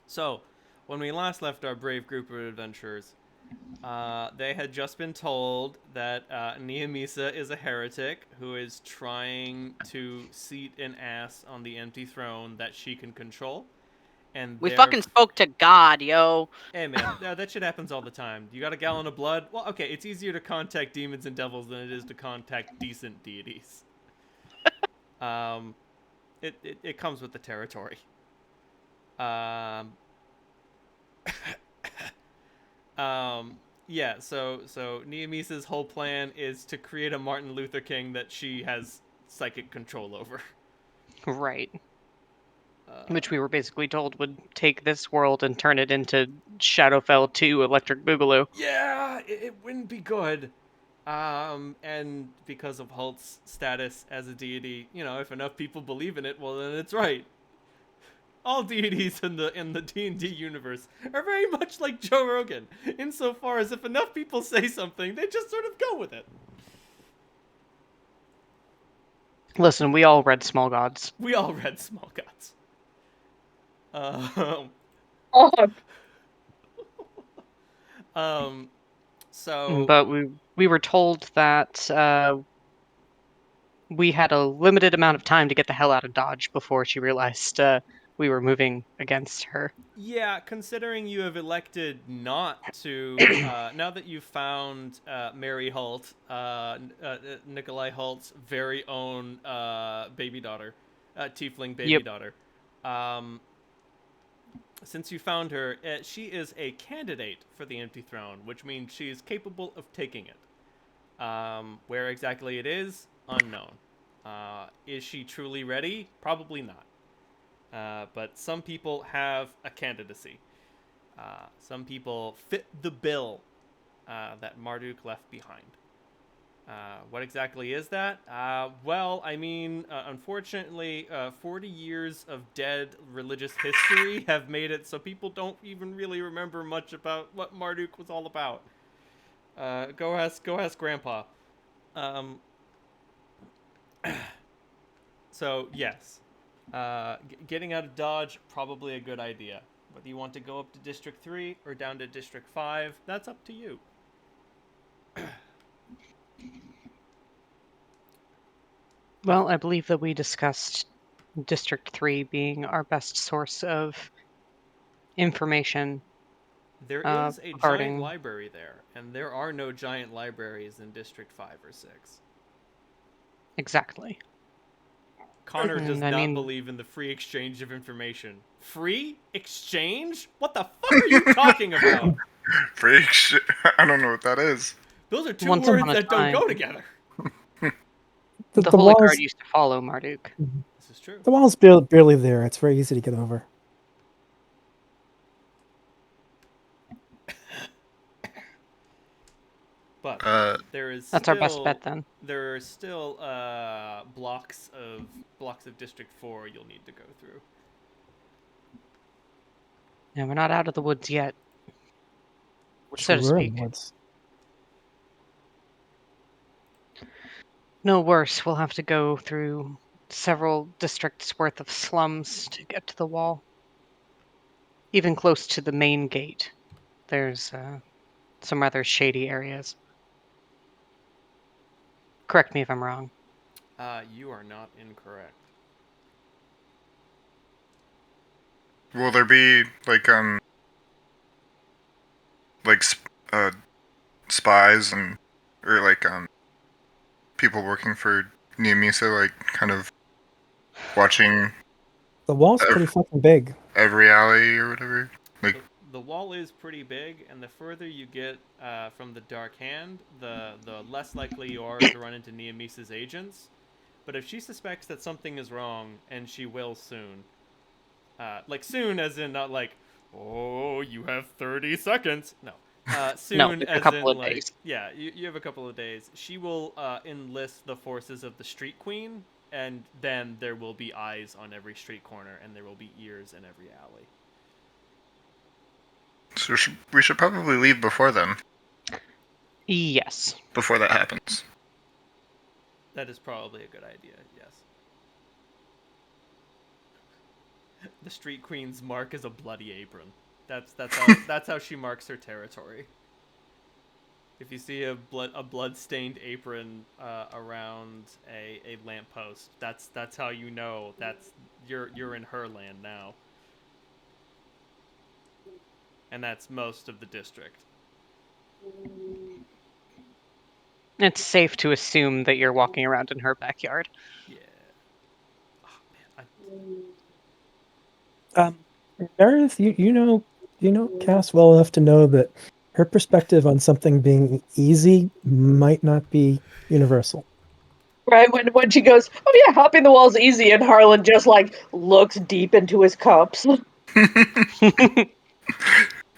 So, when we last left our brave group of adventurers, they had just been told that Neomisa is a heretic who is trying to seat an ass on the empty throne that she can control. And We fucking spoke to God, yo. Hey man, that shit happens all the time. You got a gallon of blood? Well, okay, it's easier to contact demons and devils than it is to contact decent deities. Um, it comes with the territory. Um, yeah. So Neomisa's whole plan is to create a Martin Luther King that she has psychic control over. Right. Which we were basically told would take this world and turn it into Shadowfell 2 Electric Boogaloo. Yeah, it wouldn't be good. And because of Hult's status as a deity, if enough people believe in it, well, then it's right. All deities in the D&D universe are very much like Joe Rogan, insofar as if enough people say something, they just sort of go with it. Listen, we all read Small Gods. We all read Small Gods. Um, so But we were told that we had a limited amount of time to get the hell out of Dodge before she realized we were moving against her. yeah, considering you have elected not to, now that you've found Mary Holt, Nikolai Holt's very own baby daughter, tiefling baby Yep. daughter, um, since you found her, she is a candidate for the empty throne, which means she is capable of taking it. Where exactly it is, unknown. Is she truly ready? Probably not. But some people have a candidacy. Some people fit the bill that Marduk left behind. What exactly is that? Well, I mean, unfortunately, 40 years of dead religious history have made it so people don't even really remember much about what Marduk was all about. Go ask Grandpa. Um, so yes, getting out of Dodge probably a good idea. Whether you want to go up to District 3 or down to District 5, that's up to you. Well, I believe that we discussed District 3 being our best source of information There is a giant regarding. library there, and there are no giant libraries in District 5 or 6. Exactly. Connor does And I not mean, believe in the free exchange of information. Free exchange? What the fuck are you talking about? Freaks. I don't know what that is. Those are two once words upon a that don't time, go together. the The Holy Guard walls, used to follow Marduk. This is true. the wall's barely there. It's very easy to get over. But there is That's still our best bet then. there are still blocks of District 4 you'll need to go through. And we're not out of the woods yet, Wish so we to were in speak. the woods. No worse, we'll have to go through several districts worth of slums to get to the wall. Even close to the main gate, there's some rather shady areas. Correct me if I'm wrong. You are not incorrect. Will there be like spies and or people working for Neomisa, like kind of watching The wall's pretty fucking big. every alley or whatever? Like The wall is pretty big, and the further you get from the Dark Hand, the less likely you are to run into Neomisa's agents. But if she suspects that something is wrong, and she will soon, like soon as in not like, oh, you have 30 seconds. No. Soon No, like a as couple in of like, days. yeah, you have a couple of days. She will enlist the forces of the Street Queen, and then there will be eyes on every street corner, and there will be ears in every alley. so we should probably leave before then. Yes. Before that happens. That is probably a good idea, yes. The Street Queen's mark is a bloody apron. That's how she marks her territory. If you see a blood-stained apron around a lamppost, that's how you know you're in her land now. And that's most of the district. It's safe to assume that you're walking around in her backyard. Yeah. Oh man, Meredith, you know Cass well enough to know that her perspective on something being easy might not be universal. Right, when she goes, oh yeah, hopping the wall's easy, and Harlan just, like, looks deep into his cups.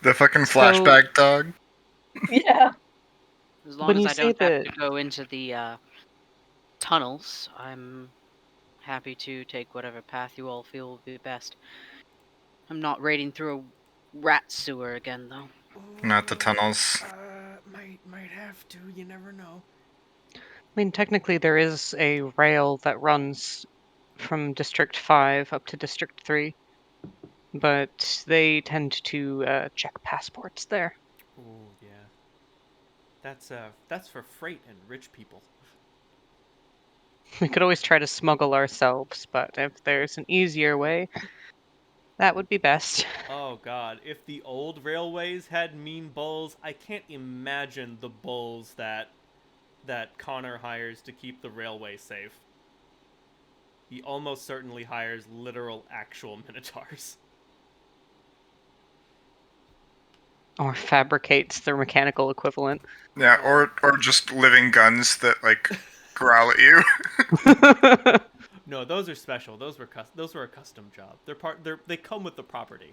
The fucking flashback dog. Yeah. As long When as you I say don't have that- to go into the tunnels, I'm happy to take whatever path you all feel will be best. I'm not raiding through a rat sewer again, though. Not the tunnels. Might have to. You never know. I mean, technically, there is a rail that runs from District 5 up to District 3, but they tend to check passports there. Oh yeah. That's for freight and rich people. We could always try to smuggle ourselves, but if there's an easier way, that would be best. Oh god, if the old railways had mean bulls, I can't imagine the bulls that Connor hires to keep the railway safe. He almost certainly hires literal actual minotaurs. Or fabricates their mechanical equivalent. Yeah, or just living guns that like growl at you. No, those are special. Those were a custom job. They come with the property.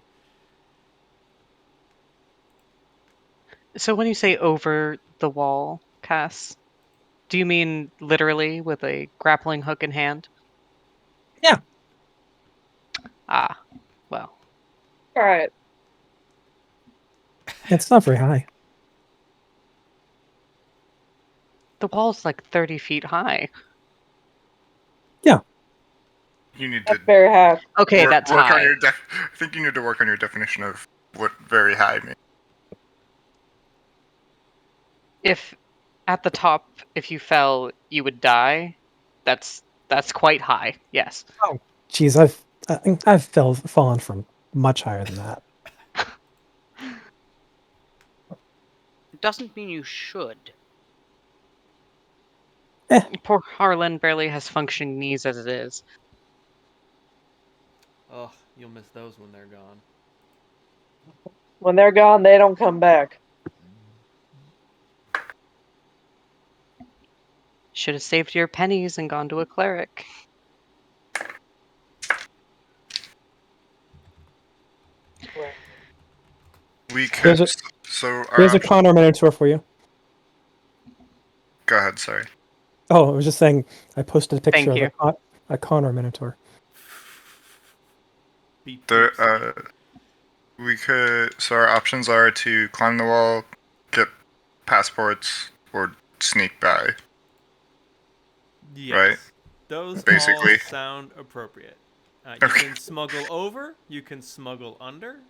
So when you say over the wall, Cass, do you mean literally with a grappling hook in hand? Yeah. Ah, well. Alright. It's not very high. The wall's like 30 feet high. You need to That's very high. Okay, work, that's work high. on your I think you need to work on your definition of what very high means. If at the top, if you fell, you would die, that's quite high, yes. Geez, I've fallen from much higher than that. It doesn't mean you should. Poor Harlan barely has functioning knees as it is. Oh, you'll miss those when they're gone. When they're gone, they don't come back. Should have saved your pennies and gone to a cleric. We Here's could. a- So Here's a Connor Minotaur for you. Go ahead. Sorry. Oh, I was just saying, I posted a picture Thank of a Connor Minotaur. Beep, There. beep. We could. So our options are to climb the wall, get passports, or sneak by. Yes. Right. Those Basically. all sound appropriate. You Okay. can smuggle over, you can smuggle under,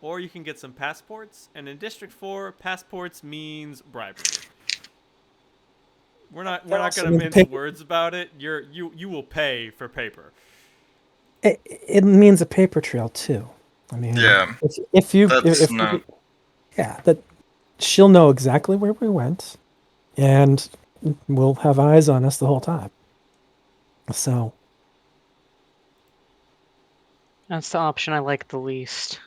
or you can get some passports. And in District 4, passports means bribery. We're not also gonna means mince paper. words about it. You will pay for paper. It means a paper trail too. I mean, Yeah. if you, That's if not. yeah, that she'll know exactly where we went, and we'll have eyes on us the whole time. So That's the option I like the least.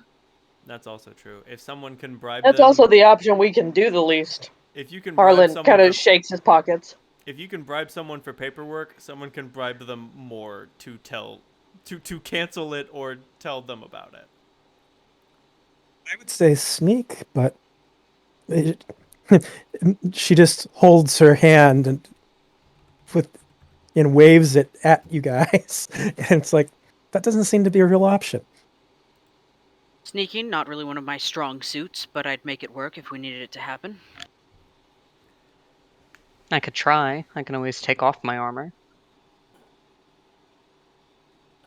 That's also true. If someone can bribe That's them, also the option we can do the least. if you can bribe Harlan someone kind for, of shakes his pockets. if you can bribe someone for paperwork, someone can bribe them more to cancel it or tell them about it. I would say sneak, but she just holds her hand and waves it at you guys, and it's like that doesn't seem to be a real option. Sneaking, not really one of my strong suits, but I'd make it work if we needed it to happen. I could try. I can always take off my armor.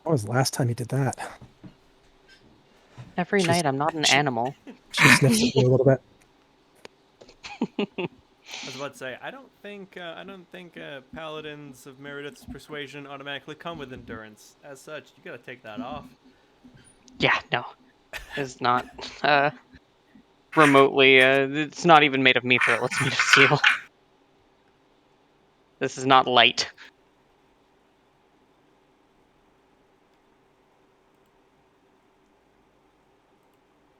When was the last time you did that? Every She's- night I'm not an she- animal. She sniffs at you a little bit. I was about to say, I don't think paladins of Meredith's persuasion automatically come with endurance. As such, you gotta take that off. Yeah, no. It's not remotely, it's not even made of mithril, it's made of steel. This is not light.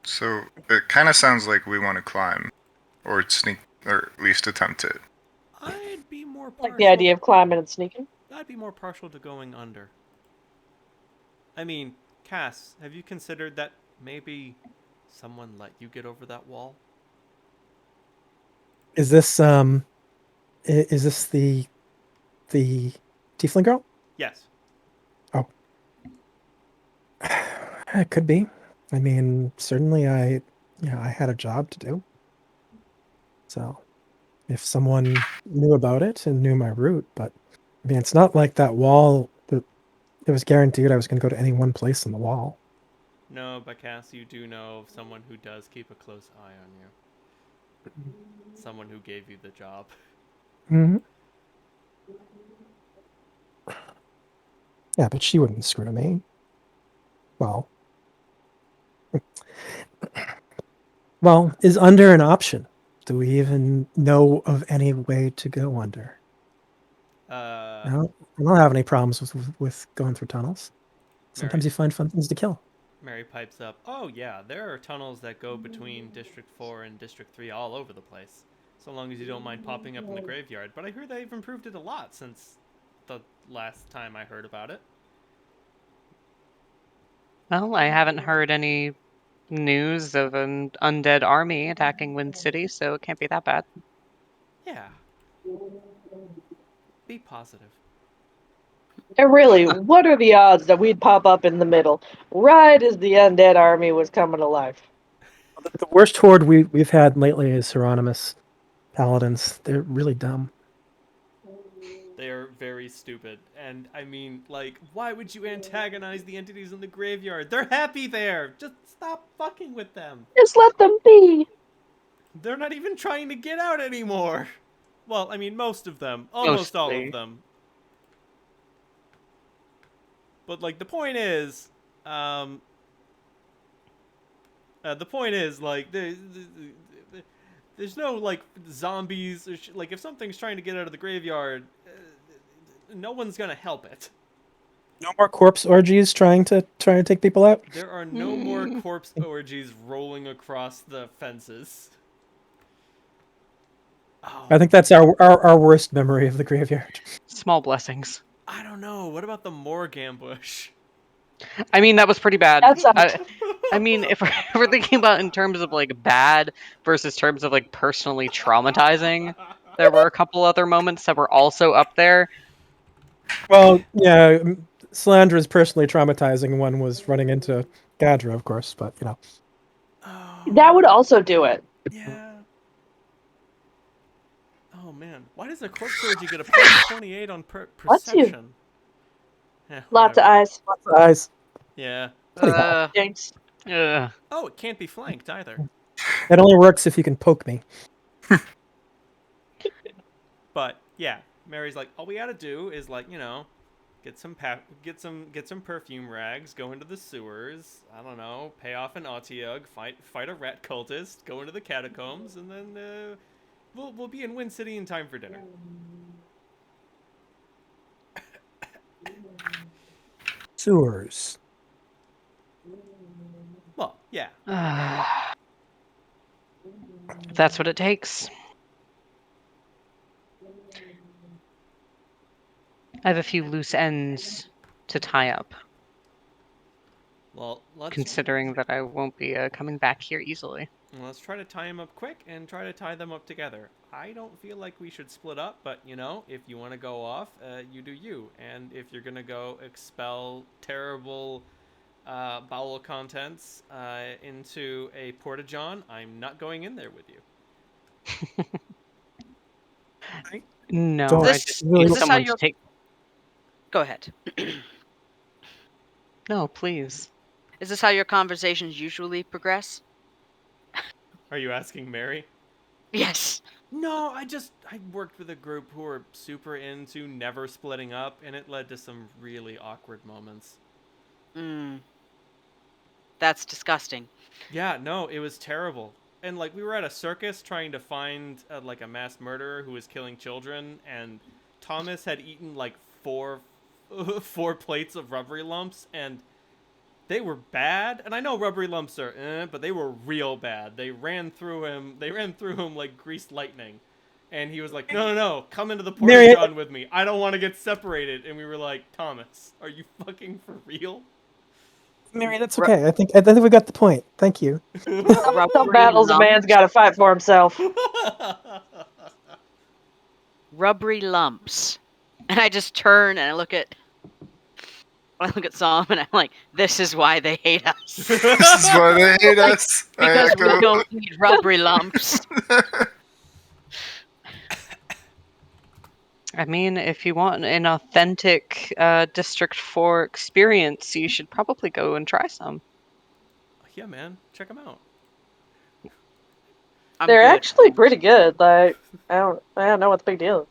So it kind of sounds like we want to climb, or sneak, or at least attempt it. I'd be more partial. Like the idea of climbing and sneaking. I'd be more partial to going under. I mean, Cass, have you considered that maybe someone let you get over that wall? Is this the tiefling girl? Yes. It could be. I mean, certainly I had a job to do. So if someone knew about it and knew my route, but I mean, it's not like that wall that it was guaranteed I was going to go to any one place on the wall. No, but Cass, you do know of someone who does keep a close eye on you. Someone who gave you the job. Mm-hmm. Yeah, but she wouldn't screw me. Well, is under an option? Do we even know of any way to go under? I don't have any problems with going through tunnels. Sometimes Mary. you find fun things to kill. Mary pipes up. Oh yeah, there are tunnels that go between District 4 and District 3 all over the place. So long as you don't mind popping up in the graveyard. But I hear they've improved it a lot since the last time I heard about it. Well, I haven't heard any news of an undead army attacking Wind City, so it can't be that bad. Yeah. Be positive. And really, what are the odds that we'd pop up in the middle, right as the undead army was coming to life? The worst horde we've had lately is Hieronymus paladins. They're really dumb. They are very stupid. And I mean, like, why would you antagonize the entities in the graveyard? They're happy there. Just stop fucking with them. Just let them be. They're not even trying to get out anymore. Well, I mean, most of them. Almost all Mostly. of them. But, like, the point is, like, there's no, like, zombies. Or like, if something's trying to get out of the graveyard, no one's gonna help it. No more corpse orgies trying to take people out. There are no more corpse orgies rolling across the fences. Oh, I think that's our worst memory of the graveyard. Small blessings. I don't know. What about the morgue ambush? I mean, that was pretty bad. That sucked. I mean, if we're thinking about in terms of like bad versus terms of like personally traumatizing, there were a couple other moments that were also up there. Well, yeah, Salandra's personally traumatizing one was running into Gadra, of course, but you know. That would also do it. Yeah. Oh man, why does a corpse orgy get a plus 28 on What's you? perception? Lots of Whatever. eyes. Lots of eyes. Yeah. Pretty hot. Jinx. Oh, it can't be flanked either. It only works if you can poke me. But yeah, Mary's like, all we gotta do is like, you know, get some perfume rags, go into the sewers. I don't know, pay off an Otyug, fight a rat cultist, go into the catacombs, and then we'll be in Wind City in time for dinner. Sewers. Well, yeah. If that's what it takes. I have a few loose ends to tie up, Well, considering that I won't be coming back here easily. let's try to tie them up quick and try to tie them up together. I don't feel like we should split up, but you know, if you want to go off, you do you. And if you're gonna go expel terrible bowel contents into a porta-john, I'm not going in there with you. No, Don't I This- just is need this how someone to you're- take. Go ahead. No, please. Is this how your conversations usually progress? Are you asking Mary? Yes. No, I worked with a group who were super into never splitting up, and it led to some really awkward moments. That's disgusting. Yeah, no, it was terrible. And like we were at a circus trying to find like a mass murderer who was killing children, and Thomas had eaten like four plates of rubbery lumps, and they were bad. And I know rubbery lumps are, but they were real bad. They ran through him. They ran through him like greased lightning. And he was like, no, come into the Mary- porta-john with me. I don't want to get separated. And we were like, Thomas, are you fucking for real? Mary, that's okay. I think we got the point. Thank you. Some Rubbery battles a man's lumps. got to fight for himself. Rubbery lumps. And I just turn and I look at Sam and I'm like, this is why they hate us. This is why they hate us. I Because we echo. don't eat rubbery lumps. I mean, if you want an authentic District 4 experience, you should probably go and try some. Yeah, man, check them out. I'm They're good, actually thanks. pretty good. Like, I don't know what the big deal is.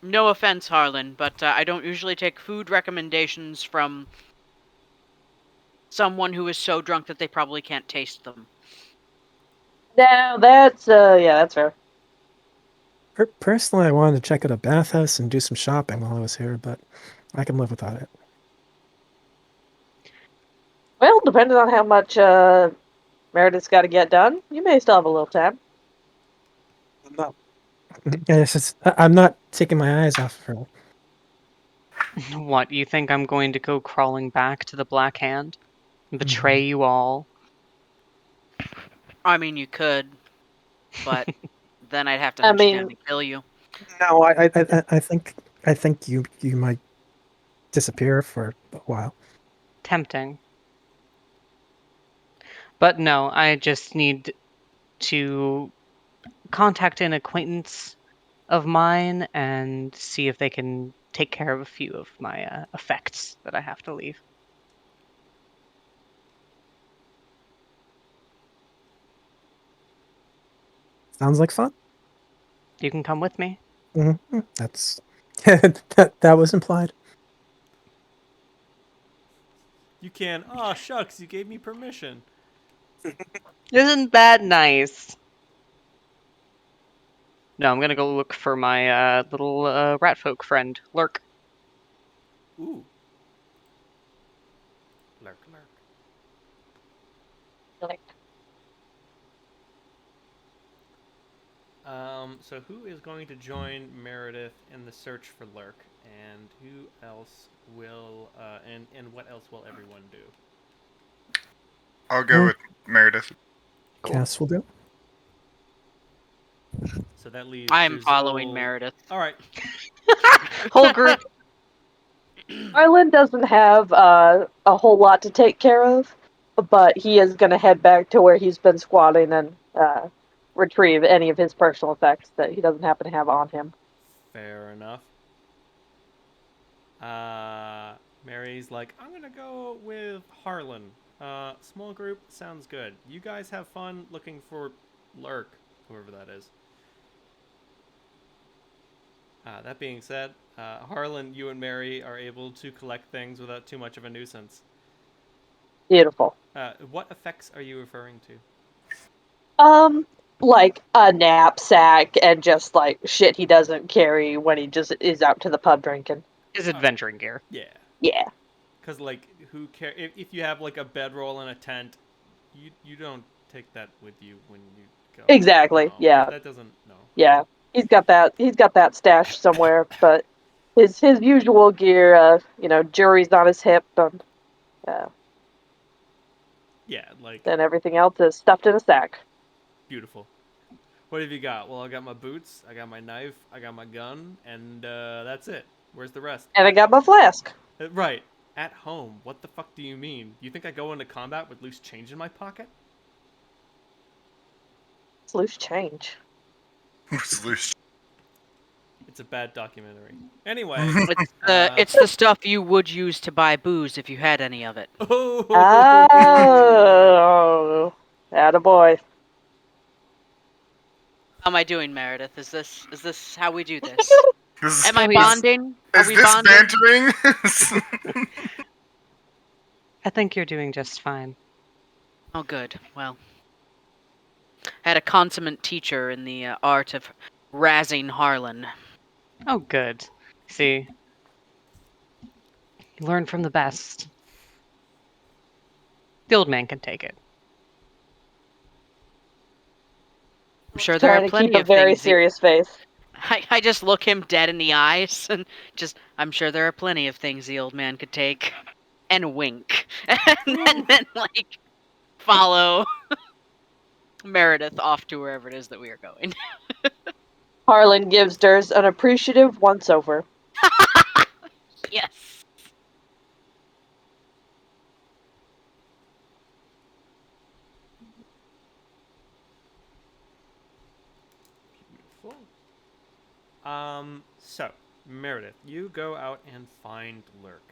No offense, Harlan, but I don't usually take food recommendations from someone who is so drunk that they probably can't taste them. No, that's yeah, that's fair. Personally, I wanted to check out a bathhouse and do some shopping while I was here, but I can live without it. Well, depending on how much Meredith's got to get done, you may still have a little time. No. I'm not taking my eyes off of her. What, you think I'm going to go crawling back to the Black Hand? And betray you all? I mean, you could, but then I'd have to I hunt you mean- down and kill you. No, I think you might disappear for a while. Tempting. But no, I just need to contact an acquaintance of mine and see if they can take care of a few of my effects that I have to leave. Sounds like fun. You can come with me. That's that was implied. You can. Oh, shucks, you gave me permission. Isn't that nice? No, I'm gonna go look for my little ratfolk friend, Lurk. Ooh. Lurk. So who is going to join Meredith in the search for Lurk, and who else will, and what else will everyone do? I'll go with Meredith. Cass will do. So that leaves. I am following Drizol. Meredith. All right. Whole group. Arlen doesn't have a whole lot to take care of, but he is going to head back to where he's been squatting and retrieve any of his personal effects that he doesn't happen to have on him. Fair enough. Mary's like, I'm gonna go with Harlan. Small group sounds good. You guys have fun looking for Lurk, whoever that is. That being said, Harlan, you and Mary are able to collect things without too much of a nuisance. Beautiful. What effects are you referring to? Like a knapsack and just like shit he doesn't carry when he just is out to the pub drinking. His adventuring gear. Yeah. Yeah. Because, like, who care if you have, like, a bedroll and a tent, you don't take that with you when you go. Exactly, No, yeah. That doesn't, no. Yeah. He's got that stashed somewhere, but his usual gear, jury's on his hip, and Yeah, like, then everything else is stuffed in a sack. beautiful. What have you got? Well, I got my boots, I got my knife, I got my gun, and that's it. Where's the rest? And I got my flask. Right. At home. What the fuck do you mean? You think I go into combat with loose change in my pocket? It's loose change. It's loose. It's a bad documentary. Anyway. It's the stuff you would use to buy booze if you had any of it. Oh, attaboy. How am I doing, Meredith? Is this how we do this? Is, Am I Oh, he's- bonding? Are is we this bonding? bantering? I think you're doing just fine. Oh, good. Well, I had a consummate teacher in the art of razzing Harlan. Oh, good. See, you learn from the best. The old man can take it. I'm sure there Trying are to plenty keep a of very things. serious face. I just look him dead in the eyes and I'm sure there are plenty of things the old man could take. And wink. And then like follow Meredith off to wherever it is that we are going. Harlan gives Durs an appreciative once over. Yes. Beautiful. So, Meredith, you go out and find Lurk.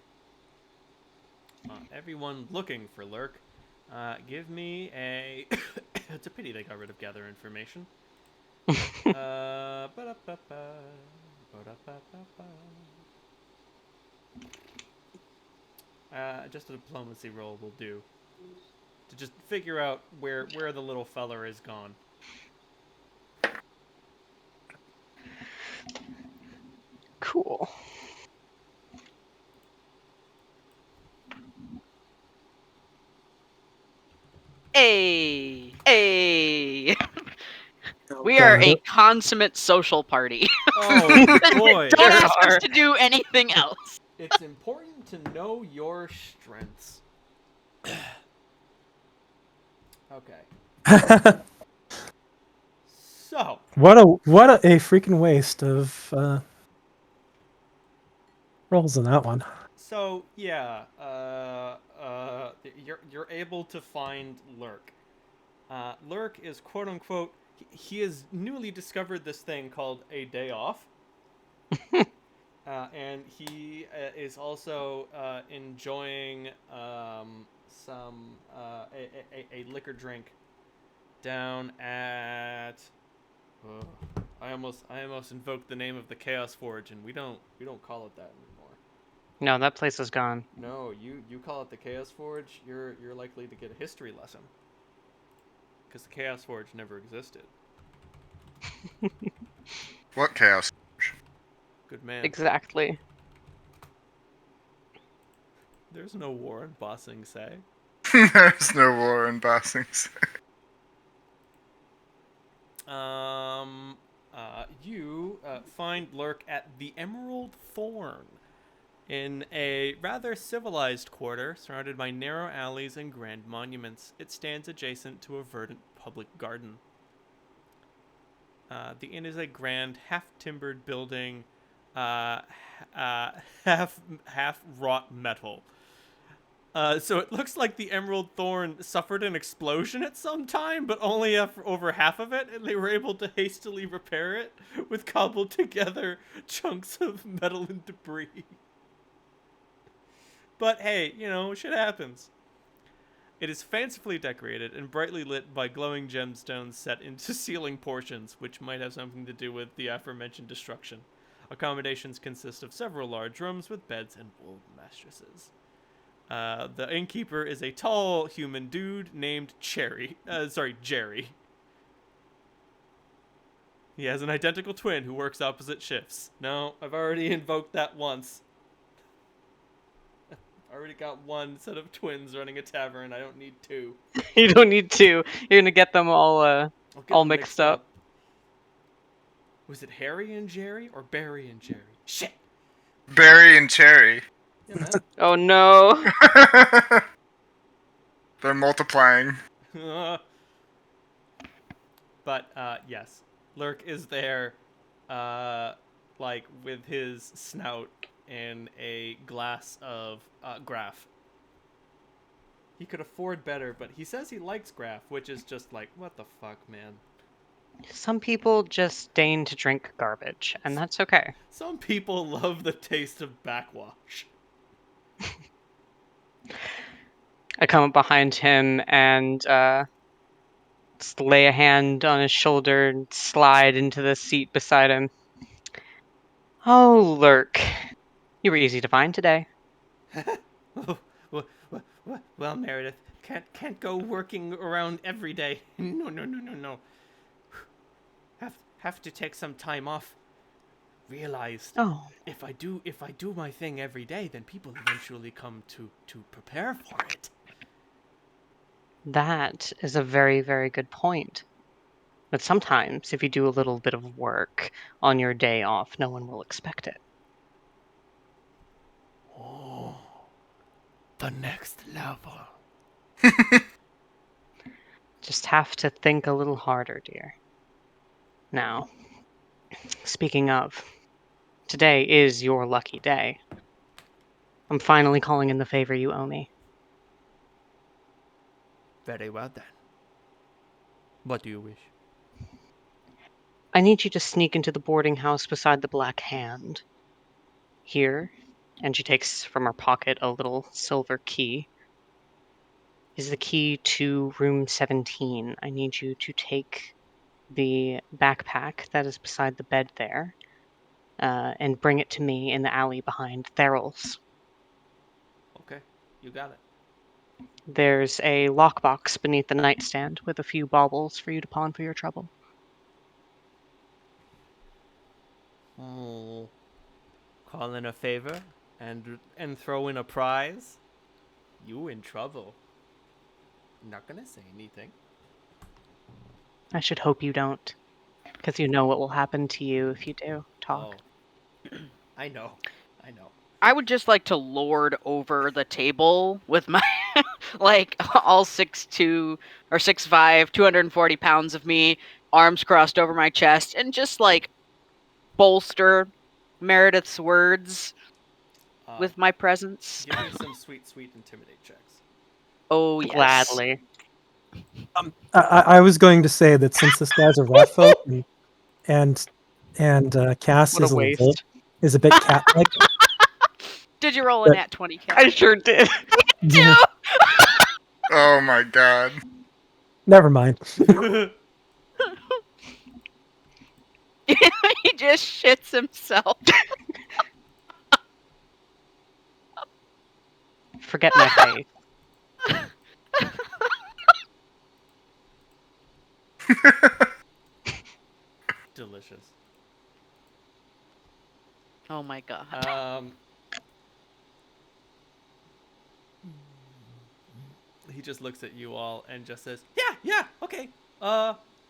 Everyone looking for Lurk, give me a... It's a pity they got rid of gather information. Ba-da-ba-ba, ba-da-ba-ba-ba. Just a diplomacy roll will do. To just figure out where the little feller is gone. Cool. Hey. Oh, We are God. a consummate social party. Oh, boy. Don't Sure ask us are. to do anything else. It's important to know your strengths. Okay. So, what a freaking waste of rolls in that one. yeah, you're able to find Lurk. Lurk is quote unquote. He has newly discovered this thing called a day off, and he is also enjoying some a liquor drink down at. I almost invoked the name of the Chaos Forge, and we don't call it that anymore. No, that place is gone. No, you call it the Chaos Forge, you're likely to get a history lesson. Because the Chaos Forge never existed. What chaos? Good man. Exactly. There's no war in Bossing Say. There's no war in Bossings. You find Lurk at the Emerald Thorn in a rather civilized quarter surrounded by narrow alleys and grand monuments. It stands adjacent to a verdant public garden. The inn is a grand, half-timbered building, half wrought metal. So it looks like the Emerald Thorn suffered an explosion at some time, but only over half of it, and they were able to hastily repair it with cobbled together chunks of metal and debris. But hey, shit happens. It is fancifully decorated and brightly lit by glowing gemstones set into ceiling portions, which might have something to do with the aforementioned destruction. Accommodations consist of several large rooms with beds and wool mattresses. The innkeeper is a tall human dude named Jerry. He has an identical twin who works opposite shifts. No, I've already invoked that once. I already got one set of twins running a tavern. I don't need two. You don't need to. You're gonna get them all I'll get all them mixed up. Was it Harry and Jerry or Barry and Jerry? Shit. Berry and cherry. Yeah, man. Oh no. They're multiplying. But yes, Lurk is there, like with his snout and a glass of Graf. He could afford better, but he says he likes Graf, which is just like, what the fuck, man. Some people just deign to drink garbage, and that's okay. Some people love the taste of backwash. I come up behind him and just lay a hand on his shoulder and slide into the seat beside him. Oh, Lurk. You were easy to find today. Well, Meredith, can't go working around every day. No. Have to take some time off. Realized Oh, if I do my thing every day, then people eventually come to prepare for it. that is a very, very good point. But sometimes, if you do a little bit of work on your day off, no one will expect it. Oh, the next level. Just have to think a little harder, dear. Now, speaking of, today is your lucky day. I'm finally calling in the favor you owe me. Very well then. What do you wish? I need you to sneak into the boarding house beside the Black Hand. Here, and she takes from her pocket a little silver key, is the key to room 17. I need you to take the backpack that is beside the bed there and bring it to me in the alley behind Theral's. Okay, you got it. There's a lockbox beneath the nightstand with a few baubles for you to pawn for your trouble. Oh, call in a favor and throw in a prize. You in trouble. Not gonna say anything. I should hope you don't, because you know what will happen to you if you do talk. Oh, I know. I would just like to lord over the table with my like all 6'2" or 6'5", 240 pounds of me, arms crossed over my chest, and just like bolster Meredith's words with my presence. Give me some sweet intimidate checks. Oh yes. Gladly. I was going to say that since this guy's a rat folk and Cass What a is waste. is a bit cat-like. Did you roll a nat 20, Cat? I sure did. Yeah, Oh my god. never mind. He just shits himself. Forget my face. Delicious. Oh my god. He just looks at you all and just says, "Yeah, okay.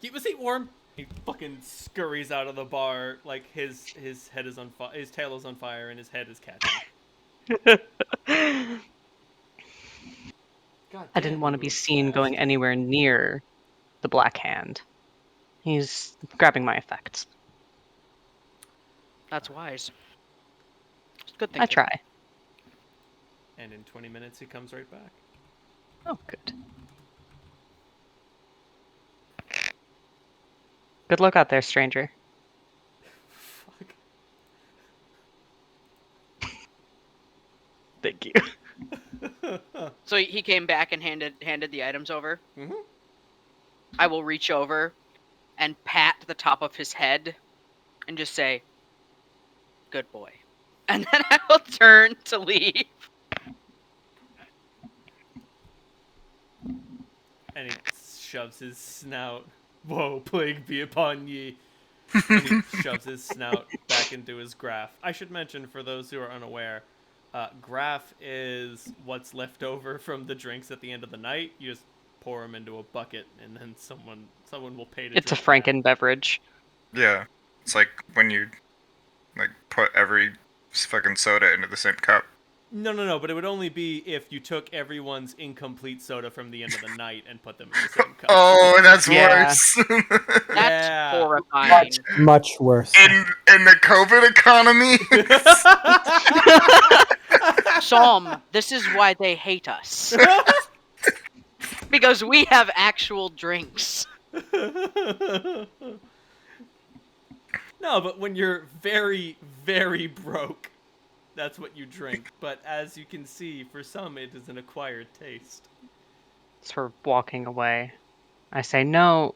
Keep a seat warm." He fucking scurries out of the bar like his head is on fire, his tail is on fire, and his head is catching. God I didn't damn, want he to be moves seen fast. going anywhere near the Black Hand. He's grabbing my effects. That's wise. It's good I thinking. try. And in 20 minutes, he comes right back. Oh, good. Good luck out there, stranger. Fuck. Thank you. So he came back and handed the items over. Mm-hmm. I will reach over and pat the top of his head and just say, "Good boy." And then I will turn to leave. And he shoves his snout. Whoa, plague be upon ye. And he shoves his snout back into his graph. I should mention, for those who are unaware, graph is what's left over from the drinks at the end of the night. You just pour them into a bucket, and then someone will pay to It's a drink that. Franken beverage. Yeah. It's like when you like put every fucking soda into the same cup. No, but it would only be if you took everyone's incomplete soda from the end of the night and put them in the same cup. Oh, that's Yeah. worse. That's Yeah. horrifying. Much worse. in the COVID economy. Psalm, this is why they hate us. Because we have actual drinks. No, but when you're very, very broke, that's what you drink. But as you can see, for some, it is an acquired taste. Sort of walking away. I say, no,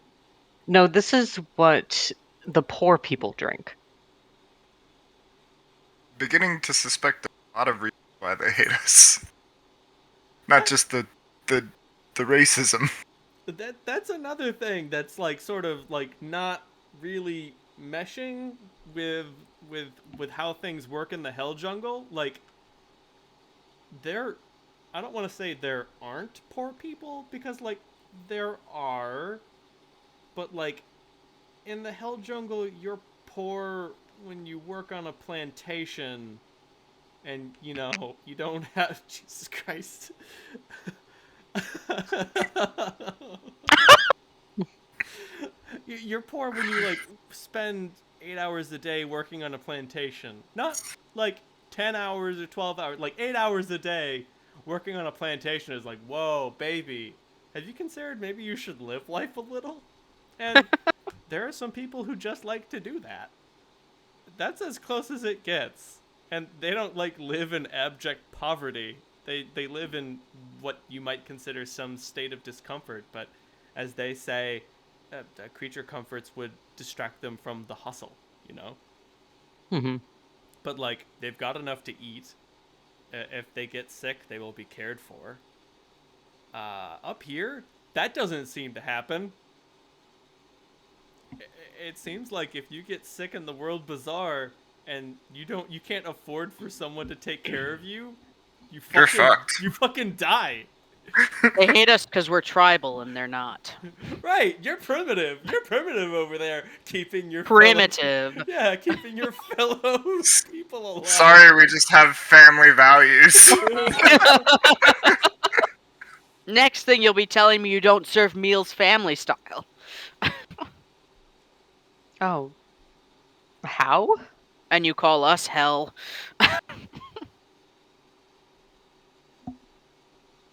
no, this is what the poor people drink. Beginning to suspect a lot of reasons why they hate us. Not just the racism. That's another thing that's like sort of like not really meshing with with how things work in the Hell Jungle. Like there, I don't want to say there aren't poor people because like there are, but like in the Hell Jungle you're poor when you work on a plantation and you know you don't have Jesus Christ. You're poor when you like spend 8 hours a day working on a plantation, not like 10 hours or 12 hours, like 8 hours a day working on a plantation is like, whoa, baby, have you considered maybe you should live life a little? And there are some people who just like to do that. That's as close as it gets. And they don't like live in abject poverty. They live in what you might consider some state of discomfort, but as they say, creature comforts would distract them from the hustle, you know? Mm-hmm. But like they've got enough to eat. If they get sick, they will be cared for. Up here, that doesn't seem to happen. It seems like if you get sick in the World Bazaar and you can't afford for someone to take care of you, You're fucked. you fucking die. They hate us because we're tribal and they're not. Right, you're primitive. You're primitive over there, keeping your Primitive. yeah, keeping your fellow people alive. Sorry, we just have family values. Next thing you'll be telling me you don't serve meals family style. Oh. How? And you call us hell.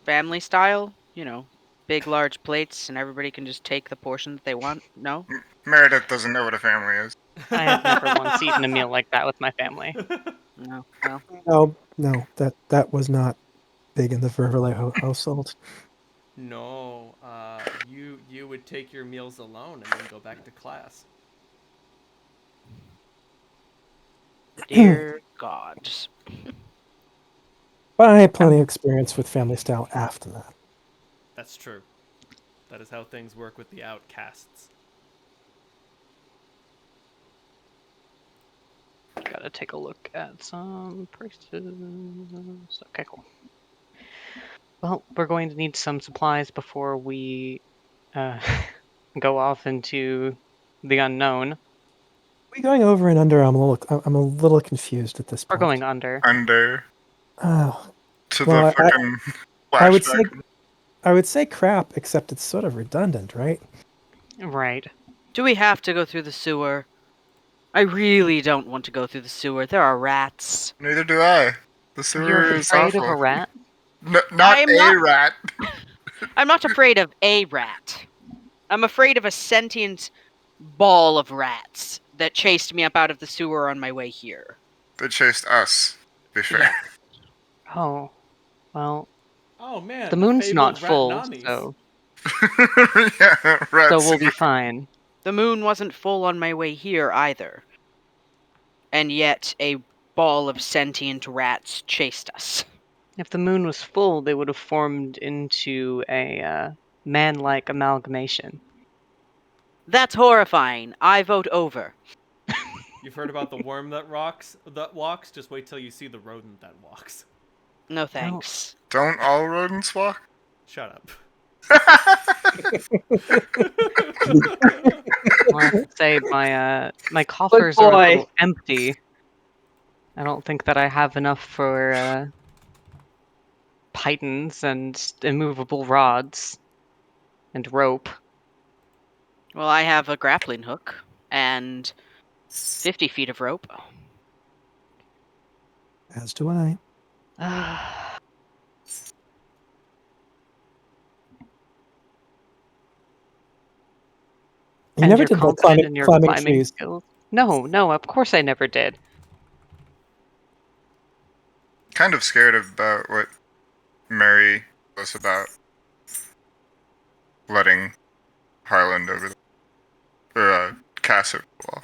Family style? You know, big large plates and everybody can just take the portion that they want? No? Meredith doesn't know what a family is. I have never once eaten a meal like that with my family. No. Well, No, that was not big in the Ververley household. No, you would take your meals alone and then go back to class. dear gods. But I had plenty of experience with family style after that. That's true. That is how things work with the outcasts. Gotta take a look at some prices. Okay, cool. Well, we're going to need some supplies before we go off into the unknown. We going over and under? I'm a little confused at this We're point. going under. Under Oh, to Well, the fucking I would flashback. I would say crap, except it's sort of redundant, right? Right. Do we have to go through the sewer? I really don't want to go through the sewer. There are rats. Neither do I. The You're sewer is afraid of awful. a rat? Not I'm a not- rat. I'm not afraid of a rat. I'm afraid of a sentient ball of rats that chased me up out of the sewer on my way here. They chased us. To be fair. Yeah. Oh, well, Oh man, the moon's not fabled full, rat-nannies. so Yeah, rats. we'll be fine. The moon wasn't full on my way here either. And yet a ball of sentient rats chased us. If the moon was full, they would have formed into a man-like amalgamation. That's horrifying. I vote over. You've heard about the worm that walks? Just wait till you see the rodent that walks. No thanks. Don't all rodents walk? Shut up. I'll have to say my coffers are a boy. little empty. I don't think that I have enough for pythons and immovable rods and rope. Well, I have a grappling hook and 50 feet of rope. As do I. You and never you're did that confident in your climbing climbing trees. skills. No, of course I never did. Kind of scared about what Mary was about letting Harland over the, or Cass over the wall.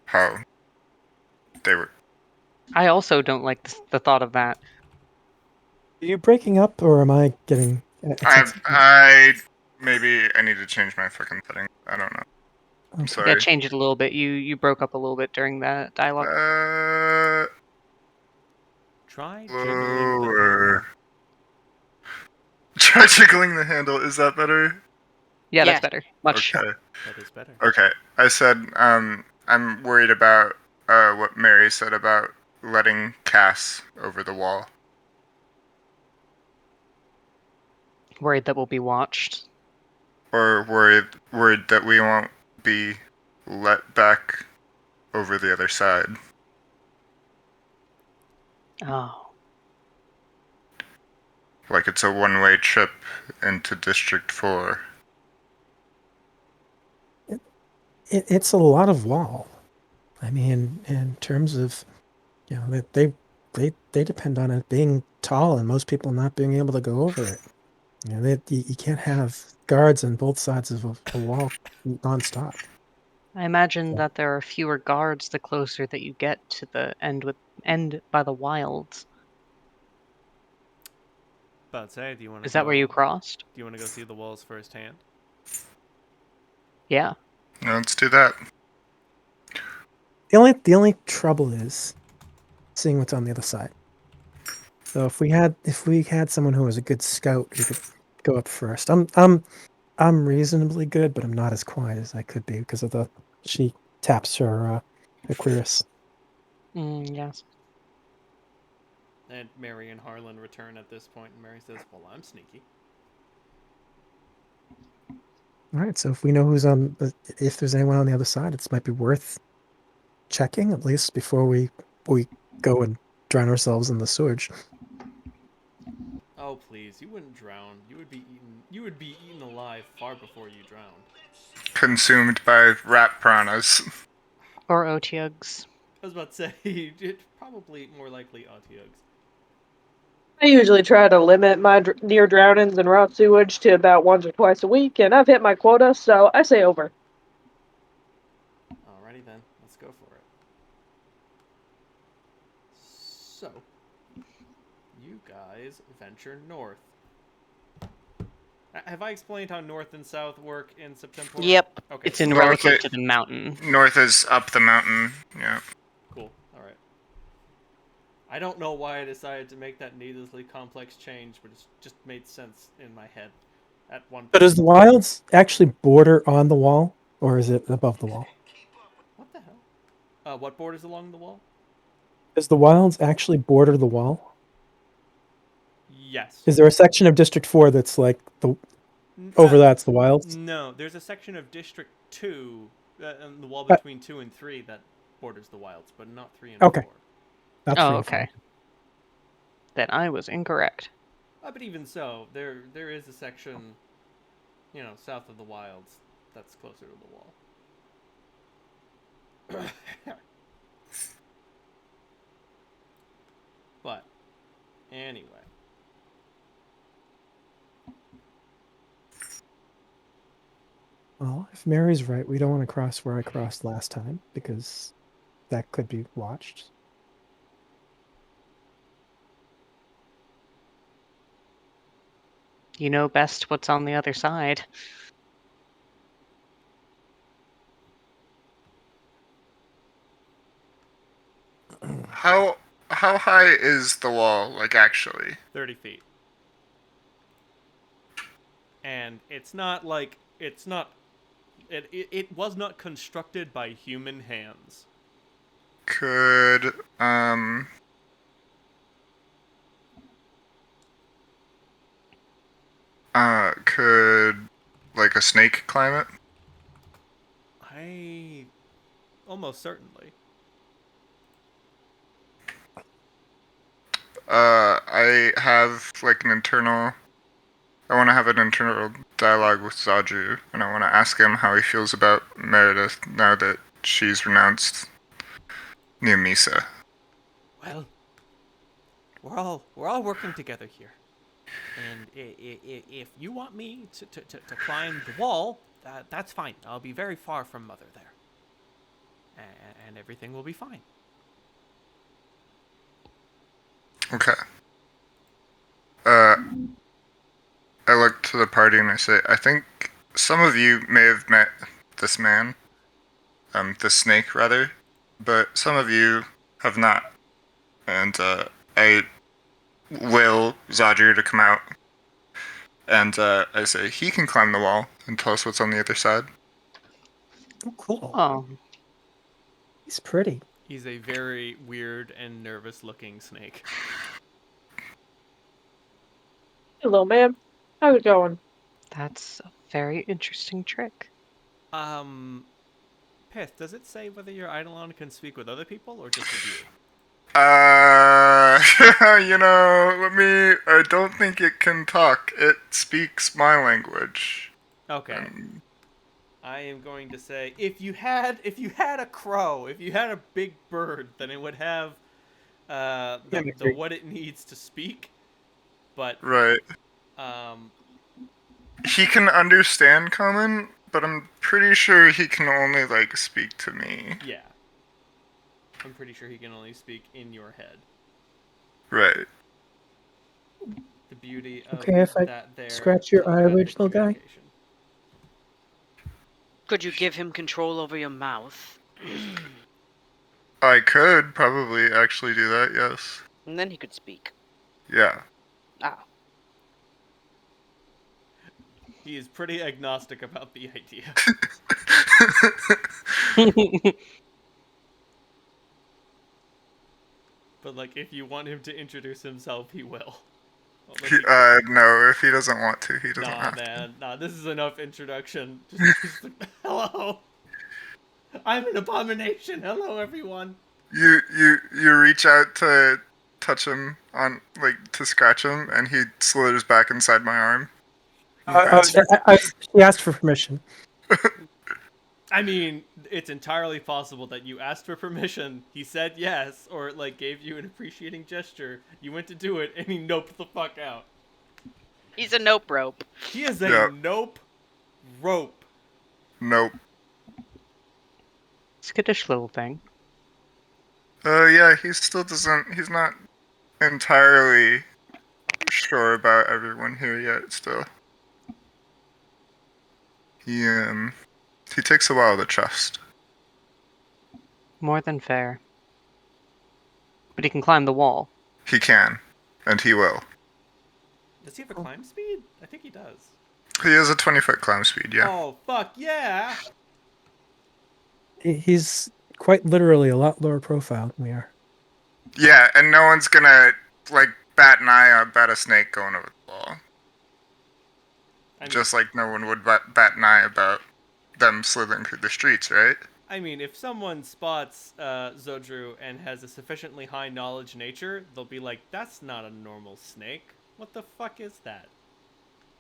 How they were. I also don't like the thought of that. Are you breaking up, or am I getting? I maybe I need to change my fucking setting. I don't know. I'm Okay. Yeah, sorry. change it a little bit. You broke up a little bit during that dialogue. Try jiggling the handle. Lower. Try jiggling the handle. Is that better? Yeah, that's Yes. better. Much. Okay. That is better. Okay. I said I'm worried about what Mary said about letting Cass over the wall. Worried that we'll be watched. Or worried that we won't be let back over the other side. Oh. Like it's a one-way trip into District 4. It's a lot of wall. I mean, in terms of, they depend on it being tall and most people not being able to go over it. You can't have guards on both sides of a wall nonstop. I imagine Yeah. that there are fewer guards the closer that you get to the end by the wilds. But say, do you want to Is that where you crossed? Do you want to go see the walls firsthand? Yeah. Now let's do that. The only trouble is seeing what's on the other side. So if we had someone who was a good scout who could go up first. I'm reasonably good, but I'm not as quiet as I could be because of she taps her Aquarius. Yes. And Mary and Harlan return at this point, and Mary says, "Well, I'm sneaky." All right, so if we know if there's anyone on the other side, it might be worth checking at least before we go and drown ourselves in the sewage. Oh please, you wouldn't drown. You would be eaten. You would be eaten alive far before you drowned. Consumed by rat piranhas. Or Otyugs. I was about to say, it's probably more likely Otyugs. I usually try to limit my near drownings and raw sewage to about once or twice a week, and I've hit my quota, so I say over. Alrighty then, let's go for it. So, you guys venture north. Have I explained how north and south work in Septemport? Yep. Okay. It's in North relative it- to the mountain. North is up the mountain. Yeah. Cool. All right. I don't know why I decided to make that needlessly complex change, but it just made sense in my head at one point. So does the wilds actually border on the wall, or is it above the wall? What the hell? What borders along the wall? Does the wilds actually border the wall? Yes. Is there a section of District 4 that's like that's the wilds? No, there's a section of District 2, and the wall between 2 and 3 that borders the wilds, but not 3 and 4. Not Oh, 3 and 4. okay. Then I was incorrect. But even so, there is a section, south of the wilds that's closer to the wall. But, anyway. Well, if Mary's right, we don't want to cross where I crossed last time because that could be watched. You know best what's on the other side. How high is the wall, like, actually? 30 feet. And it's not like, it was not constructed by human hands. Could could like a snake climb it? Almost certainly. I have like an internal I want to have an internal dialogue with Zadru, and I want to ask him how he feels about Meredith now that she's renounced Neomisa. Well, we're all working together here, and if you want me to climb the wall, that's fine. I'll be very far from Mother there, and everything will be fine. Okay. I look to the party and I say, I think some of you may have met this man, the snake rather, but some of you have not. And I will Zadru to come out, and I say he can climb the wall and tell us what's on the other side. Oh, cool. Oh, He's pretty. He's a very weird and nervous-looking snake. Hello, ma'am. How's it going? that's a very interesting trick. Pith, does it say whether your Eidolon can speak with other people or just with you? I don't think it can talk. It speaks my language. Okay. I am going to say if you had a crow, if you had a big bird, then it would have the what it needs to speak. But Right. He can understand common, but I'm pretty sure he can only, speak to me. yeah. I'm pretty sure he can only speak in your head. Right. The beauty of Okay, if I that there scratch your eye, telepathic original guy? communication. Could you give him control over your mouth? I could probably actually do that, yes. And then he could speak. Yeah. Ah. He is pretty agnostic about the idea. But if you want him to introduce himself, he will. No, if he doesn't want to, he doesn't Nah, have man. Nah, this is enough introduction. Just hello. I'm an abomination. Hello, everyone. to. You reach out to touch him to scratch him, and he slithers back inside my arm. He asked for permission. I mean, it's entirely possible that you asked for permission, he said yes, or gave you an appreciating gesture, you went to do it, and he noped the fuck out. He's a nope rope. He is a Yep. nope rope. Nope. Skittish little thing. Yeah, he still doesn't. He's not entirely sure about everyone here yet. Still, he takes a while to trust. More than fair. But he can climb the wall. He can, and he will. Does he have a climb speed? I think he does. He has a 20-foot climb speed. Yeah. Oh, fuck yeah! He's quite literally a lot lower profile than we are. Yeah, and no one's gonna bat an eye about a snake going over the wall. I mean, Just like no one would bat an eye about them slithering through the streets, right? I mean, if someone spots Zodru and has a sufficiently high knowledge nature, they'll be like, that's not a normal snake. What the fuck is that?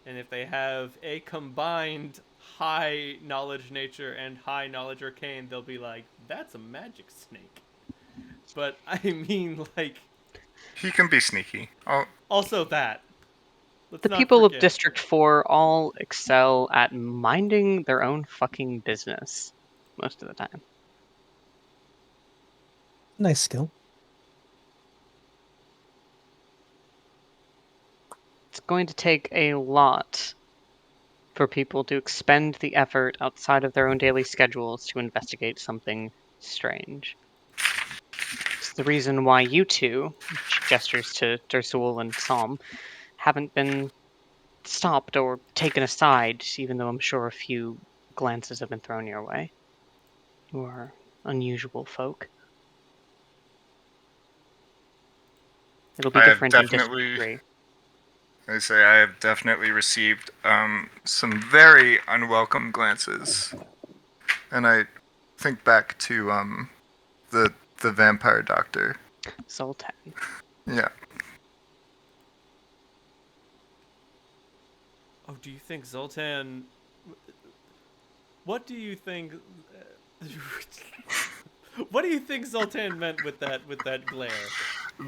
And if they have a combined high knowledge nature and high knowledge arcane, they'll be like, that's a magic snake. But I mean, He can be sneaky. also that. Let's The not people of forget. District 4 all excel at minding their own fucking business most of the time. Nice skill. It's going to take a lot for people to expend the effort outside of their own daily schedules to investigate something strange. It's the reason why you two, gestures to Dursul and Psalm, haven't been stopped or taken aside, even though I'm sure a few glances have been thrown your way. You are unusual folk. It'll be I have different in definitely- District 3. I say I have definitely received some very unwelcome glances, and I think back to the vampire doctor. Zoltan. Yeah. Oh, do you think Zoltan? What do you think? What do you think Zoltan meant with that glare?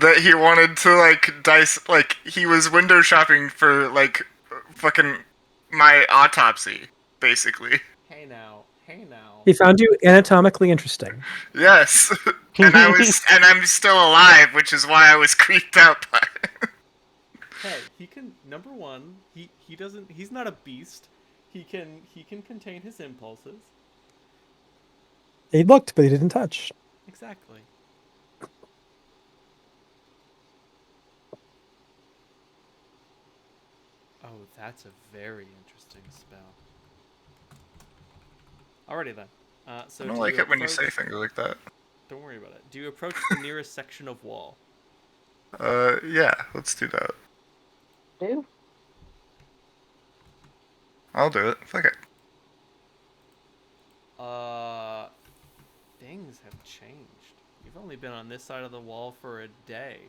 That he wanted to like dice, like he was window shopping for like fucking my autopsy, basically. Hey now, hey now. He found you anatomically interesting. Yes, and I'm still alive, which is why I was creeped out by it. Hey, he can. Number one, he doesn't. He's not a beast. He can contain his impulses. He looked, but he didn't touch. Exactly. Oh, that's a very interesting spell. Alrighty then. So I don't do like you it when you say approach- things like that. Don't worry about it. Do you approach the nearest section of wall? Yeah, let's do that. Do? I'll do it. Fuck it. Things have changed. You've only been on this side of the wall for a day.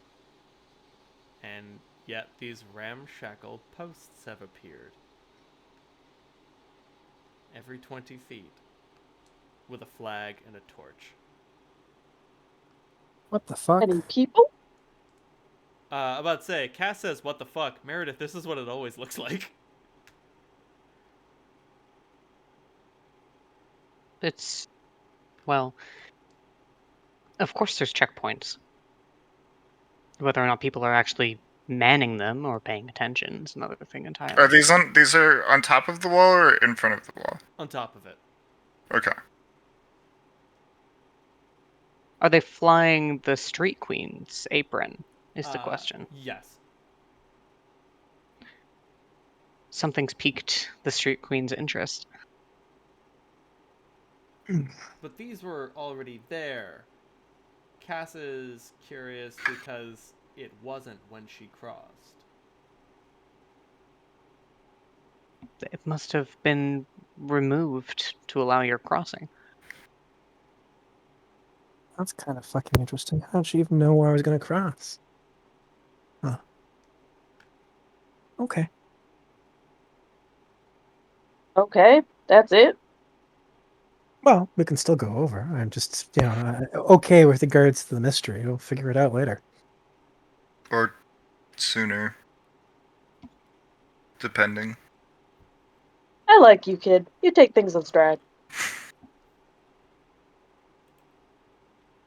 And yet these ramshackle posts have appeared. Every 20 feet. With a flag and a torch. What the fuck? Any people? About to say, Cass says, what the fuck? Meredith, this is what it always looks like. It's, well, of course there's checkpoints. Whether or not people are actually manning them or paying attention is another thing entirely. Are these on? These are on top of the wall or in front of the wall? On top of it. Okay. Are they flying the Street Queen's apron, is the question. Yes. Something's piqued the Street Queen's interest. But these were already there. Cass is curious because it wasn't when she crossed. It must have been removed to allow your crossing. That's kind of fucking interesting. How'd she even know where I was going to cross? Huh. Okay. Okay, that's it. Well, we can still go over. I'm just, okay with regards to the mystery. We'll figure it out later. Or sooner. Depending. I like you, kid. You take things in stride.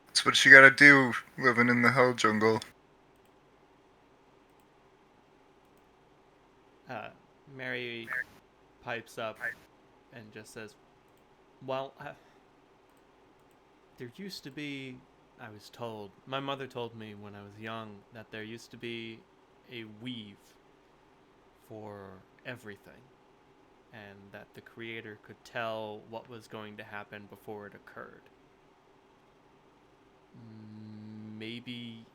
That's what you gotta do, living in the hell jungle. Mary pipes up and just says, well, there used to be, I was told, my mother told me when I was young that there used to be a weave for everything, and that the creator could tell what was going to happen before it occurred. Maybe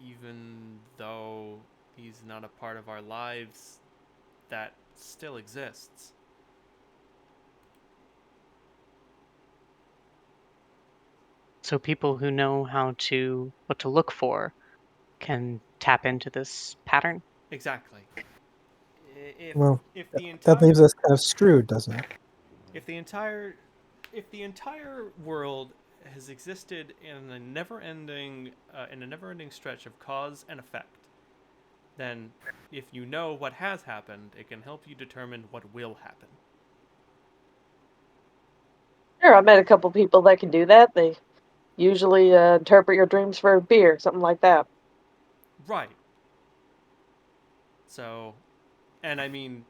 even though he's not a part of our lives, that still exists. So people who know what to look for can tap into this pattern. Exactly. If Well, if the that entire leaves us kind of screwed, doesn't it? if the entire world has existed in a never-ending stretch of cause and effect, then if you know what has happened, it can help you determine what will happen. Sure, I met a couple people that can do that. They usually interpret your dreams for a beer, something like that. Right. So, and I mean,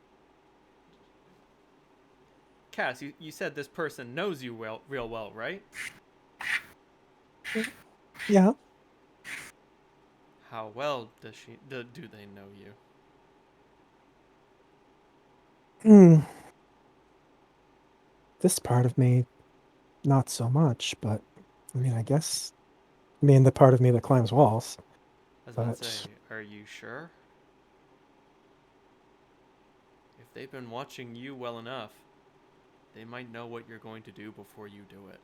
Cass, you said this person knows you real well, right? Yeah. How well do they know you? This part of me, not so much, but I mean, the part of me that climbs walls. I was about to But say, are you sure? If they've been watching you well enough, they might know what you're going to do before you do it.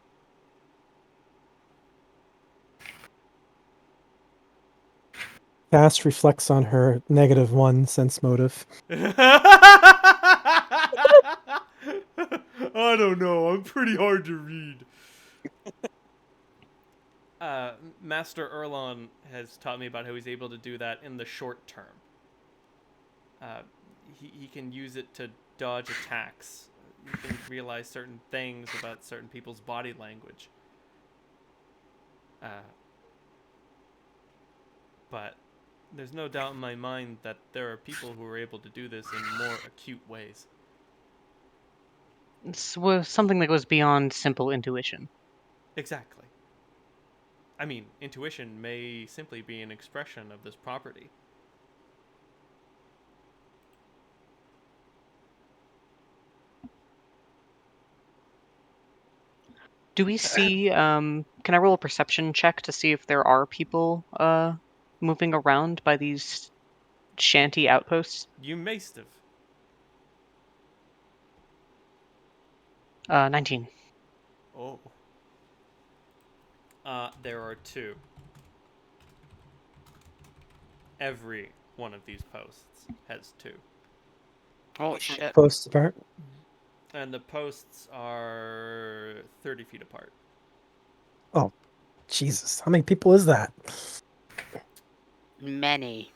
Cass reflects on her -1 sense motive. I don't know. I'm pretty hard to read. Master Erlon has taught me about how he's able to do that in the short term. He can use it to dodge attacks. He can realize certain things about certain people's body language. But there's no doubt in my mind that there are people who are able to do this in more acute ways. This was something that goes beyond simple intuition. Exactly. I mean, intuition may simply be an expression of this property. Do we see, can I roll a perception check to see if there are people moving around by these shanty outposts? You mayst have. 19. Oh. There are two. Every one of these posts has two. Oh shit. Posts apart. And the posts are 30 feet apart. Oh, Jesus! How many people is that? Many.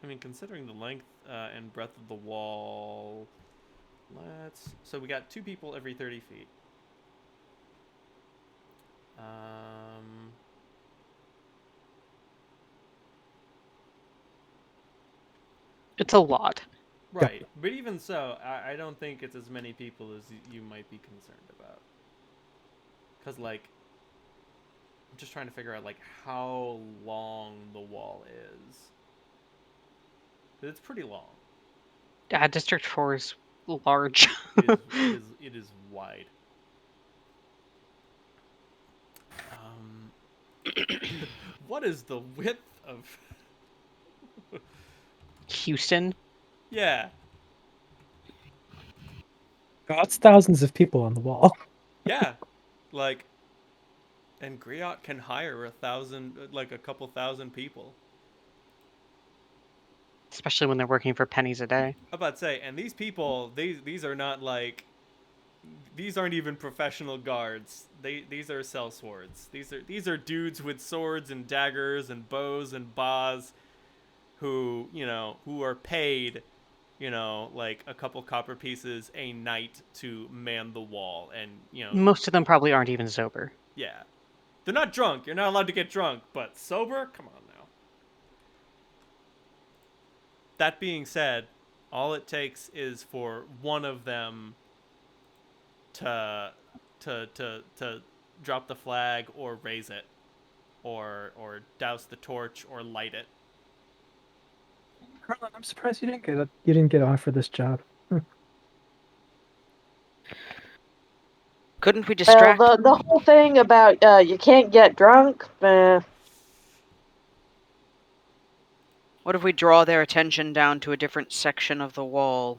I mean, considering the length and breadth of the wall, so we got two people every 30 feet. It's a lot. Right, but even so, I don't think it's as many people as you might be concerned about. Because, like, I'm just trying to figure out, like, how long the wall is. 'Cause it's pretty long. District 4 is large. It is wide. What is the width of... Houston? Yeah. That's thousands of people on the wall. Yeah. Like, and Griot can hire a couple thousand people. Especially when they're working for pennies a day. I'm about to say, and these people, these are not like... These aren't even professional guards. These are sellswords. These are dudes with swords and daggers and bows and bas who are paid, like a couple copper pieces a night to man the wall. And, Most of them probably aren't even sober. yeah. They're not drunk. You're not allowed to get drunk, but sober? Come on now. That being said, all it takes is for one of them to drop the flag or raise it or douse the torch or light it. Harlan, I'm surprised you didn't get offered this job. Couldn't we Well, distract? the whole thing about you can't get drunk. What if we draw their attention down to a different section of the wall?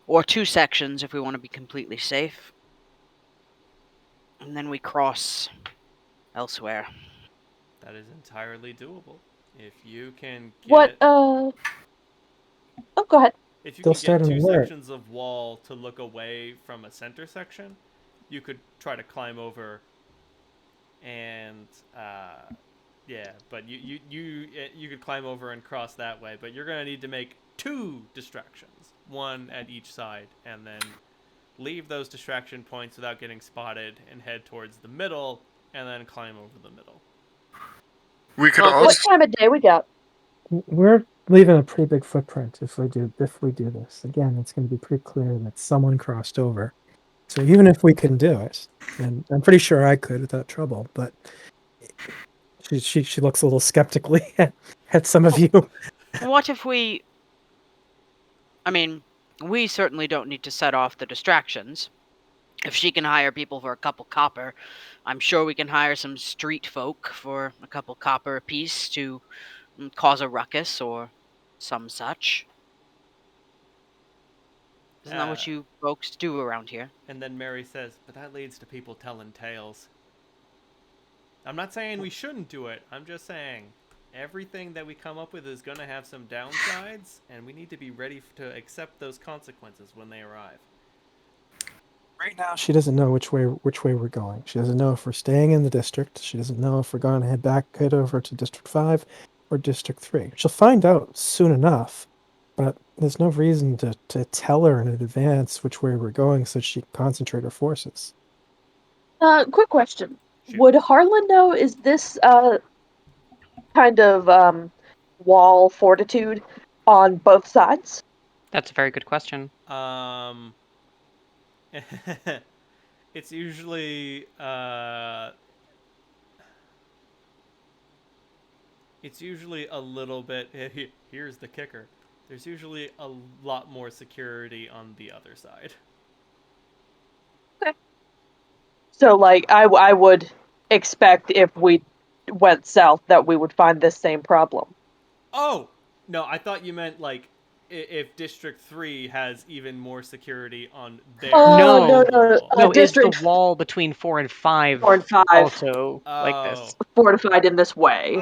Or two sections if we want to be completely safe. And then we cross elsewhere. That is entirely doable. If you can get What? Oh, go ahead. if you They'll can start get an two alert. sections of wall to look away from a center section, you could try to climb over and yeah, but you could climb over and cross that way, but you're going to need to make two distractions, one at each side, and then leave those distraction points without getting spotted and head towards the middle and then climb over the middle. We could Well, What also time of day we got? We're leaving a pretty big footprint if we do this. Again, it's going to be pretty clear that someone crossed over. So even if we can do it, and I'm pretty sure I could without trouble, but she looks a little skeptically at some of you. what if we... I mean, we certainly don't need to set off the distractions. If she can hire people for a couple copper, I'm sure we can hire some street folk for a couple copper apiece to cause a ruckus or some such. Isn't that what you folks do around here? And then Mary says, but that leads to people telling tales. I'm not saying we shouldn't do it. I'm just saying everything that we come up with is going to have some downsides, and we need to be ready to accept those consequences when they arrive. Right now, she doesn't know which way we're going. She doesn't know if we're staying in the district. She doesn't know if we're going to head over to District 5 or District 3. She'll find out soon enough, but there's no reason to tell her in advance which way we're going so she can concentrate her forces. Quick question. Shoot. Would Harlan know, is this kind of wall fortitude on both sides? That's a very good question. It's usually a little bit. Here's the kicker. There's usually a lot more security on the other side. So, like, I would expect if we went south that we would find this same problem. Oh! No, I thought you meant, like, if District 3 has even more security on their Oh, No. side of the no. wall. No, is the District wall between 4 and 5 4 and 5 also like this? fortified in this way.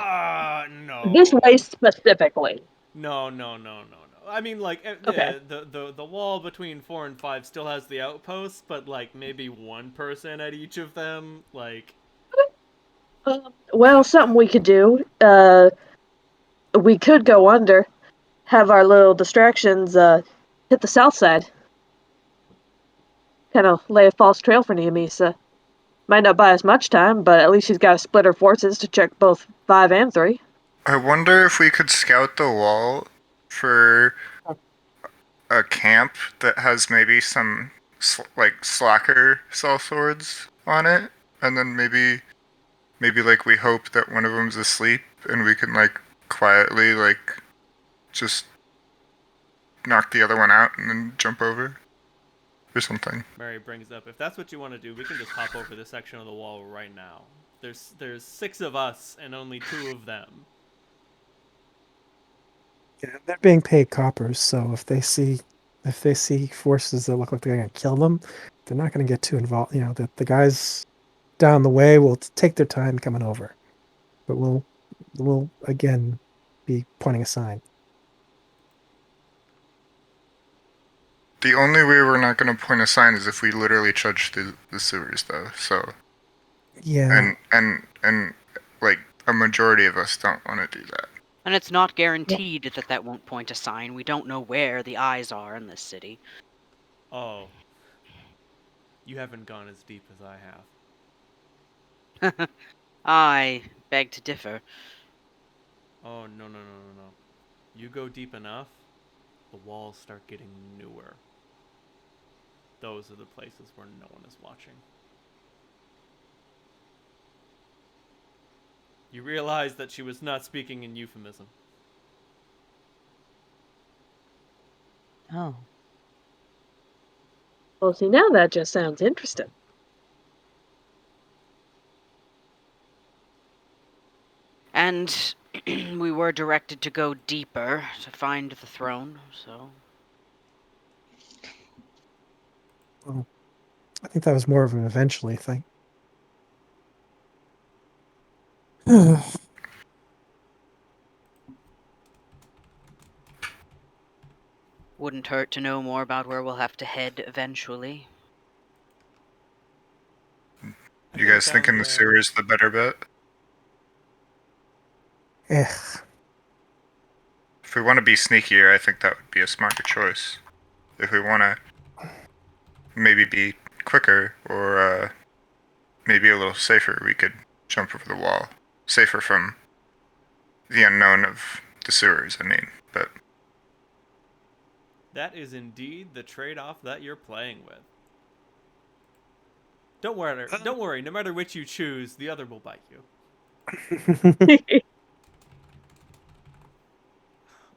No. This way specifically. No. I mean, like, Okay. the wall between 4 and 5 still has the outposts, but, like, maybe one person at each of them, like... Well, something we could do. We could go under, have our little distractions hit the south side. Kind of lay a false trail for Neomisa. Might not buy us much time, but at least she's got to split her forces to check both 5 and 3. I wonder if we could scout the wall for a camp that has maybe some like slacker sellswords on it, and then maybe like we hope that one of them's asleep and we can like quietly like just knock the other one out and then jump over or something. Mary brings up, if that's what you want to do, we can just hop over this section of the wall right now. There's 6 of us and only 2 of them. Yeah, they're being paid coppers, so if they see forces that look like they're gonna kill them, they're not gonna get too involved. You know, the guys down the way will take their time coming over, but we'll again be pointing a sign. The only way we're not going to point a sign is if we literally trudge through the sewers, though. So Yeah, and like a majority of us don't want to do that. And it's not guaranteed that that won't point a sign. We don't know where the eyes are in this city. Oh. You haven't gone as deep as I have. I beg to differ. Oh, no. You go deep enough, the walls start getting newer. Those are the places where no one is watching. You realize that she was not speaking in euphemism. Oh. Well, see, now that just sounds interesting. And we were directed to go deeper to find the throne, so... well, I think that was more of an eventually thing. Wouldn't hurt to know more about where we'll have to head eventually. You guys thinking the sewer is the better bet? Eh, If we want to be sneakier, I think that would be a smarter choice. If we want to maybe be quicker or maybe a little safer, we could jump over the wall. Safer from the unknown of the sewers, I mean. But That is indeed the trade-off that you're playing with. Don't worry, no matter which you choose, the other will bite you.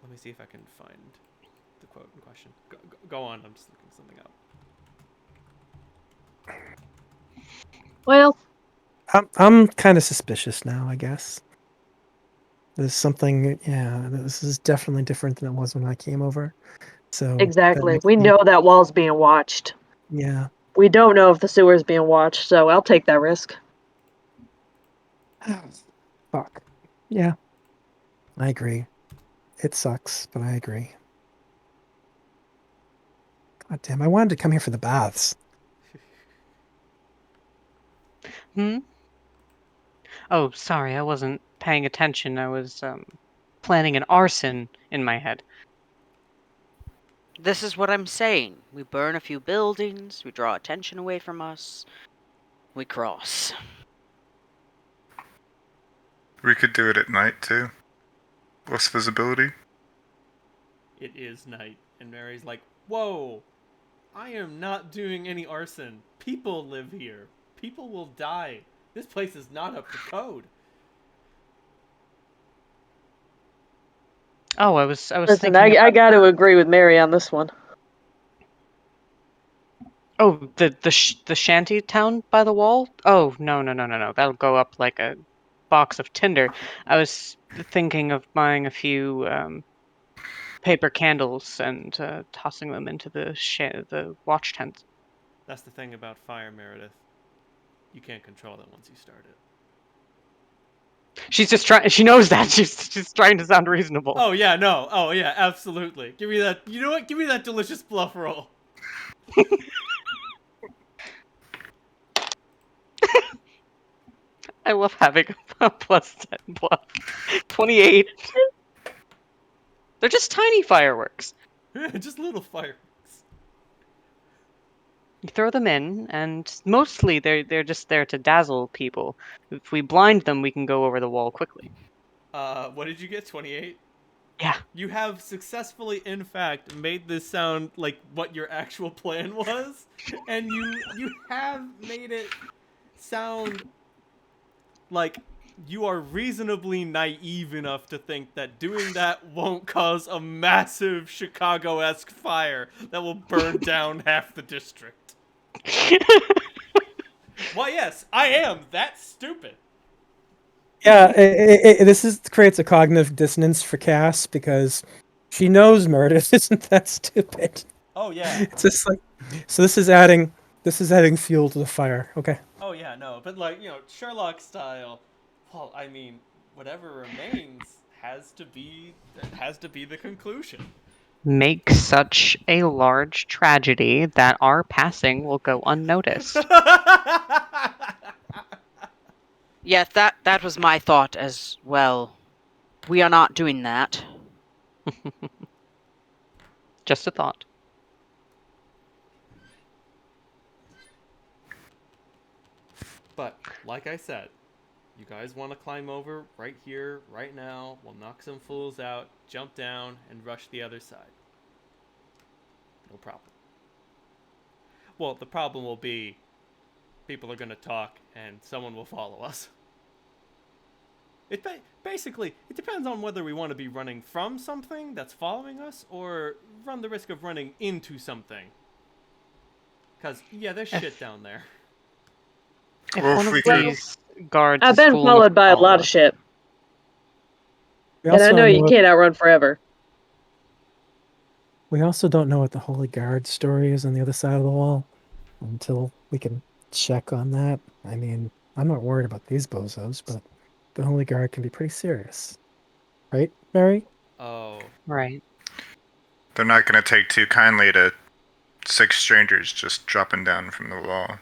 Let me see if I can find the quote in question. Go on, I'm just looking something up. Well, I'm kind of suspicious now, I guess. There's something, yeah, this is definitely different than it was when I came over. So that exactly. makes We me- know that wall's being watched. Yeah. We don't know if the sewer's being watched, so I'll take that risk. Fuck. Yeah. I agree. It sucks, but I agree. God damn, I wanted to come here for the baths. Hmm? Oh, sorry, I wasn't paying attention. I was planning an arson in my head. This is what I'm saying. We burn a few buildings, we draw attention away from us, we cross. We could do it at night too. Less visibility. It is night, and Mary's like, "Whoa, I am not doing any arson. People live here. People will die. This place is not up to code." Oh, I was Listen, thinking I about got to agree with Mary on this one. the shanty town by the wall. Oh, no. That'll go up like a box of tinder. I was thinking of buying a few paper candles and tossing them into the watch tents. That's the thing about fire, Meredith. You can't control it once you start it. She's just trying. She knows that. She's trying to sound reasonable. Oh yeah, no. Oh yeah, absolutely. Give me that. You know what? Give me that delicious bluff roll. I love having a plus 10 bluff. 28. They're just tiny fireworks. Just little fireworks. You throw them in, and mostly they're just there to dazzle people. If we blind them, we can go over the wall quickly. What did you get? 28. Yeah. You have successfully, in fact, made this sound like what your actual plan was, and you have made it sound like you are reasonably naive enough to think that doing that won't cause a massive Chicago-esque fire that will burn down half the district. Why, yes, I am that stupid. Yeah, creates a cognitive dissonance for Cass because she knows Meredith isn't that stupid. Oh yeah. It's just like, so this is adding fuel to the fire. Okay. Oh yeah, no, but like, Sherlock style. Well, I mean, whatever remains has to be the conclusion. Make such a large tragedy that our passing will go unnoticed. Yes, that was my thought as well. We are not doing that. Just a thought. But like I said, you guys want to climb over right here, right now. We'll knock some fools out, jump down, and rush the other side. No problem. Well, the problem will be people are going to talk and someone will follow us. Basically, it depends on whether we want to be running from something that's following us or run the risk of running into something. Because, yeah, there's shit down there. If Well, one if of we could- these guards I've is been fool enough followed to by a follow lot of us- shit, We and I also know you know- can't outrun forever. We also don't know what the Holy Guard story is on the other side of the wall until we can check on that. I mean, I'm not worried about these bozos, but the Holy Guard can be pretty serious. Right, Mary? Oh. Right. They're not going to take too kindly to 6 strangers just dropping down from the wall.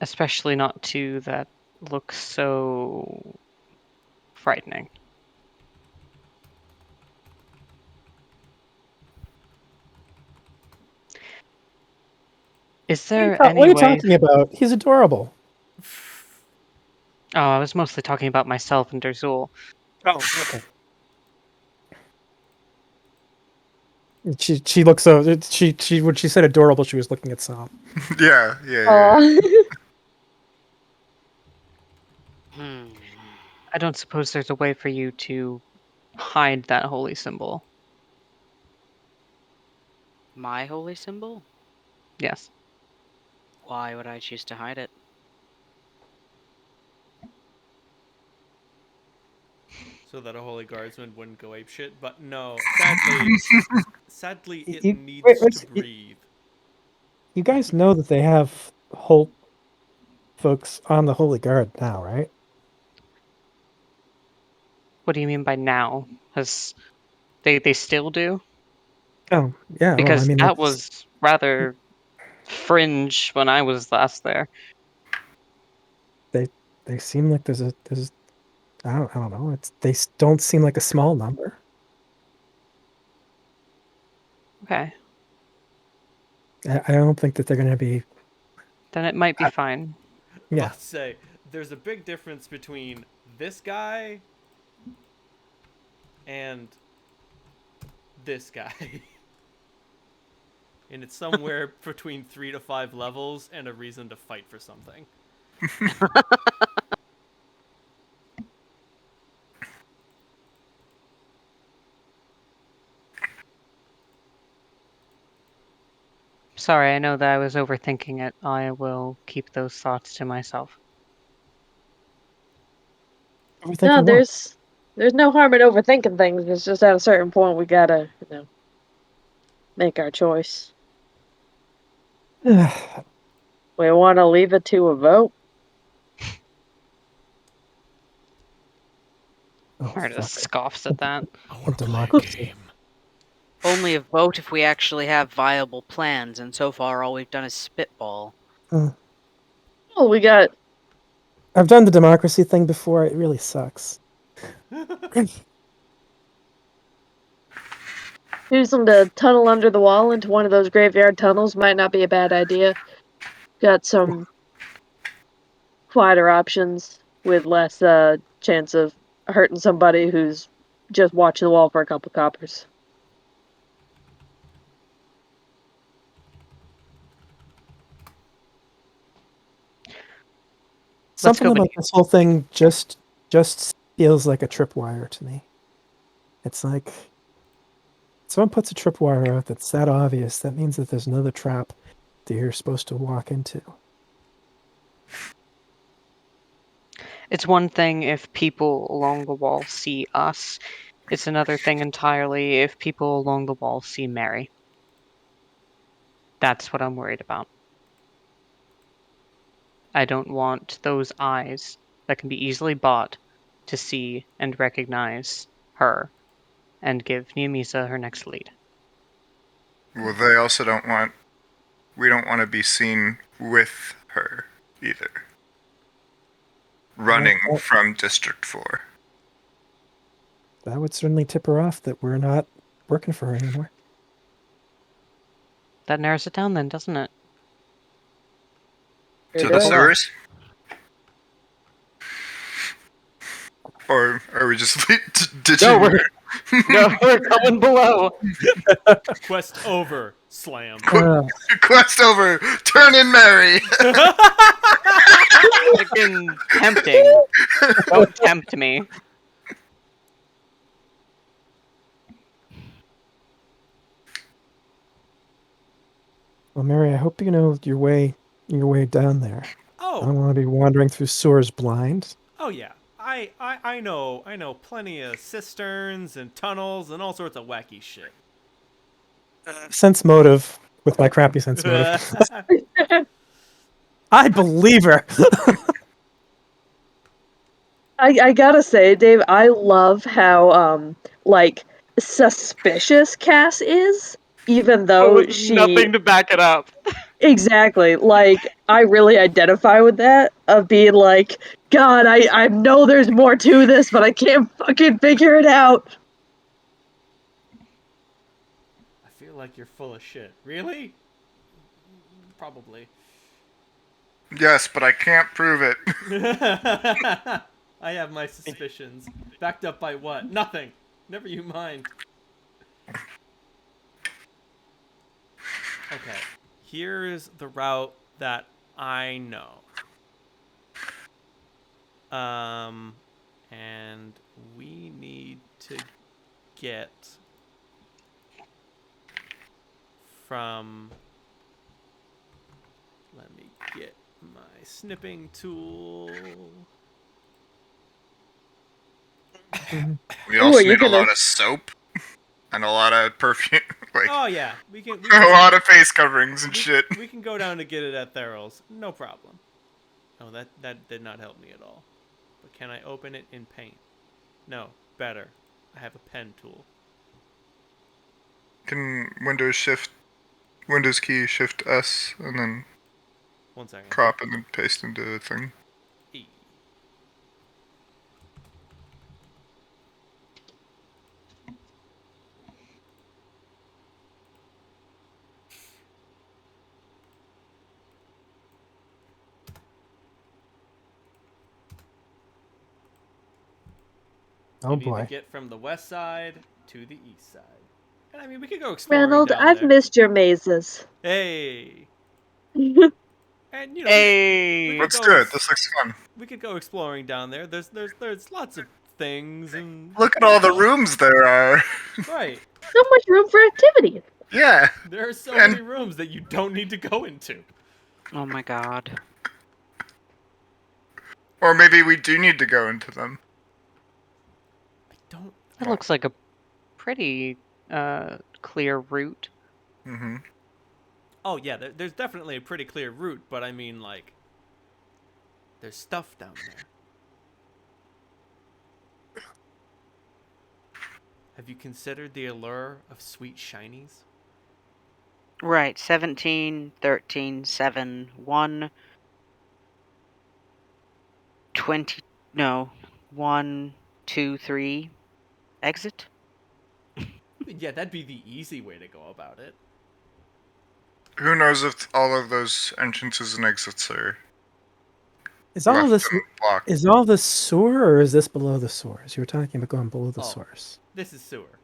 Especially not two that look so frightening. Is there What any are you way? talking about? He's adorable. Oh, I was mostly talking about myself and Derzul. Oh, okay. She looks so she when she said adorable, she was looking at Sam. Yeah. I don't suppose there's a way for you to hide that holy symbol. My holy symbol? Yes. Why would I choose to hide it? So that a holy guardsman wouldn't go apeshit, but no, sadly, it You- needs wait, to breathe. You guys know that they have Holt folks on the Holy Guard now, right? What do you mean by now? Has they still do? Oh, yeah. Well, I Because mean, that was rather fringe when I was last there. they seem like there's I don't know. Don't seem like a small number. Okay, I don't think that they're going to be. then it might be I- fine. Yeah. About to say, there's a big difference between this guy and this guy. And it's somewhere between 3 to 5 levels and a reason to fight for something. Sorry, I know that I was overthinking it. I will keep those thoughts to myself. No, Overthinking what? there's no harm in overthinking things. It's just at a certain point we gotta, make our choice. Oh, We want to leave it to a vote. Meredith fuck. scoffs at that. A democracy. Only a vote if we actually have viable plans, and so far all we've done is spitball. Uh, Well, we got I've done the democracy thing before. It really sucks. choosing to tunnel under the wall into one of those graveyard tunnels might not be a bad idea. Got some quieter options with less chance of hurting somebody who's just watching the wall for a couple coppers. Let's Something go about beneath. this whole thing just feels like a tripwire to me. It's like someone puts a tripwire out that's that obvious. That means that there's another trap that you're supposed to walk into. It's one thing if people along the wall see us. It's another thing entirely if people along the wall see Mary. That's what I'm worried about. I don't want those eyes that can be easily bought to see and recognize her and give Niamisa her next lead. Well, they also don't want. We don't want to be seen with her either. Running Well, from District 4. that would certainly tip her off that we're not working for her anymore. That narrows it down then, doesn't it? Sure To the does. sewers? Or are we just ditching No, her? we're going below. Quest over. Slam. Quest over! Turn in Mary! Freaking tempting. Don't tempt me. Well, Mary, I hope you know your way down there. I don't Oh, want to be wandering through sewers blind. oh yeah. I know plenty of cisterns and tunnels and all sorts of wacky shit. Sense motive with my crappy sense motive. I believe her. I gotta say, Dave, I love how like suspicious Cass is, even though she Nothing to back it up. exactly like I really identify with that of being like, God, I know there's more to this, but I can't fucking figure it out. I feel like you're full of shit. Really? Probably. Yes, but I can't prove it. I have my suspicions. Backed up by what? Nothing. Never you mind. Okay. Here's the route that I know. And we need to get from. Let me get my snipping tool. We Ooh, also are you need a gonna- lot of soap and a lot of perfume, like Oh yeah, we can a lot of face coverings and shit. we can go down to get it at Theral's. No problem. Oh, that did not help me at all. But can I open it in paint? No. better. I have a pen tool. Can Windows key Shift S and then 1 second. crop and then paste into the thing? E. Oh You need to boy. get from the west side to the east side. And I mean, we could go exploring Reynold, down I've there. missed your mazes. Hey. And you know, Hey. Let's do it. This looks fun. we could go exploring down there. There's lots of things and Look at all the rooms there are. right. So much room for activity. Yeah. There are so And- many rooms that you don't need to go into. Oh my god. Or maybe we do need to go into them. I don't. That looks like a pretty clear route. Mm-hmm. Oh yeah, there's definitely a pretty clear route, but I mean like, there's stuff down there. Have you considered the allure of sweet shinies? Right, 17, 13, 7, 1, 20, no, 1, 2, 3, exit? Yeah, that'd be the easy way to go about it. Who knows if all of those entrances and exits are Is all of left this and blocked? is all this sewer or is this below the source? You were talking about going below the Oh. source. This is sewer.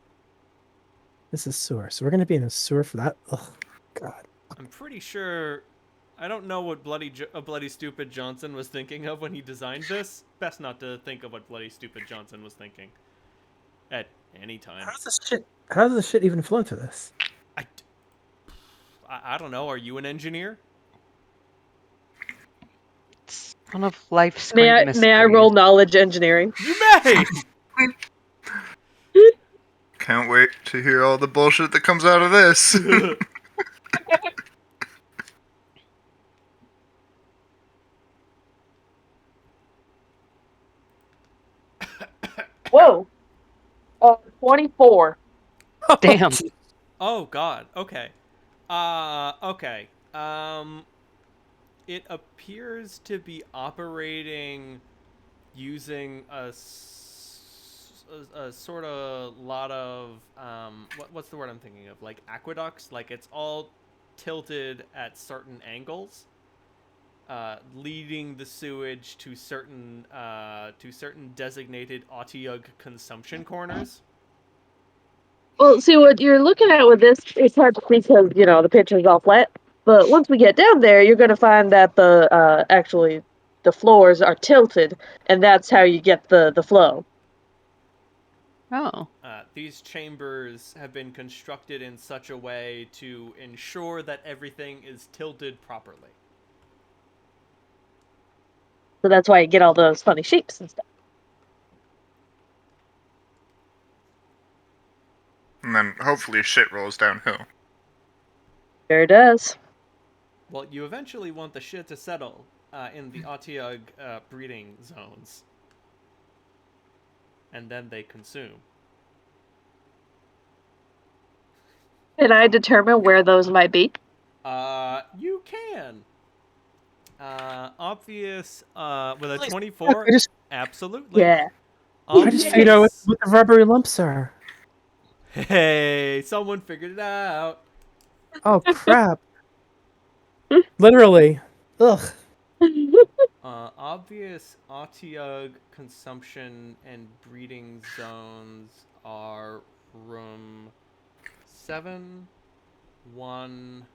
This is sewer. So we're gonna be in a sewer for that. Ugh, God. I'm pretty sure. I don't know what bloody stupid Johnson was thinking of when he designed this. Best not to think of what bloody stupid Johnson was thinking. At any time. How does this shit even flow to this? I don't know. Are you an engineer? It's one of life's May great I mysteries. roll knowledge engineering? You may. Can't wait to hear all the bullshit that comes out of this. Whoa. 24. Damn. Oh God. Okay. Okay. It appears to be operating using a sort of lot of what's the word I'm thinking of? Like aqueducts. Like it's all tilted at certain angles, leading the sewage to certain designated Otyug consumption corners. Well, see, what you're looking at with this, it's hard to see because, the picture's all flat. But once we get down there, you're going to find that the floors are tilted, and that's how you get the flow. Oh. These chambers have been constructed in such a way to ensure that everything is tilted properly. So that's why you get all those funny shapes and stuff. And then hopefully shit rolls downhill. Sure does. Well, you eventually want the shit to settle in the Otyug breeding zones. And then they consume. Can I determine where those might be? You can. Obvious, with a Please, 24, I just- absolutely. Yeah. I just figured out what the rubbery lumps are. Hey, someone figured it out. Oh crap. Literally. Ugh. Obvious Otyug consumption and breeding zones are room 7, 1,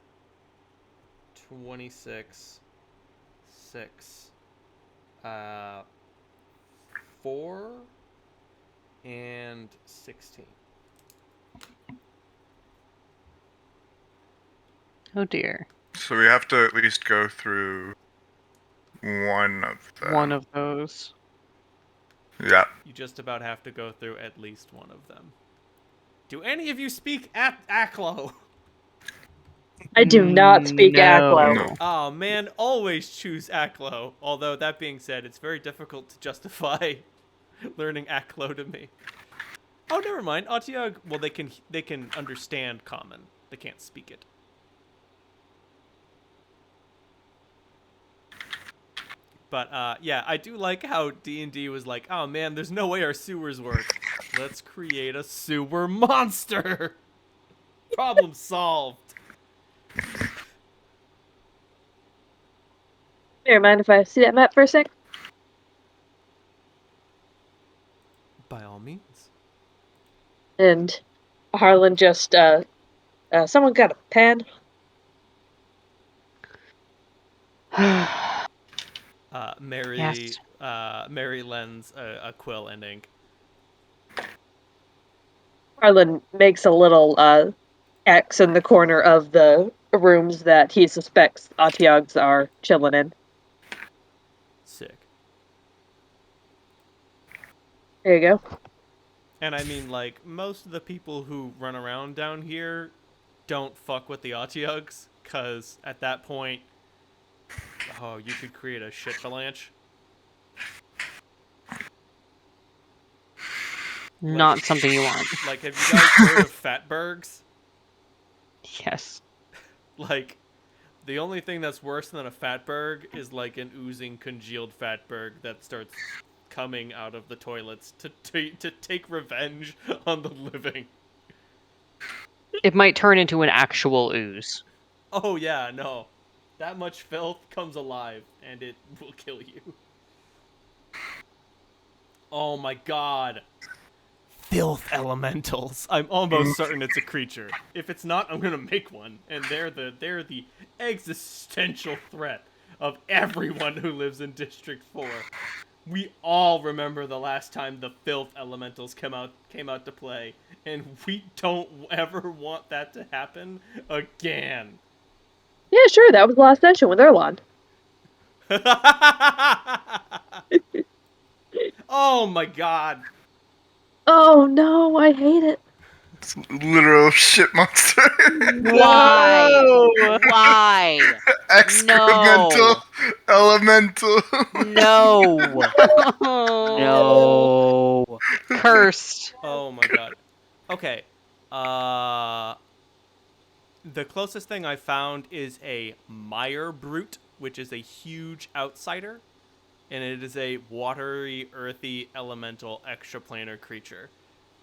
26, 6, 4, and 16. Oh dear. So we have to at least go through one of them. One of those. Yeah. You just about have to go through at least one of them. Do any of you speak Aklo? I do not speak No. Aklo. No. Oh man, always choose Aklo. Although that being said, it's very difficult to justify learning Aklo to me. Oh, never mind. Otyugh, well, they can understand common. They can't speak it. But yeah, I do like how D&D was like, oh man, there's no way our sewers work. Let's create a sewer monster. Problem solved. Never mind if I see that map for a sec. By all means. And Harlan just, someone got a pen? Mary, Yes. Mary lends a quill and ink. Harlan makes a little, X in the corner of the rooms that he suspects Otyughs are chilling in. Sick. There you go. And I mean, like, most of the people who run around down here don't fuck with the Otyughs, because at that point, oh, you could create a shit avalanche. Not something you want. Like, have you guys heard of fatbergs? Yes. Like, the only thing that's worse than a fatberg is like an oozing congealed fatberg that starts coming out of the toilets to take revenge on the living. It might turn into an actual ooze. Oh yeah, no. That much filth comes alive and it will kill you. Oh my god. Filth Elementals. I'm almost certain it's a creature. If it's not, I'm gonna make one. And they're the existential threat of everyone who lives in District 4. We all remember the last time the Filth Elementals came out to play, and we don't ever want that to happen again. Yeah, sure, that was the last session with Erlon. Oh my god. Oh no, I hate it. It's a literal shit monster. Why? No! Why? Excremental elemental. No. No. Cursed. Oh my god. Okay. The closest thing I found is a Meyer Brute, which is a huge outsider, and it is a watery, earthy, elemental, extraplanar creature.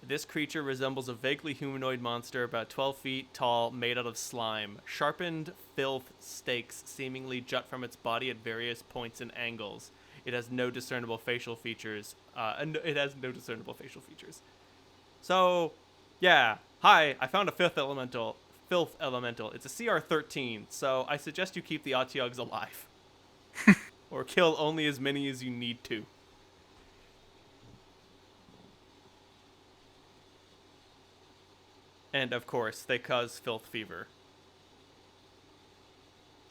This creature resembles a vaguely humanoid monster about 12 feet tall, made out of slime. Sharpened filth stakes seemingly jut from its body at various points and angles. It has no discernible facial features. So, yeah. Hi, I found a Filth Elemental. It's a CR 13, so I suggest you keep the Otyughs alive. Or kill only as many as you need to. And of course, they cause filth fever.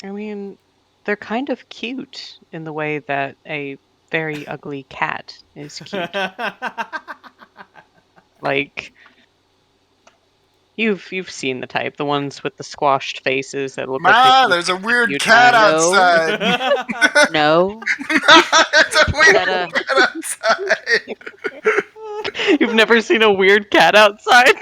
I mean, they're kind of cute in the way that a very ugly cat is cute. Like, you've seen the type, the ones with the squashed faces that look like Ma, they've there's a been weird few cat times. outside. No. There's a weird that a- cat outside. You've never seen a weird cat outside?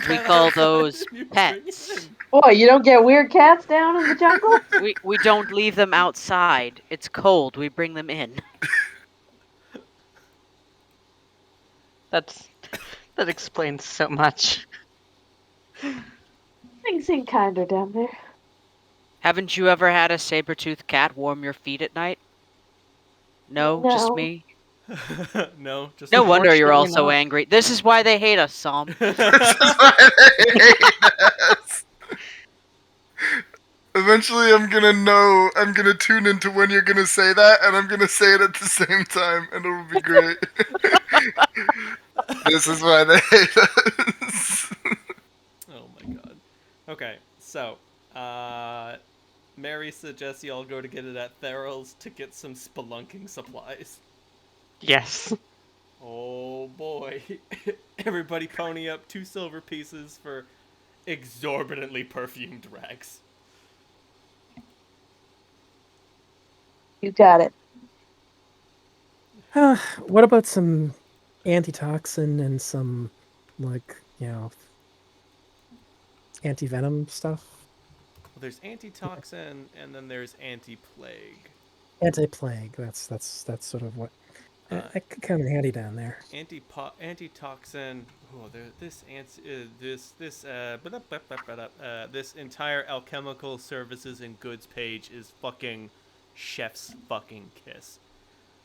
We call those pets. Boy, you don't get weird cats down in the jungle? We don't leave them outside. It's cold. We bring them in. That explains so much. Things seem kinder down there. Haven't you ever had a saber-toothed cat warm your feet at night? No, just No. me. No, just No wonder you're all Unfortunately so not. angry. This is why they hate us, Psalm. This is why they hate us. Eventually, I'm gonna tune into when you're gonna say that, and I'm gonna say it at the same time, and it'll be great. This is why they hate us. Oh my god. Okay, so, Mary suggests y'all go to get it at Theral's to get some spelunking supplies. Yes. Oh boy. Everybody pony up 2 silver pieces for exorbitantly perfumed rags. You got it. What about some antitoxin and some, like, anti-venom stuff. Well, there's antitoxin and then there's anti-plague. Anti-plague. That's sort of what that could come in handy down there. Antitoxin. Oh, this entire alchemical services and goods page is fucking chef's fucking kiss.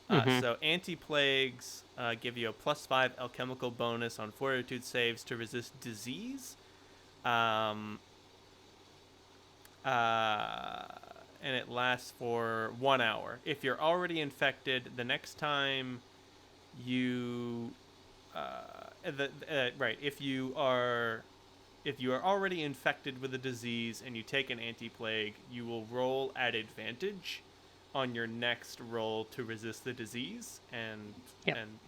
So anti-plagues give you a +5 alchemical bonus on fortitude saves to resist disease. And it lasts for 1 hour. If you're already infected, the next time you if you are already infected with a disease and you take an anti-plague, you will roll at advantage on your next roll to resist the disease, and then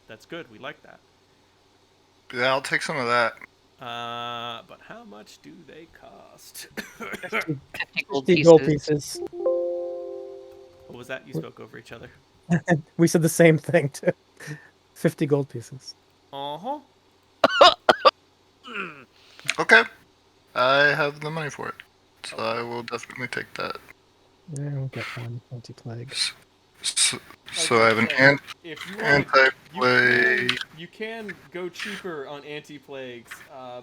that's good. We like that. Yeah, I'll take some of that. But how much do they cost? 50 50 gold pieces. What was that? You spoke over each other. We said the same thing too. 50 gold pieces. Uh-huh. Okay. I have the money for it. So I will definitely take that. Yeah, we'll get one anti-plague. So I have an if you want anti-plague. you can go cheaper on anti-plagues,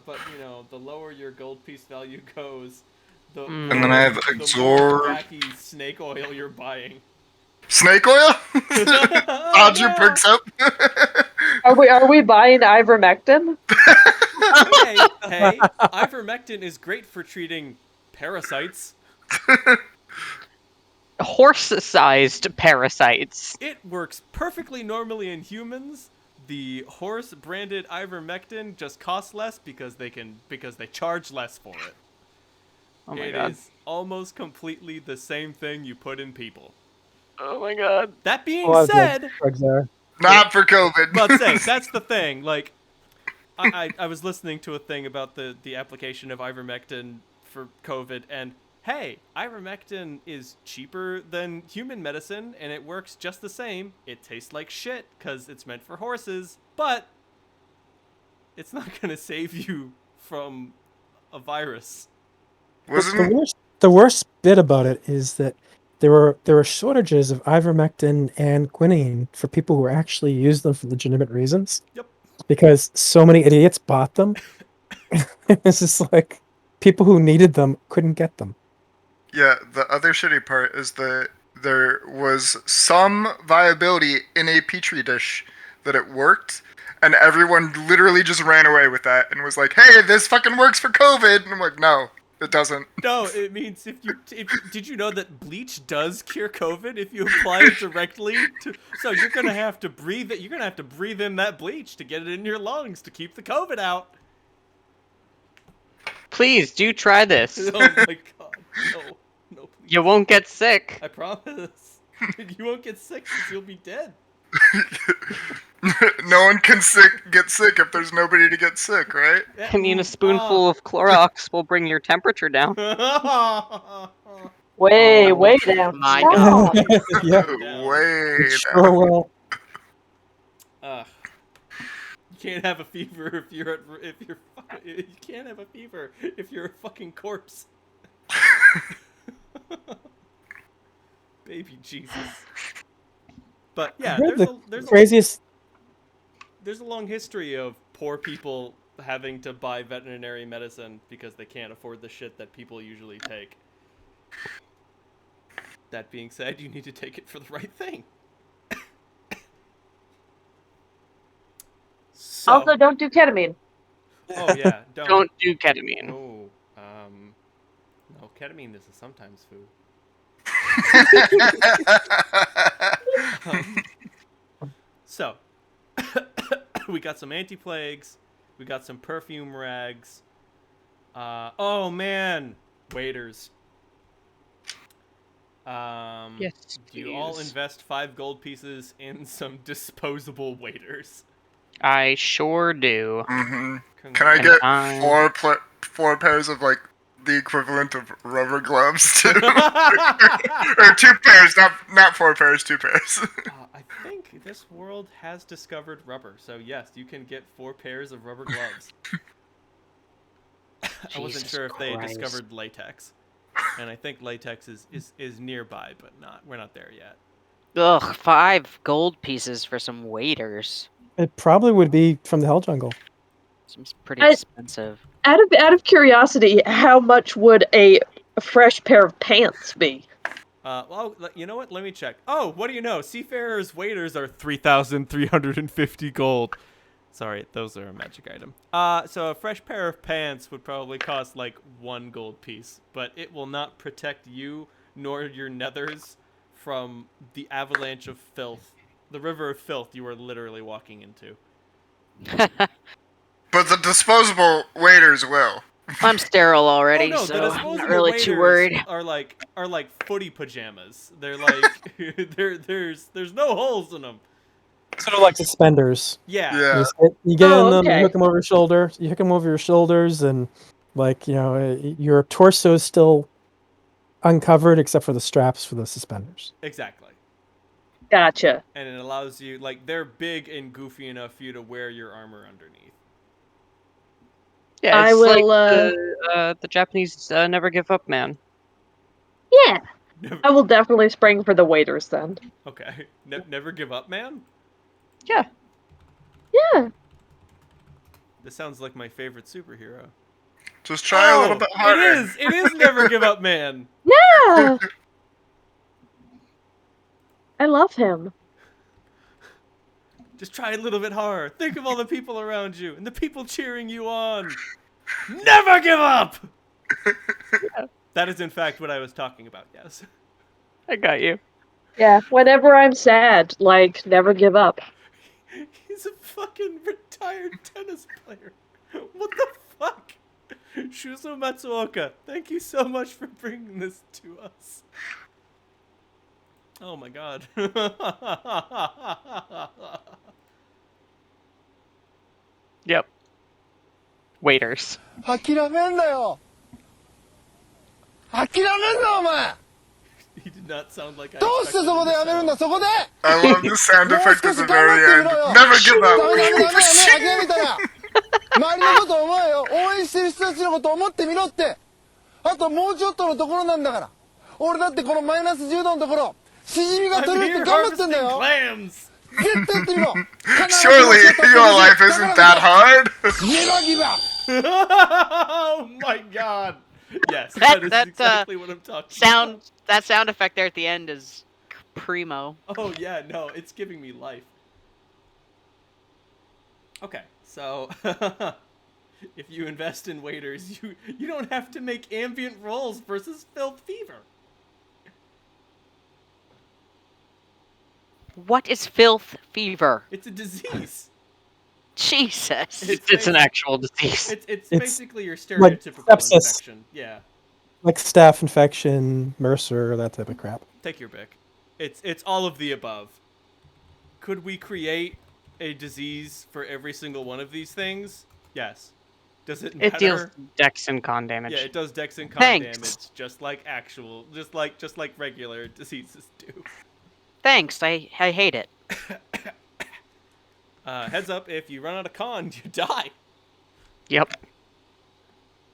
but the lower your gold piece value goes, the And then I have more absorb. wacky snake oil you're buying. Snake oil? Dodger perks up. Are we buying ivermectin? Hey, ivermectin is great for treating parasites. Horse-sized parasites. It works perfectly normally in humans. The horse-branded ivermectin just costs less because they charge less for it. Oh my god. It is almost completely the same thing you put in people. Oh my god. That being Well, said, drugs there. Not for COVID. but say that's the thing. Like, I was listening to a thing about the application of ivermectin for COVID, and hey, ivermectin is cheaper than human medicine, and it works just the same. It tastes like shit because it's meant for horses, but it's not gonna save you from a virus. The worst bit about it is that there were shortages of ivermectin and quinine for people who actually use them for legitimate reasons. Yep. Because so many idiots bought them. It's just like people who needed them couldn't get them. Yeah, the other shitty part is that there was some viability in a petri dish that it worked, and everyone literally just ran away with that and was like, "Hey, this fucking works for COVID." And I'm like, "No, it doesn't." No, it means did you know that bleach does cure COVID if you apply it directly to? So you're gonna have to breathe it. You're gonna have to breathe in that bleach to get it in your lungs to keep the COVID out. Please do try this. Oh my god, no, please. You won't get sick. I promise. You won't get sick because you'll be dead. No one can get sick if there's nobody to get sick, right? I mean, a spoonful of Clorox will bring your temperature down. Way Oh, down. my Stop. Yeah, Way it sure will. You can't have a fever you can't have a fever if you're a fucking corpse. Baby Jesus. But yeah, Craziest. There's a long history of poor people having to buy veterinary medicine because they can't afford the shit that people usually take. That being said, you need to take it for the right thing. So, Also, don't do ketamine. oh yeah, Don't do ketamine. Oh, no, ketamine is a sometimes food. So, we got some anti-plagues, we got some perfume rags. Oh man, waiters. Yes, do you all please. invest 5 gold pieces in some disposable waiters? I sure do. Mm-hmm. Congrats. Can I get And four pairs of like the equivalent of rubber gloves too. Or 2 pairs, not 4 pairs, 2 pairs. I think this world has discovered rubber, so yes, you can get 4 pairs of rubber gloves. I wasn't Jesus sure if they had Christ. discovered latex, and I think latex is nearby, but we're not there yet. Ugh, 5 gold pieces for some waders. It probably would be from the Hell Jungle. Seems pretty I- expensive. Out of curiosity, how much would a fresh pair of pants be? Well, you know what? Let me check. Oh, what do you know? Seafarers' waders are 3,350 gold. Sorry, those are a magic item. So a fresh pair of pants would probably cost like 1 gold piece, but it will not protect you nor your nethers from the avalanche of filth, the river of filth you are literally walking into. But the disposable waders will. I'm sterile already, Oh no, so the I'm disposable not really waders too worried. are like footy pajamas. They're like there's no holes in them. Sort of like suspenders. Yeah. Yeah. You get Oh, in them, okay. you hook them over your shoulder. You hook them over your shoulders, and like your torso is still uncovered except for the straps for the suspenders. Exactly. Gotcha. And it allows you, like, they're big and goofy enough for you to wear your armor underneath. Yeah, I it's will, like the Japanese never give up man. Yeah, I will definitely spring for the waiters then. Okay. Never give up, man? Yeah. Yeah. This sounds like my favorite superhero. Just try a little bit harder. It is Never Give Up Man. Yeah. I love him. Just try a little bit harder. Think of all the people around you and the people cheering you on. Never give up! That is, in fact, what I was talking about, yes. I got you. Yeah, whenever I'm sad, like, never give up. He's a fucking retired tennis player. What the fuck? Shuzo Matsuoka, thank you so much for bringing this to us. Oh my god. Yep. Waiters. 諦めんなよ諦めんなお前 He did not sound like I どうしてそこでやめるんだそこで I love the sound もう effect 少 at し the 頑張 very ってみ end. ろよ Never give ダメダメダメダ up. メ諦めたら周りのこと思えよ応援してる人たちのこと思ってみろってあともうちょっとのところなんだから俺だってこのマイナス10度のところしじみが I'm 取れるっ here て頑張ってん harvesting だよ clams! 絶対やってみろ Surely your life isn't that hard. Never give up Oh my god! Yes, that is That, exactly what I'm talking Sound that sound effect there at the end is primo. about. Oh yeah, no, it's giving me life. Okay, so if you invest in waiters, you don't have to make ambient rolls versus filth fever. What is filth fever? It's a disease. Jesus. It's an actual disease. It's It's basically your like stereotypical sepsis. infection. Yeah, Like staph infection, MRSA, that type of crap. take your pick. It's all of the above. Could we create a disease for every single one of these things? Yes. Does it matter? It deals dex and con damage. Yeah, it does dex and con Thanks. damage, just like regular diseases do. Thanks. I hate it. Heads up, if you run out of con, you die. Yep.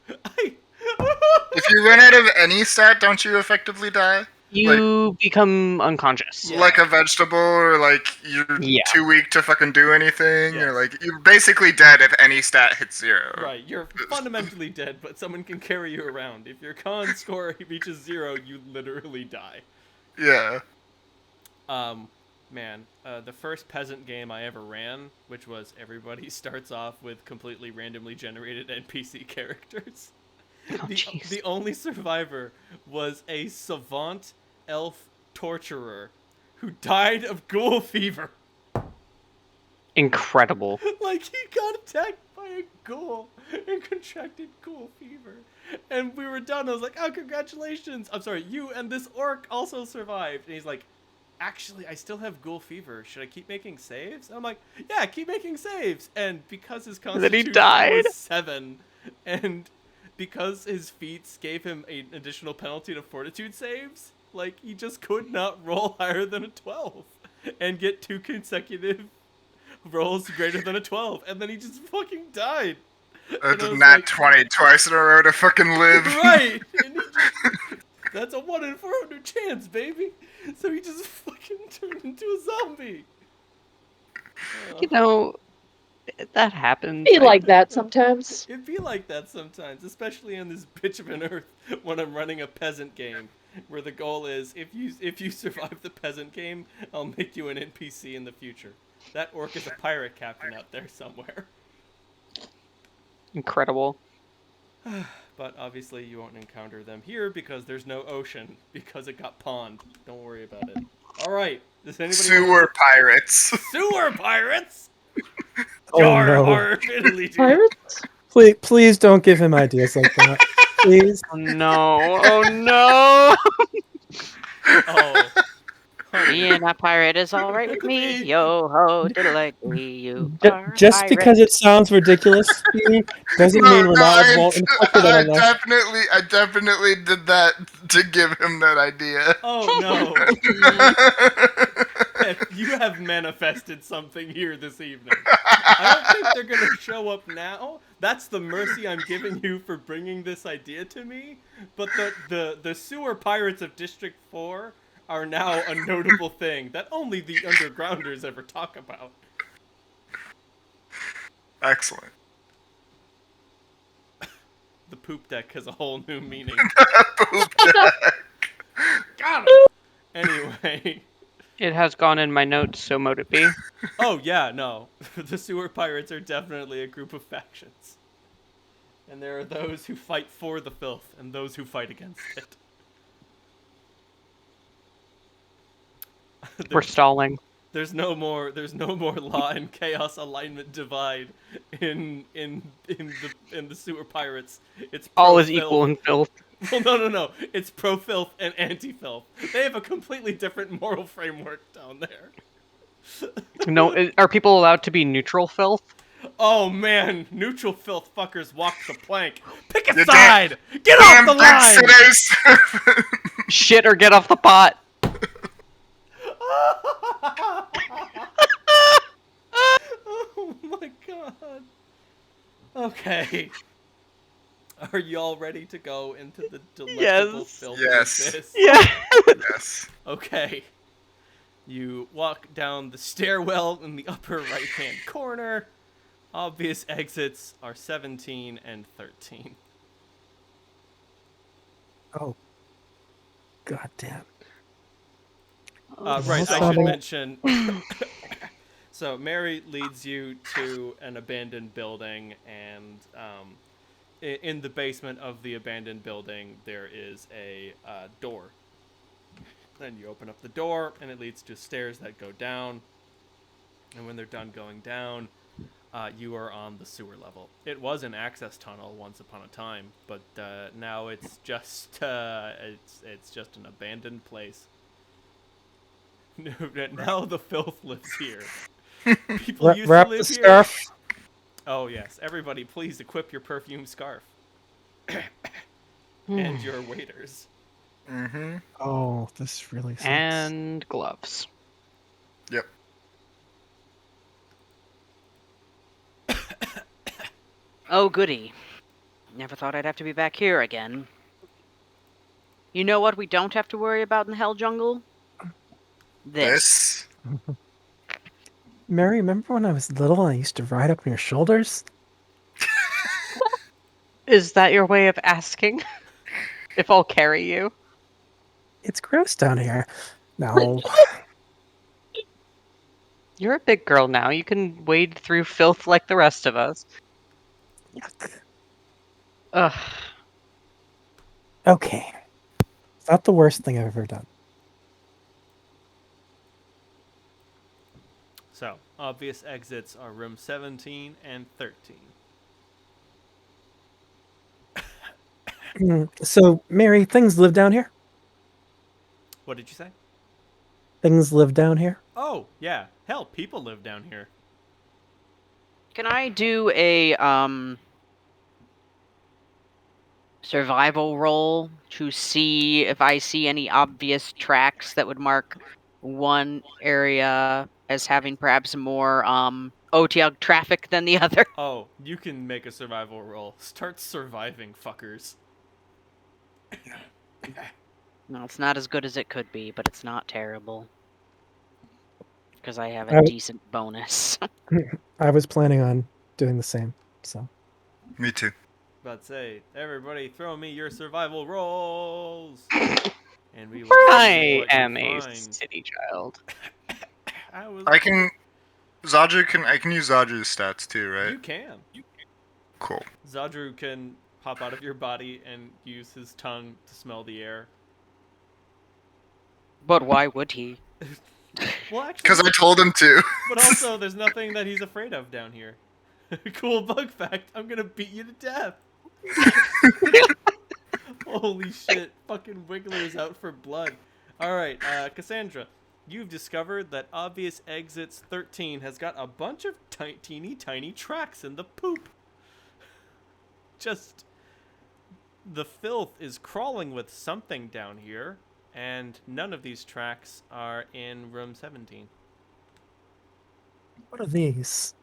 If you run out of any stat, don't you effectively die? You become unconscious. Yeah. Like a vegetable, or like you're Yeah. too weak to fucking do anything, Yes. or like you're basically dead if any stat hits 0. Right, you're fundamentally dead, but someone can carry you around. If your con score reaches 0, you literally die. Yeah. Man, the first peasant game I ever ran, which was everybody starts off with completely randomly generated NPC characters. jeez. The only survivor was a savant elf torturer who died of ghoul fever. Incredible. Like, he got attacked by a ghoul and contracted ghoul fever. And we were done. I was like, oh, congratulations. I'm sorry, you and this orc also survived. And he's like, actually, I still have ghoul fever. Should I keep making saves? And I'm like, yeah, keep making saves. And because his then he constitution died. was 7, and because his feats gave him an additional penalty to fortitude saves, like, he just could not roll higher than a 12 and get 2 consecutive rolls greater than a 12, and then he just fucking died. That's I a was nat like- 20 twice in a row to fucking live. Right! And he just, that's a 1 in 400 chance, baby! So he just fucking turned into a zombie. You know, that happens. Be like that sometimes. It'd be like that sometimes, especially on this bitch of an earth when I'm running a peasant game, where the goal is if you survive the peasant game, I'll make you an NPC in the future. That orc is a pirate captain out there somewhere. Incredible. But obviously you won't encounter them here because there's no ocean, because it got pond. Don't worry about it. Alright, does anybody Sewer pirates. Sewer pirates? Oh Jar no! har fiddly doo. Pirates? Please don't give him ideas like that. Please. Oh no! Oh no! Oh. Honey. Being a pirate is alright with me. Yo ho, diddle-a-dee, you are a Just pirate. because it sounds ridiculous to you doesn't mean Renard won't inflict it on us. I definitely did that to give him that idea. Oh no. You have manifested something here this evening. I don't think they're gonna show up now. That's the mercy I'm giving you for bringing this idea to me. But the sewer pirates of District 4 are now a notable thing that only the undergrounders ever talk about. Excellent. The poop deck has a whole new meaning. Poop deck. Got it. Anyway. It has gone in my notes, so mote it be. Oh, yeah, no. The sewer pirates are definitely a group of factions. And there are those who fight for the filth, and those who fight against it. We're stalling. There's no more law and chaos alignment divide in the sewer pirates. It's All is pro-filth. equal in filth. Well, no. It's pro-filth and anti-filth. They have a completely different moral framework down there. No, are people allowed to be neutral filth? Oh man, neutral filth fuckers walk the plank. Pick a You're side. Get off the line. Sinners. Shit or get off the pot. Oh my god. Okay. Are y'all ready to go into the delectable Yes. filth Yes. of this? Yeah. Yes. Okay. You walk down the stairwell in the upper right-hand corner. Obvious exits are 17 and 13. Oh. God damn. Right, I Sorry. should mention. So Mary leads you to an abandoned building, and in the basement of the abandoned building there is a door. Then you open up the door, and it leads to stairs that go down. And when they're done going down, you are on the sewer level. It was an access tunnel once upon a time, but now it's just it's just an abandoned place. Now the filth lives here. People used to Wrap live the here. scarf. Oh yes, everybody, please equip your perfume scarf and your waiters. Mm-hmm. Oh, this really sucks. And gloves. Yep. Oh, goody. Never thought I'd have to be back here again. You know what we don't have to worry about in the Hell Jungle? This. Mary, remember when I was little and I used to ride up on your shoulders? Is that your way of asking if I'll carry you? It's gross down here. No. You're a big girl now. You can wade through filth like the rest of us. Yuck. Ugh. Okay. It's not the worst thing I've ever done. So, obvious exits are room 17 and 13. So, Mary, things live down here? What did you say? Things live down here? Oh, yeah. Hell, people live down here. Can I do a survival roll to see if I see any obvious tracks that would mark one area as having perhaps more OTL traffic than the other. Oh, you can make a survival roll. Start surviving, fuckers. No, it's not as good as it could be, but it's not terrible. Because I have a I- decent bonus. I was planning on doing the same. So Me too. But say, everybody, throw me your survival rolls, and we will see I what am you a find. city child. I can use Zadru's stats too, right? You can. Cool. Zadru can pop out of your body and use his tongue to smell the air. But why would he? Well, actually, Because I told him to. but also, there's nothing that he's afraid of down here. Cool bug fact, I'm gonna beat you to death. Holy shit, fucking Wiggler's out for blood. Alright, Cassandra, you've discovered that Obvious Exits 13 has got a bunch of teeny tiny tracks in the poop. Just, the filth is crawling with something down here, and none of these tracks are in room 17. what are these?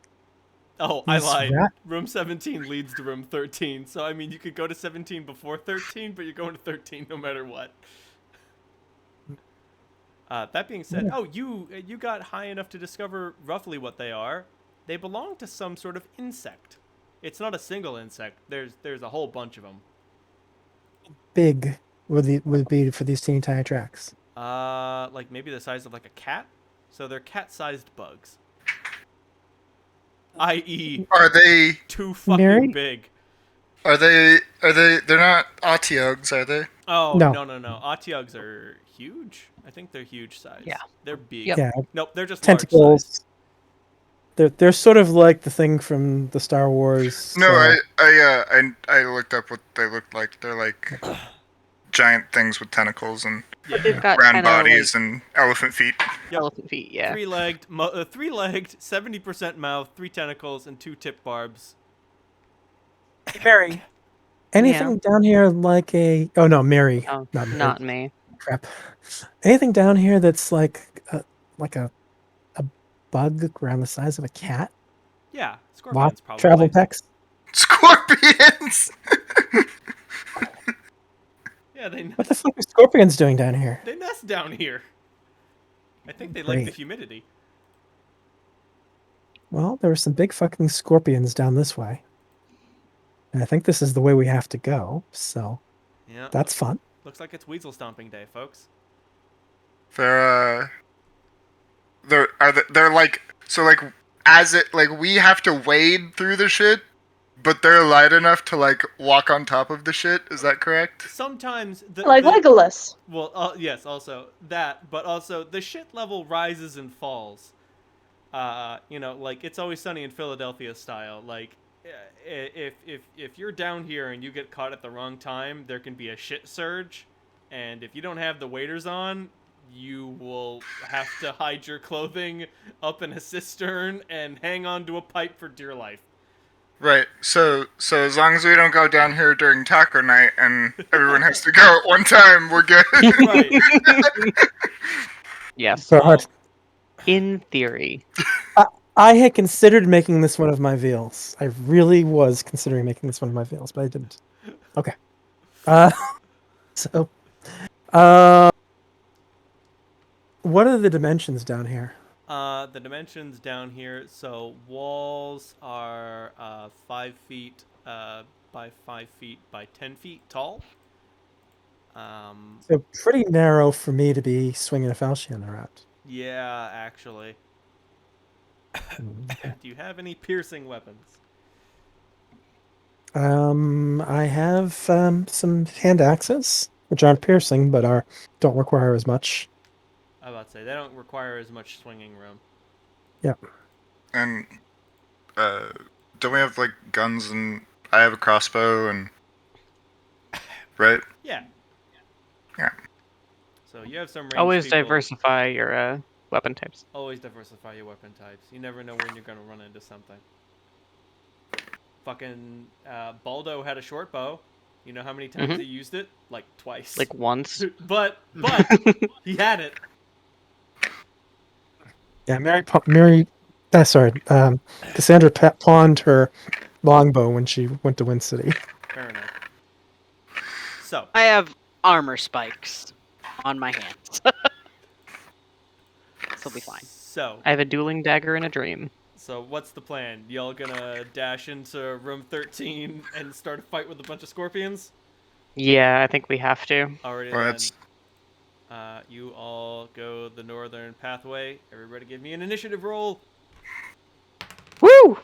Oh, I These lied. rat- Room 17 leads to room 13. So, I mean, you could go to 17 before 13, but you're going to 13 no matter what. That being said, oh, you got high enough to discover roughly what they are. They belong to some sort of insect. It's not a single insect. There's a whole bunch of them. Big would be for these teeny tiny tracks. Like maybe the size of like a cat. So they're cat-sized bugs. I.e., Are they? too fucking Mary? big. Are they? They're not Atiogs, are they? Oh, No. no. Atiogs are huge. I think they're huge size. Yeah. They're big. Yep. Yeah, Nope, they're just large size. tentacles. They're sort of like the thing from the Star Wars. No, I looked up what they look like. They're like giant things with tentacles and Yeah. They've got round kinda bodies and elephant feet. Yep. elephant feet, yeah. Three-legged, 70% mouth, 3 tentacles, and 2 tip barbs. Mary. Anything down here like a? Oh no, Mary. Oh, not Mary. not me. Crap. Anything down here that's like a bug around the size of a cat? Yeah, scorpions probably. Travel pecks? Scorpions. Yeah, What the fuck are scorpions doing down here? they nest down here. I think they like the Great. humidity. Well, there were some big fucking scorpions down this way. And I think this is the way we have to go, so Yeah. that's fun. Looks like it's weasel stomping day, folks. They're like, so like, as it like we have to wade through the shit, but they're light enough to like walk on top of the shit. Is that correct? Sometimes Like Legolas. Well, yes, also that, but also the shit level rises and falls. Like It's Always Sunny in Philadelphia style. Like, if you're down here and you get caught at the wrong time, there can be a shit surge, and if you don't have the waders on, you will have to hide your clothing up in a cistern and hang on to a pipe for dear life. Right. So as long as we don't go down here during taco night and everyone has to go at one time, we're good. Right. Yes. So hard. In theory. I had considered making this one of my veals. I really was considering making this one of my veals, but I didn't. Okay. So, what are the dimensions down here? The dimensions down here, so walls are 5 feet by 5 feet by 10 feet tall. So pretty narrow for me to be swinging a falchion around. Yeah, actually. Okay. Do you have any piercing weapons? I have some hand axes, which aren't piercing, but don't require as much. I was about to say, they don't require as much swinging room. Yep. And don't we have like guns? And I have a crossbow and right. Yeah. Yeah. So you have some ranged Always people. diversify your weapon types. Always diversify your weapon types. You never know when you're gonna run into something. Fucking Baldo had a short bow. You know how many times Mhm. he used it? Like twice. Like once. but he had it. Yeah, Cassandra pawned her longbow when she went to Wind City. Fair enough. So, I have armor spikes on my hands. This'll be fine. So, I have a dueling dagger and a dream. what's the plan? Y'all gonna dash into room 13 and start a fight with a bunch of scorpions? Yeah, I think we have to. Alrighty Well, then. that's You all go the northern pathway. Everybody give me an initiative roll. Woo!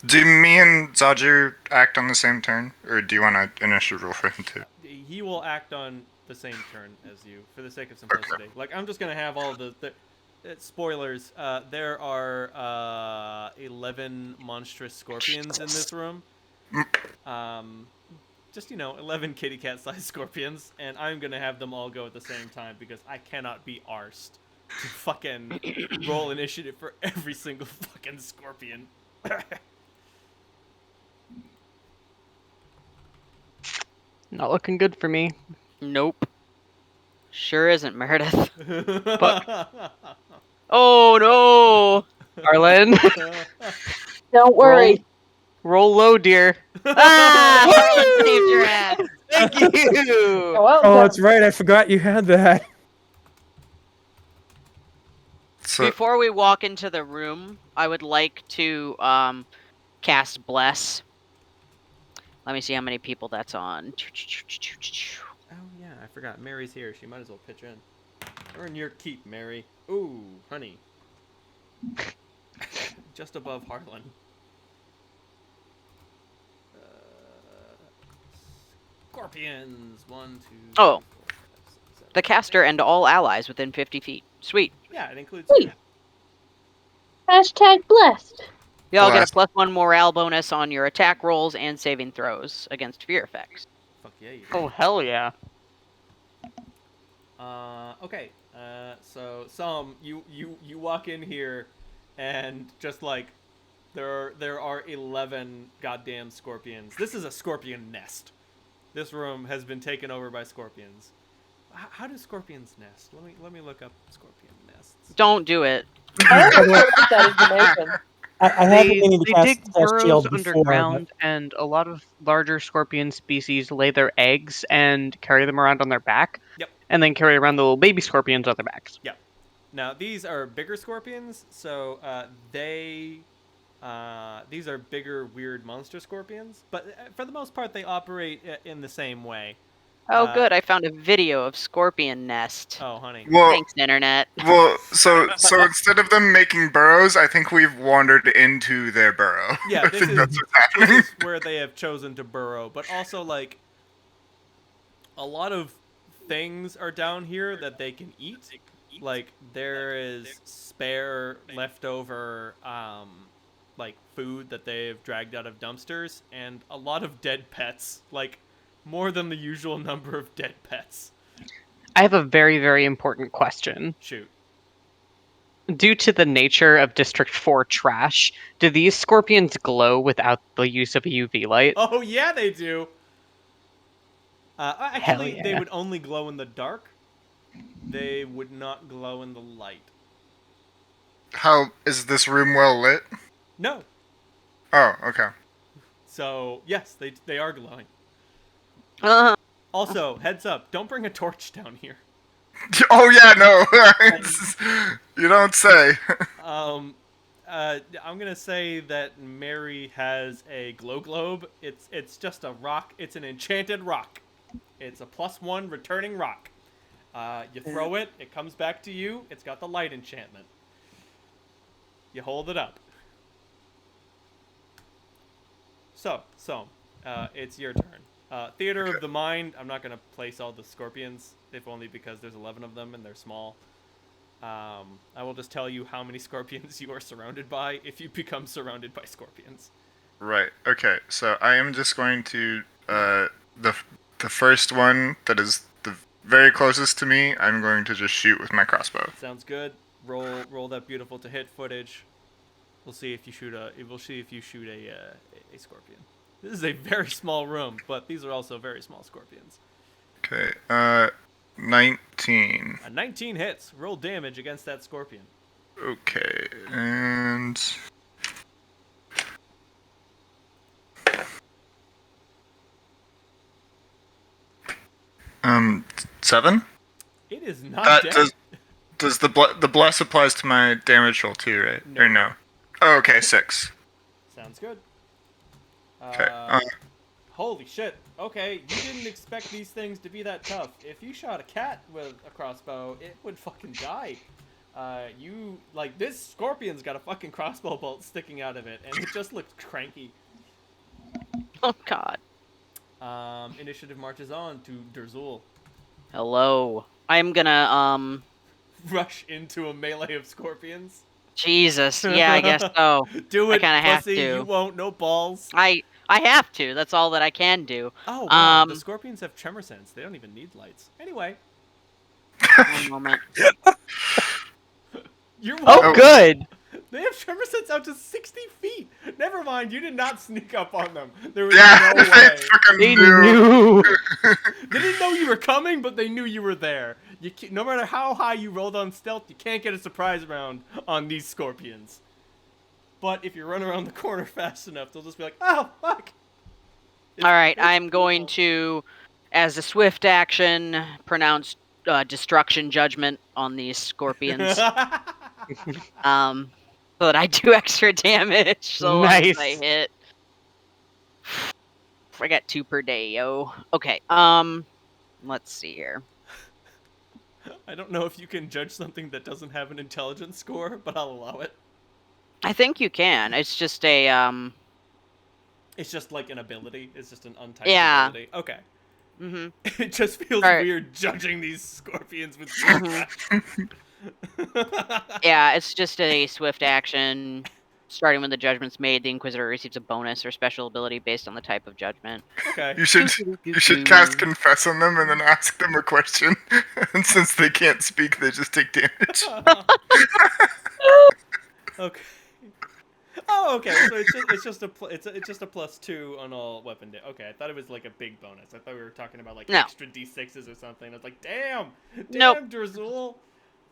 Do me and Zaju act on the same turn, or do you want an initiative roll for him too? He will act on the same turn as you, for the sake of simplicity. Like, I'm just gonna have all the spoilers. There are 11 monstrous scorpions in this room. Just 11 kitty cat sized scorpions, and I'm gonna have them all go at the same time because I cannot be arsed to fucking roll initiative for every single fucking scorpion. Not looking good for me. Nope. Sure isn't, Meredith. Oh no! Arlen, Don't worry. roll low, dear. Ah! Harlan saved your ass. Thank you. You're welcome. Oh, that's right. I forgot you had that. So Before we walk into the room, I would like to cast Bless. Let me see how many people that's on. Oh yeah, I forgot. Mary's here. She might as well pitch in. Earn your keep, Mary. Ooh, honey. Just above Harlan. Scorpions. 1, 2. Oh. 3, 4, 5, 6, 7. The caster and all allies within 50 feet. Sweet. Yeah, it includes Sweet. you. Hashtag blessed. Y'all get Bless. a +1 morale bonus on your attack rolls and saving throws against fear effects. Fuck yeah, you do. Oh hell yeah. Okay. So you walk in here, and just like there are 11 goddamn scorpions. This is a scorpion nest. This room has been taken over by scorpions. How do scorpions nest? Let me look up scorpion nests. Don't do it. I actually like that information. I haven't been able to They cast dig burrows shield before, underground, and a lot of larger scorpion species lay their eggs and carry them around on their back. Yep. And then carry around the little baby scorpions on their backs. Yep. Now these are bigger scorpions, so these are bigger, weird monster scorpions. But for the most part, they operate in the same way. Oh, good. I found a video of scorpion nest. Oh, honey. well, Thanks, internet. so instead of them making burrows, I think we've wandered into their burrow. Yeah, I this think is, that's what's happening. this is where they have chosen to burrow. But also, like, a lot of things are down here that they can eat. Like, there is spare leftover, like, food that they've dragged out of dumpsters, and a lot of dead pets. Like, more than the usual number of dead pets. I have a very, very important question. Shoot. Due to the nature of District 4 trash, do these scorpions glow without the use of a UV light? Oh, yeah, they do! Actually, yeah. they would only glow in the dark. They would not glow in the light. How is this room well lit? No. Oh, okay. So, yes, they are glowing. Uh, Also, heads up, don't bring a torch down here. Oh yeah, no, you don't say. I'm gonna say that Mary has a glow globe. It's just a rock. It's an enchanted rock. It's a +1 returning rock. You throw it, it comes back to you. It's got the light enchantment. You hold it up. So, it's your turn. Theater of the Mind. I'm not gonna place all the scorpions, if only because there's 11 of them and they're small. I will just tell you how many scorpions you are surrounded by if you become surrounded by scorpions. Right. Okay. So I am just going to the first one that is the very closest to me. I'm going to just shoot with my crossbow. Sounds good. Roll that beautiful to hit footage. We'll see if you shoot a. We'll see if you shoot a scorpion. This is a very small room, but these are also very small scorpions. Okay. 19. A 19 hits. Roll damage against that scorpion. Okay, and 7. It is not dead. Does the bless applies to my damage roll too, right? No. Or no? Oh, okay, 6. Sounds good. Okay. Holy shit. Okay, you didn't expect these things to be that tough. If you shot a cat with a crossbow, it would fucking die. This scorpion's got a fucking crossbow bolt sticking out of it, and it just looks cranky. Oh god. Initiative marches on to Derzul. Hello. I'm gonna Rush into a melee of scorpions. Jesus. Yeah, I guess so. Do it, I kinda have pussy. to. You won't. No balls. I have to. That's all that I can do. Oh, wow. The scorpions have tremor sense. They don't even need lights. Anyway. One moment. You're Oh, welcome. good. They have tremor sense out to 60 feet. Never mind. You did not sneak up on them. There was Yeah, no they way. fucking They knew. knew. They didn't know you were coming, but they knew you were there. No matter how high you rolled on stealth, you can't get a surprise round on these scorpions. But if you run around the corner fast enough, they'll just be like, "Oh, fuck." Alright, It's I'm going cool. to, as a swift action, pronounce destruction judgment on these scorpions. So that I do extra damage so long as I Nice. hit. I got 2 per day, yo. Okay, let's see here. I don't know if you can judge something that doesn't have an intelligence score, but I'll allow it. I think you can. It's just a, It's just like an ability. It's just an untyped Yeah. ability. Okay. mhm. It just feels Alright. weird judging these scorpions with Mhm. Yeah, it's just a swift action. Starting when the judgment's made, the Inquisitor receives a bonus or special ability based on the type of judgment. Okay. You should cast confess on them and then ask them a question. And since they can't speak, they just take damage. Okay. Oh, okay. So it's just a +2 on all weapon damage. Okay, I thought it was like a big bonus. I thought we were talking about like No. extra d6s or something. I was like, damn, Nope. Derzul.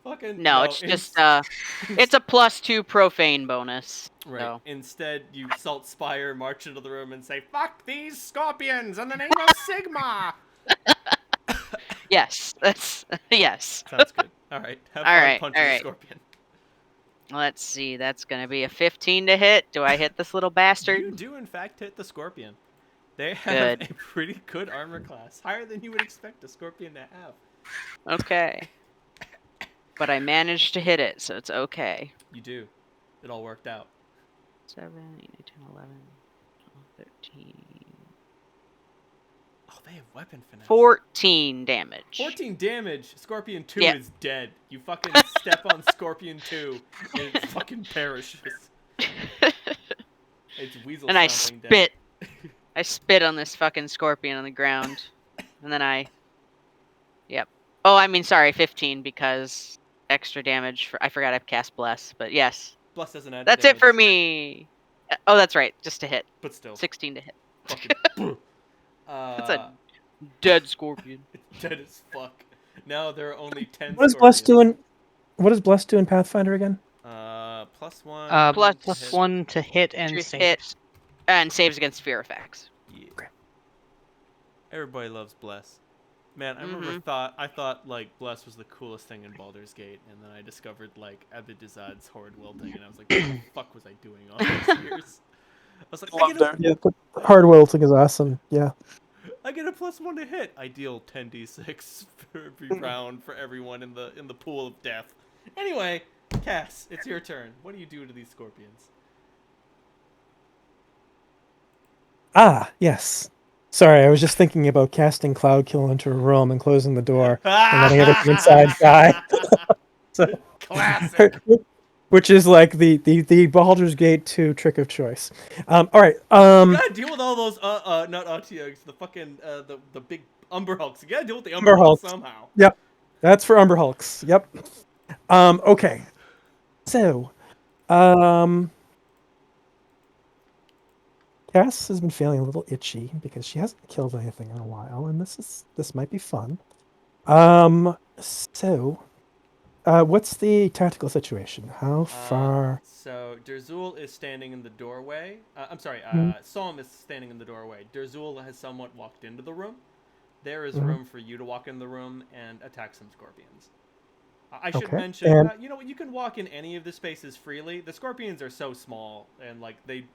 Fucking No, it's just it's a +2 profane bonus. Right. So. Instead, you Salt Spire march into the room and say, "Fuck these scorpions in the name of Sigma." Yes, that's yes. Sounds good. All right. Have fun Alright, punching the alright. scorpion. Let's see. That's gonna be a 15 to hit. Do I hit this little bastard? You do, in fact, hit the scorpion. They have Good. a pretty good armor class, higher than you would expect a scorpion to have. Okay. But I managed to hit it, so it's okay. You do. It all worked out. 7, 8, 9, 10, 11, 12, 13. Oh, they have weapon finesse. 14 damage. 14 damage. Scorpion 2 Yeah. is dead. You fucking step on Scorpion 2 and it fucking perishes. It's weasel And I stomping spit. dead. I spit on this fucking scorpion on the ground. And then I... Yep. Oh, I mean, sorry, 15 because extra damage. I forgot I've cast Bless, but yes. Bless doesn't add That's damage, it for me. Oh, that's right. Just to hit. but still. 16 to hit. Fucking That's a dead scorpion. It's dead as fuck. Now there are only 10 What does Bless scorpions. do in? What does Bless do in Pathfinder again? +1. Plus to hit. +1 to hit and To save. hit. And saves against fear effects. Yeah. Okay. Everybody loves Bless. Man, I remember I thought like Bless was the coolest thing in Baldur's Gate, and then I discovered like Abidizad's Horde Wilting, and I was like, what the fuck was I doing all these years? I was like, Yeah, but hard wilting is awesome. Yeah. I get a +1 to hit. I deal 10d6 for every round for everyone in the pool of death. Anyway, Cass, it's your turn. What do you do to these scorpions? Ah, yes. Sorry, I was just thinking about casting Cloud Kill into a room and closing the door and letting everything inside die. So, Classic. which is like the Baldur's Gate 2 trick of choice. All right. You gotta deal with all those not Otyugs, the fucking the big Umber Hulks. You gotta deal with the Umber Hulks somehow. Yep. That's for Umber Hulks. Yep. Okay. So, Cass has been feeling a little itchy because she hasn't killed anything in a while, and this might be fun. So, what's the tactical situation? How far? So Derzul is standing in the doorway. I'm sorry, Mhm. Psalm is standing in the doorway. Derzul has somewhat walked into the room. There is Mhm. room for you to walk in the room and attack some scorpions. I should Okay, mention, and you know what? You can walk in any of the spaces freely. The scorpions are so small, and like they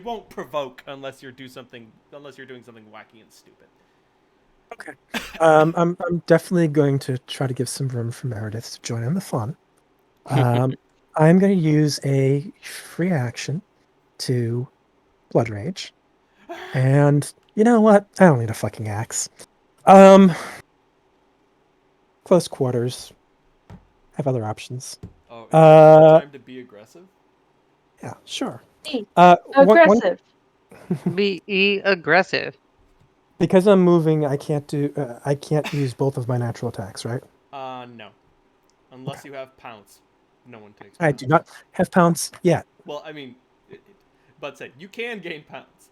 won't provoke unless you're doing something wacky and stupid. okay. I'm definitely going to try to give some room for Meredith to join in the fun. I'm going to use a free action to Blood Rage, and you know what? I don't need a fucking axe. Um, Close quarters. Have other options. Oh, is this the time to be aggressive? Yeah, sure. Be One aggressive. Be aggressive. because I'm moving, I can't do. I can't use both of my natural attacks, right? No, unless you have pounce. No one takes I pounce. do not have pounce yet. Well, I mean, but say you can gain pounce.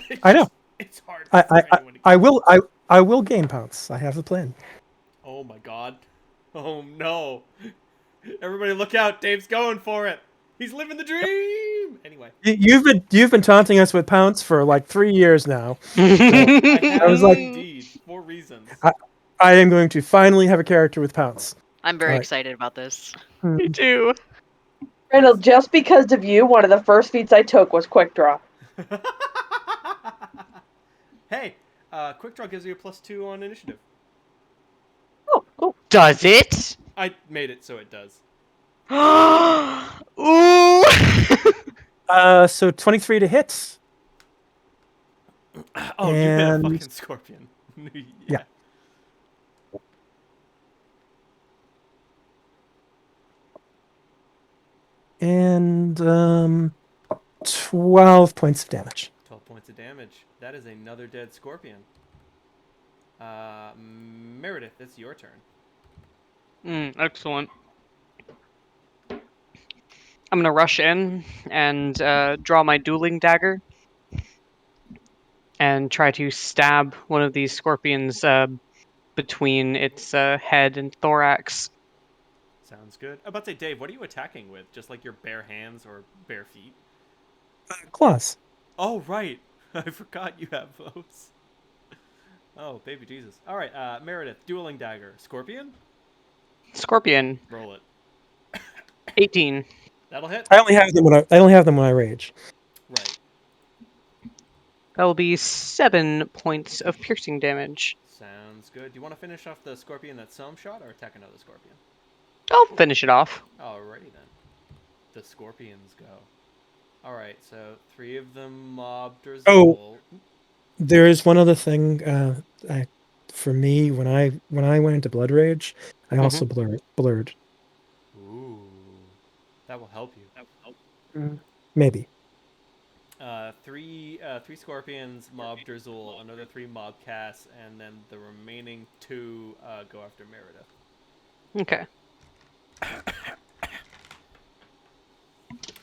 It's I know. it's hard I for I, anyone to. I will gain pounce. I have a plan. Oh my god. Oh no. Everybody look out. Dave's going for it. He's living the dream. Anyway. You've been taunting us with pounce for like 3 years now. So I I have was like, indeed. For reasons. I am going to finally have a character with pounce. I'm very All right. excited about this. Me too. Randall, just because of you, one of the first feats I took was quick draw. Hey, quick draw gives you a +2 on initiative. Oh, cool. Does it? I made it so it does. Ooh. So 23 to hit. Oh, you hit a And- fucking scorpion. Yeah. And 12 points of damage. 12 points of damage. That is another dead scorpion. Meredith, it's your turn. Excellent. I'm gonna rush in and draw my dueling dagger and try to stab one of these scorpions between its head and thorax. Sounds good. I'm about to say, Dave, what are you attacking with? Just like your bare hands or bare feet? Claws. Oh, right. I forgot you have those. Oh, baby Jesus. All right, Meredith, dueling dagger. Scorpion? Scorpion, Roll it. 18. That'll hit. I only have them when I rage. Right. That'll be 7 points of piercing damage. Sounds good. Do you want to finish off the scorpion that Selm shot or attack another scorpion? I'll finish it off. Alrighty then. The scorpions go. Alright, so 3 of them mobbed or Oh. There is one other thing. For me, when I went into Blood Rage, I also blurred. Ooh. That will help you. Maybe. 3 scorpions mob Derzul, another 3 mob Cass, and then the remaining 2 go after Meredith. Okay.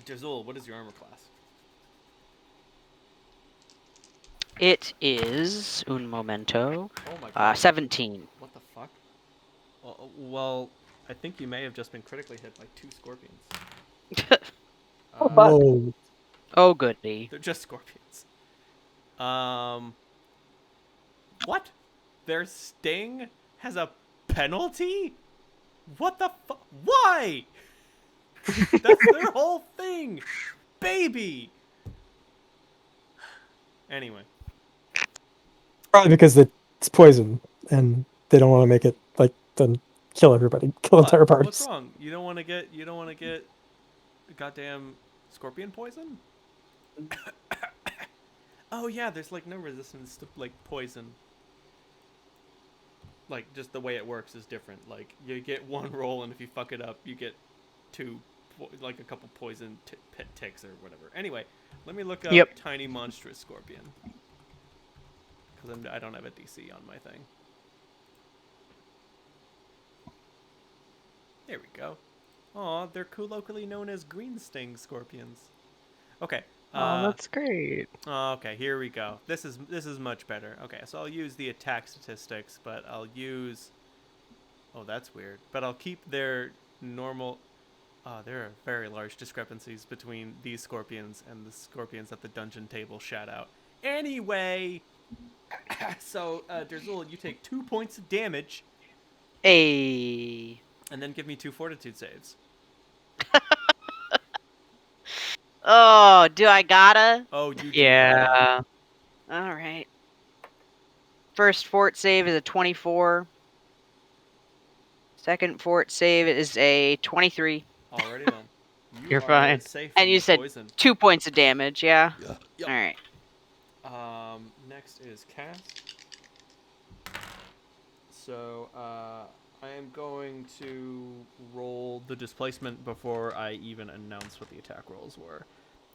Derzul, what is your armor class? It is un momento. Oh my god. 17. What the fuck? Well, I think you may have just been critically hit by 2 scorpions. Oh, fuck. Whoa. Oh goody. They're just scorpions. What? Their sting has a penalty? What the fuck? Why? That's their whole thing. Baby. Anyway. Probably because it's poison and they don't want to make it like then kill everybody, kill What? entire parties. What's wrong? You don't want to get goddamn scorpion poison? Oh yeah, there's like no resistance to like poison. Like just the way it works is different. Like you get 1 roll, and if you fuck it up, you get 2, like a couple poison pit ticks or whatever. Anyway, let me look up tiny monstrous scorpion because I don't have a DC on my thing. There we go. Aw, they're colloquially known as green sting scorpions. Okay, Oh, that's great. Okay, here we go. This is much better. Okay, so I'll use the attack statistics, but I'll use. Oh, that's weird. But I'll keep their normal. There are very large discrepancies between these scorpions and the scorpions that the dungeon table shat out. Anyway, so Derzul, you take 2 points of damage, Hey. and then give me 2 fortitude saves. Oh, do I gotta? Oh, you do gotta. Yeah. All right. First fort save is a 24. Second fort save is a 23. Alrighty then. You're are fine. safe And from you the said poison. 2 points of damage, yeah? Yep. All right. Next is cast. So, I am going to roll the displacement before I even announce what the attack rolls were.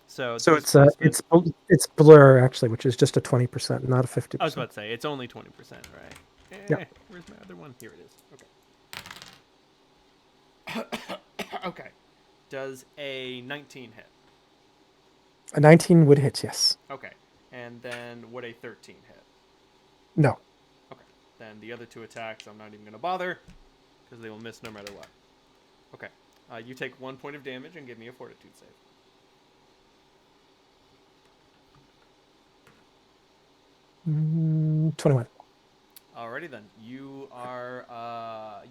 So So the it's displacement- it's blur actually, which is just a 20%, not a 50%. I was about to say it's only 20%, right? Yep. Where's my other one? Here it is. Okay. Okay. Does a 19 hit? A 19 would hit, yes. Okay. And then would a 13 hit? No. Okay. Then the other 2 attacks, I'm not even gonna bother because they will miss no matter what. Okay. You take 1 point of damage and give me a fortitude save. Mm, 21. Alrighty then. You are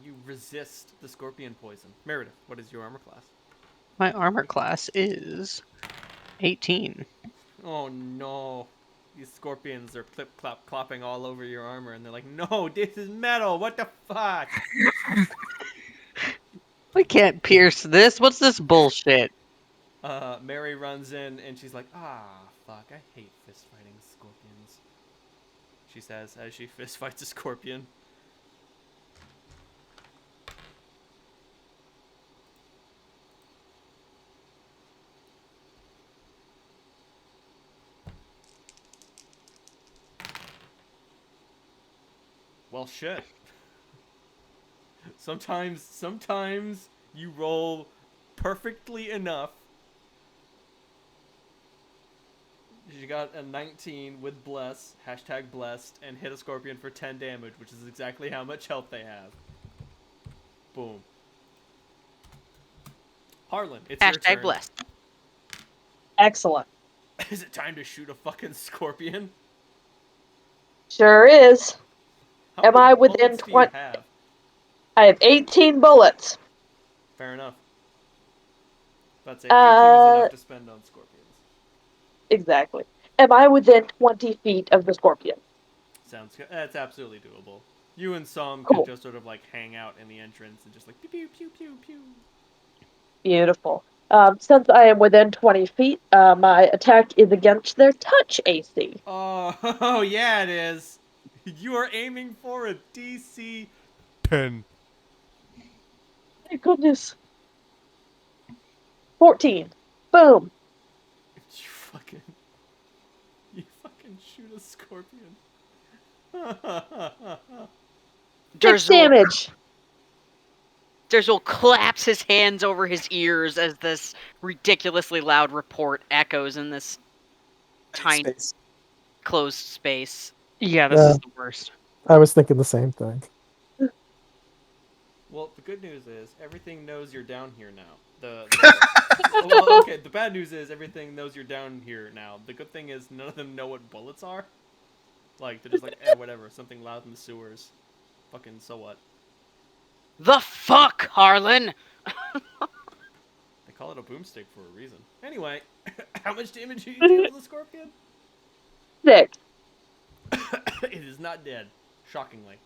you resist the scorpion poison. Meredith, what is your armor class? My armor class is 18. Oh no. These scorpions are clip clop clopping all over your armor and they're like, "No, this is metal. What the fuck?" We can't pierce this. What's this bullshit? Mary runs in and she's like, fuck, I hate fist fighting scorpions. She says as she fist fights a scorpion. Well, shit. Sometimes you roll perfectly enough. You got a 19 with bless, #blessed, and hit a scorpion for 10 damage, which is exactly how much health they have. Boom. Harlan, it's your turn. #blessed. Excellent. Is it time to shoot a fucking scorpion? Sure is. How Am many I within bullets do you 20? have? I have 18 bullets. Fair enough. That's it. 18 is enough to spend on scorpions. Exactly. Am I within 20 feet of the scorpion? Sounds good. That's absolutely doable. You and Som Cool. could just sort of like hang out in the entrance and just like pew pew pew pew pew. Beautiful. Since I am within 20 feet, my attack is against their touch AC. Oh, yeah, it is. You are aiming for a DC 10. Thank goodness. 14. Boom. You fucking shoot a scorpion. 6 damage. Derzul claps his hands over his ears as this ridiculously loud report echoes in this tiny, Space. closed space. Yeah, this Yeah. is the worst. I was thinking the same thing. Well, the good news is everything knows you're down here now. Well, okay, the bad news is everything knows you're down here now. The good thing is none of them know what bullets are. Like, they're just like, whatever, something loud in the sewers. Fucking so what? The fuck, Harlan? They call it a boomstick for a reason. Anyway, how much damage do you deal with the scorpion? 6. It is not dead, shockingly.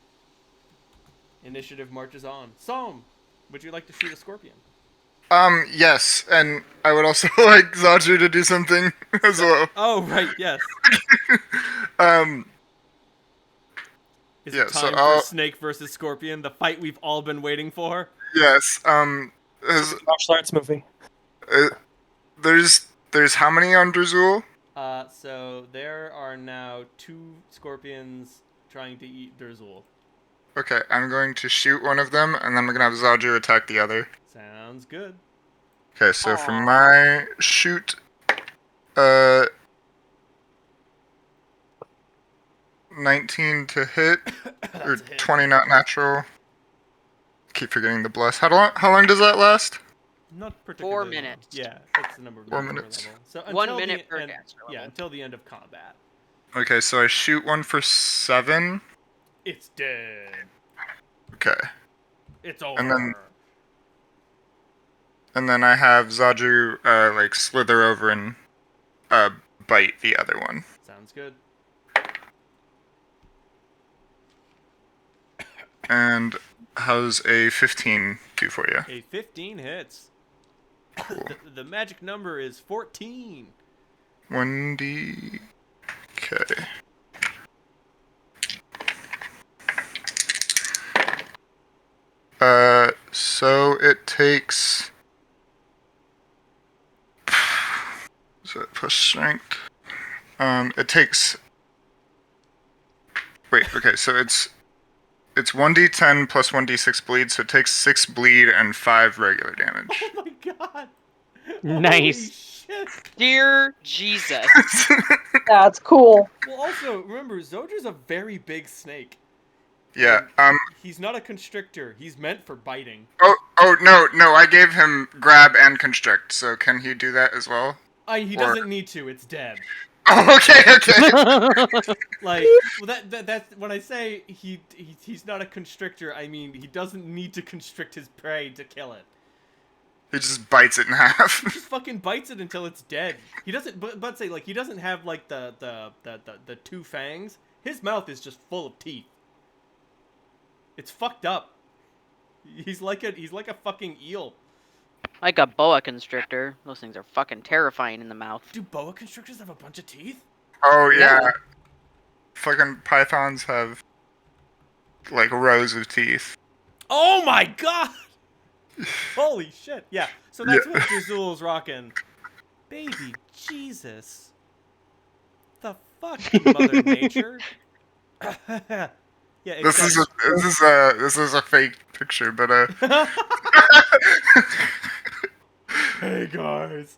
Initiative marches on. Som, would you like to shoot a scorpion? Yes, and I would also like Zadru to do something as well. Oh, right, yes. Is Yeah, it so time I'll- for Snake versus Scorpion, the fight we've all been waiting for? Yes, Martial arts movie. there's how many on Drazul? So there are now 2 scorpions trying to eat Derzul. Okay, I'm going to shoot one of them, and then we're gonna have Zadru attack the other. Sounds good. Okay, so for my shoot, Uh, 19 to hit, or That's a hit. 20 not natural. Keep forgetting the bless. How long does that last? Not particularly 4 long. minutes. Yeah, that's the number of 4 the minutes. level. So 1 until minute the per end, caster yeah, level. until the end of combat. Okay, so I shoot one for 7. It's dead. Okay. It's over. And then I have Zaju like slither over and bite the other one. Sounds good. And how's a 15 do for you? A 15 hits. Cool. The magic number is 14. 1d. Okay. So it takes. So plus strength. It takes. Wait. Okay. So it's 1d10 plus 1d6 bleed. So it takes 6 bleed and 5 regular damage. Oh my god. Nice. Holy shit. Dear Jesus. That's cool. Well, also remember, Zodra's a very big snake. Yeah. He's not a constrictor. He's meant for biting. Oh no! I gave him grab and constrict. So can he do that as well? He doesn't need to. It's dead. Oh, okay. Like, well, that's when I say he's not a constrictor. I mean he doesn't need to constrict his prey to kill it. He just bites it in half. He just fucking bites it until it's dead. He doesn't, but say like he doesn't have like the 2 fangs. His mouth is just full of teeth. It's fucked up. He's like a fucking eel. Like a boa constrictor. Those things are fucking terrifying in the mouth. Do boa constrictors have a bunch of teeth? Oh yeah. Yeah. Fucking pythons have like rows of teeth. Oh my god! Holy shit! Yeah. So that's Yeah. what Drazul's rocking. Baby Jesus. The fuck, Mother Nature. Yeah. This is a fake picture, but Hey guys.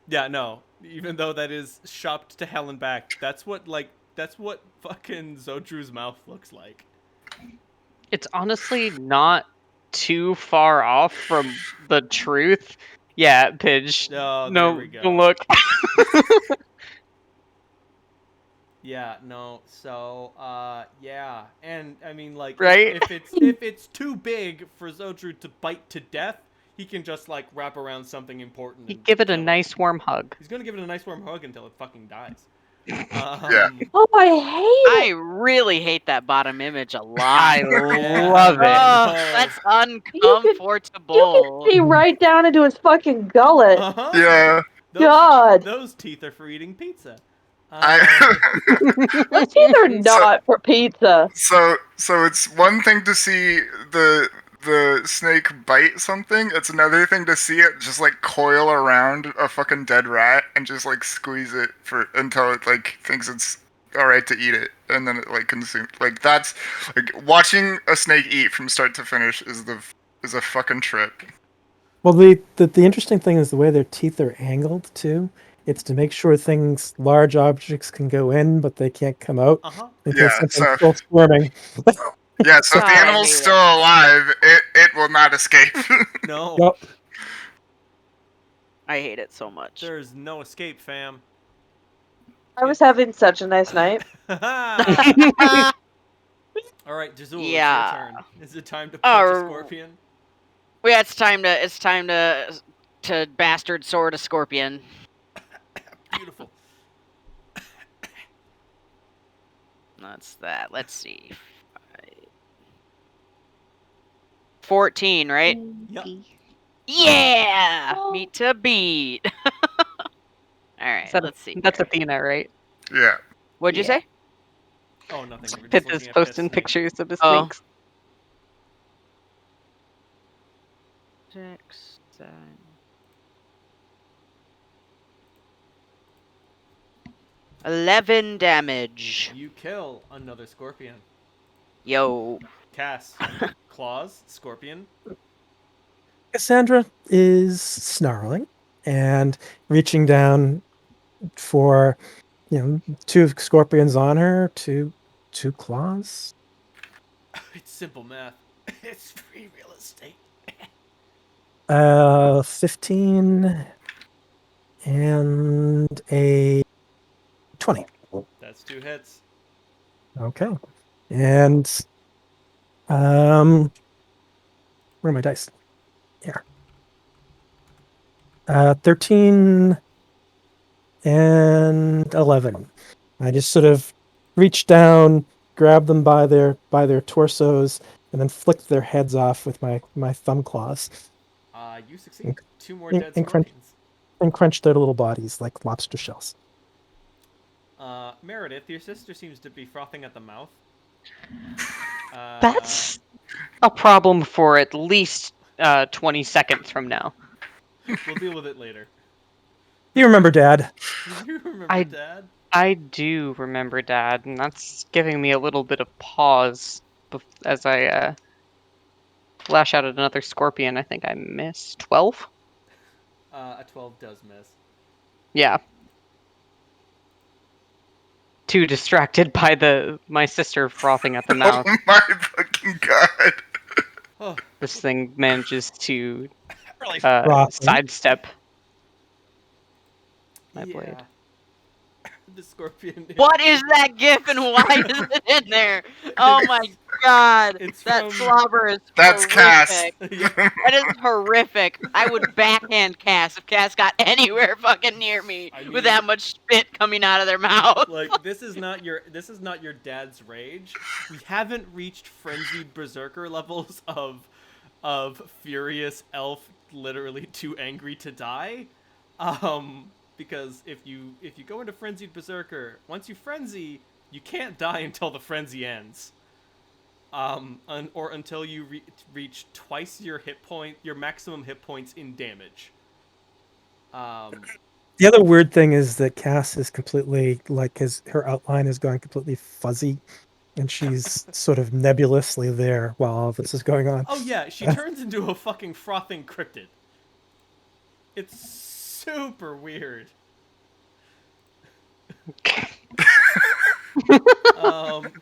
Yeah, no. Even though that is shopped to hell and back, that's what fucking Zodru's mouth looks like. It's honestly not too far off from the truth. Yeah, Pidge. Oh, there No, we go. look. Yeah, no. So, yeah, and I mean, like, Right? if it's too big for Zodru to bite to death, he can just like wrap around something important. You And give it a kill nice warm hug. He's gonna give it a nice warm hug until it fucking dies. Yeah. Oh, I hate I it. really hate that bottom image a lot. I Yeah. love it. Oh, No. that's You uncomfortable. can see right down into his fucking gullet. Uh-huh. Yeah. God. Those teeth are for eating pizza. Those teeth are not for pizza. So it's one thing to see the snake bite something. It's another thing to see it just like coil around a fucking dead rat and just like squeeze it until it like thinks it's all right to eat it, and then it like consumes. Like that's like watching a snake eat from start to finish is a fucking trip. Well, the interesting thing is the way their teeth are angled too. It's to make sure large objects can go in, but they can't come out Uh-huh. in case Yeah, something's so- still squirming. Yeah, so if the I animal's hate still alive, it will not escape. No. Yep. I hate it so much. There's no escape, fam. I was having such a nice night. All right, Jazul, Yeah. it's your turn. Is it time to punch a scorpion? Yeah, it's time to bastard sword a scorpion. Beautiful. That's that. Let's see. 14, right? Yep. Yeah! Oh. Meet to beat. Alright, let's see. That's here. Athena, right? Yeah. What'd you Yeah. say? Oh, nothing. We were just Pit looking is at posting Pit's thing. pictures of his Oh. snakes. 6, 7. $11 damage. You kill another scorpion. Yo. Cass. Claws, scorpion. Cassandra is snarling and reaching down for, 2 scorpions on her, two claws. It's simple math. It's free real estate. 15 and a 20. That's 2 hits. Okay. And where are my dice? Here. 13 and 11. I just sort of reach down, grab them by their torsos, and then flick their heads off with my thumb claws You succeed. 2 more and- dead and crunch- scorpions. and crunch their little bodies like lobster shells. Meredith, your sister seems to be frothing at the mouth. That's a problem for at least 20 seconds from now. We'll deal with it later. You remember, Dad? You remember, I- Dad? I do remember, Dad, and that's giving me a little bit of pause as I flash out at another scorpion. I think I missed 12. A 12 does miss. Yeah. Too distracted by my sister frothing at the mouth. Oh my fucking god. Oh, This thing manages to really? Frothing. sidestep my Yeah. blade. The scorpion. What is that gif and why is it in there? Oh my god. It's That from- slobber is That's Cass. horrific. Yeah. That is horrific. I would backhand Cass if Cass got anywhere fucking near me I mean- with that much spit coming out of their mouth. Like this is not your dad's rage. We haven't reached frenzied berserker levels of furious elf, literally too angry to die. Because if you go into frenzied berserker, once you frenzy, you can't die until the frenzy ends. Or until you reach twice your maximum hit points in damage. The other weird thing is that Cass is completely her outline is going completely fuzzy, and she's sort of nebulously there while all this is going on. Oh yeah, she turns into a fucking frothing cryptid. It's super weird.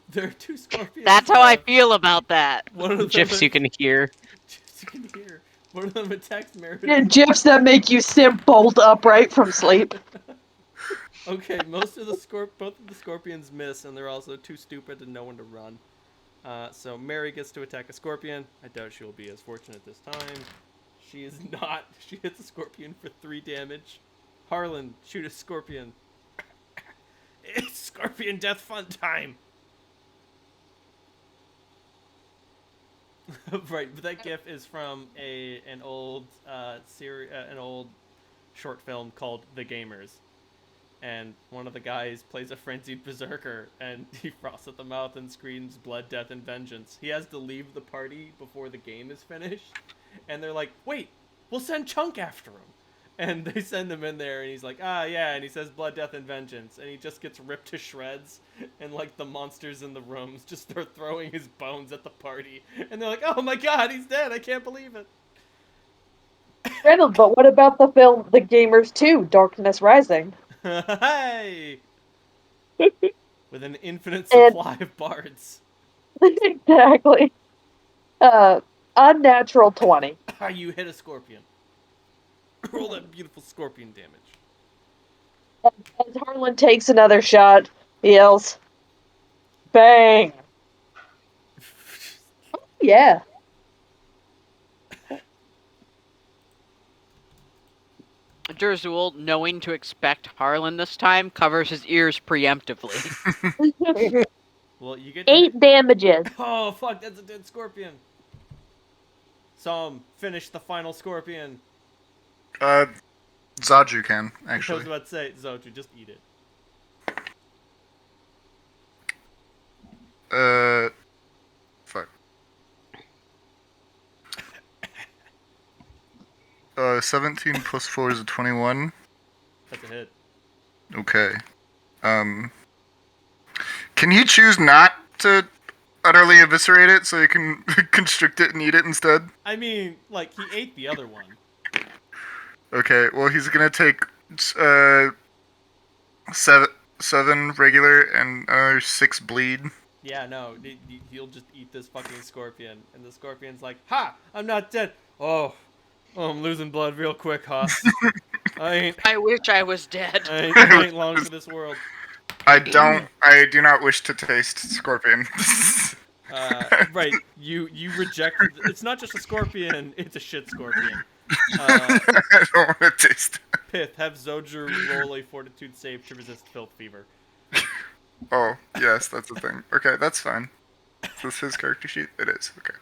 There are 2 scorpions. That's how I left. feel about that. One of them GIFs you can hear. GIFs you can hear. One of them attacks Meredith. Yeah, GIFs that make you sit bolt upright from sleep. Okay, both of the scorpions miss, and they're also too stupid to know when to run. So Mary gets to attack a scorpion. I doubt she'll be as fortunate this time. She is not. She hits a scorpion for 3 damage. Harlan, shoot a scorpion. It's scorpion death fun time. Right, but that GIF is from an old an old short film called The Gamers, and one of the guys plays a frenzied berserker, and he froths at the mouth and screams blood, death, and vengeance. He has to leave the party before the game is finished, and they're like, "Wait, we'll send Chunk after him." And they send him in there, and he's like, "Ah, yeah," and he says blood, death, and vengeance, and he just gets ripped to shreds, and like the monsters in the rooms just start throwing his bones at the party, and they're like, "Oh my god, he's dead, I can't believe it." Reynolds, but what about the film The Gamers 2, Darkness Rising? Hey! With an infinite And- supply of bards. Exactly. Unnatural 20. You hit a scorpion. Roll that beautiful scorpion damage. As Harlan takes another shot, he yells, "Bang!" Yeah. Jerzul, knowing to expect Harlan this time, covers his ears preemptively. Well, you get 8 damages. Oh fuck, that's a dead scorpion. Finish the final scorpion. Zaju can, I was actually. about to say, Zoju, just eat it. Fuck. 17 plus 4 is a 21. That's a hit. Okay. Can you choose not to utterly eviscerate it so you can constrict it and eat it instead? I mean, like, he ate the other one. Okay, well he's gonna take uh seven regular and another 6 bleed. Yeah, no, he'll just eat this fucking scorpion, and the scorpion's like, "Ha! I'm not dead. Oh, I'm losing blood real quick, Haas. I wish I was dead. I ain't long for this world." I do not wish to taste scorpion. Right, you reject. It's not just a scorpion; it's a shit scorpion. I don't want to taste it. Pith, have Zoju roll a Fortitude save to resist filth fever. Oh, yes, that's the thing. Okay, that's fine. Is this his character sheet? It is, okay.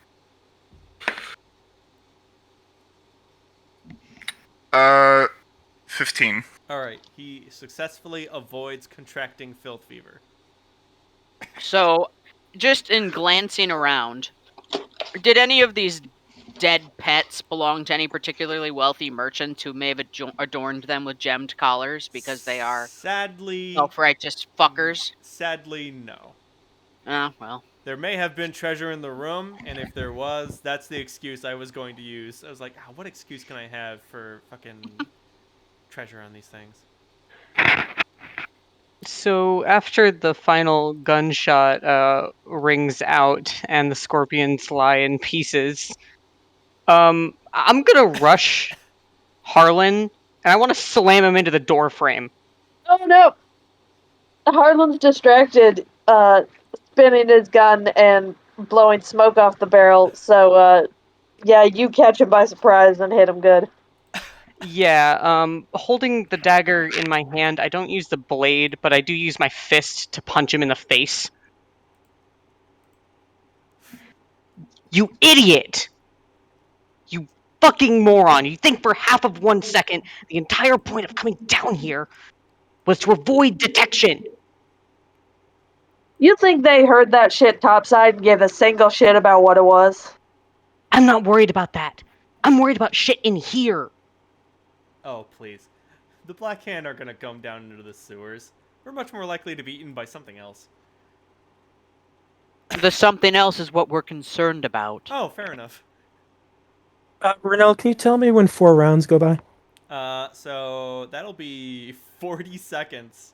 15. All right, he successfully avoids contracting filth fever. So, just in glancing around, did any of these dead pets belong to any particularly wealthy merchant who may have adorned them with gemmed collars because they are Sadly, self-righteous fuckers? Sadly, no. Well. There may have been treasure in the room, and if there was, that's the excuse I was going to use. I was like, what excuse can I have for fucking treasure on these things? So after the final gunshot rings out and the scorpions lie in pieces, I'm gonna rush Harlan and I want to slam him into the door frame. Oh no! Harlan's distracted, spinning his gun and blowing smoke off the barrel, so, yeah, you catch him by surprise and hit him good. Yeah, holding the dagger in my hand, I don't use the blade, but I do use my fist to punch him in the face. You idiot! You fucking moron! You think for half of 1 second the entire point of coming down here was to avoid detection? You think they heard that shit topside and gave a single shit about what it was? I'm not worried about that. I'm worried about shit in here. Oh, please. The Black Hand are gonna come down into the sewers. We're much more likely to be eaten by something else. The something else is what we're concerned about. Oh, fair enough. Renell, can you tell me when 4 rounds go by? So that'll be 40 seconds.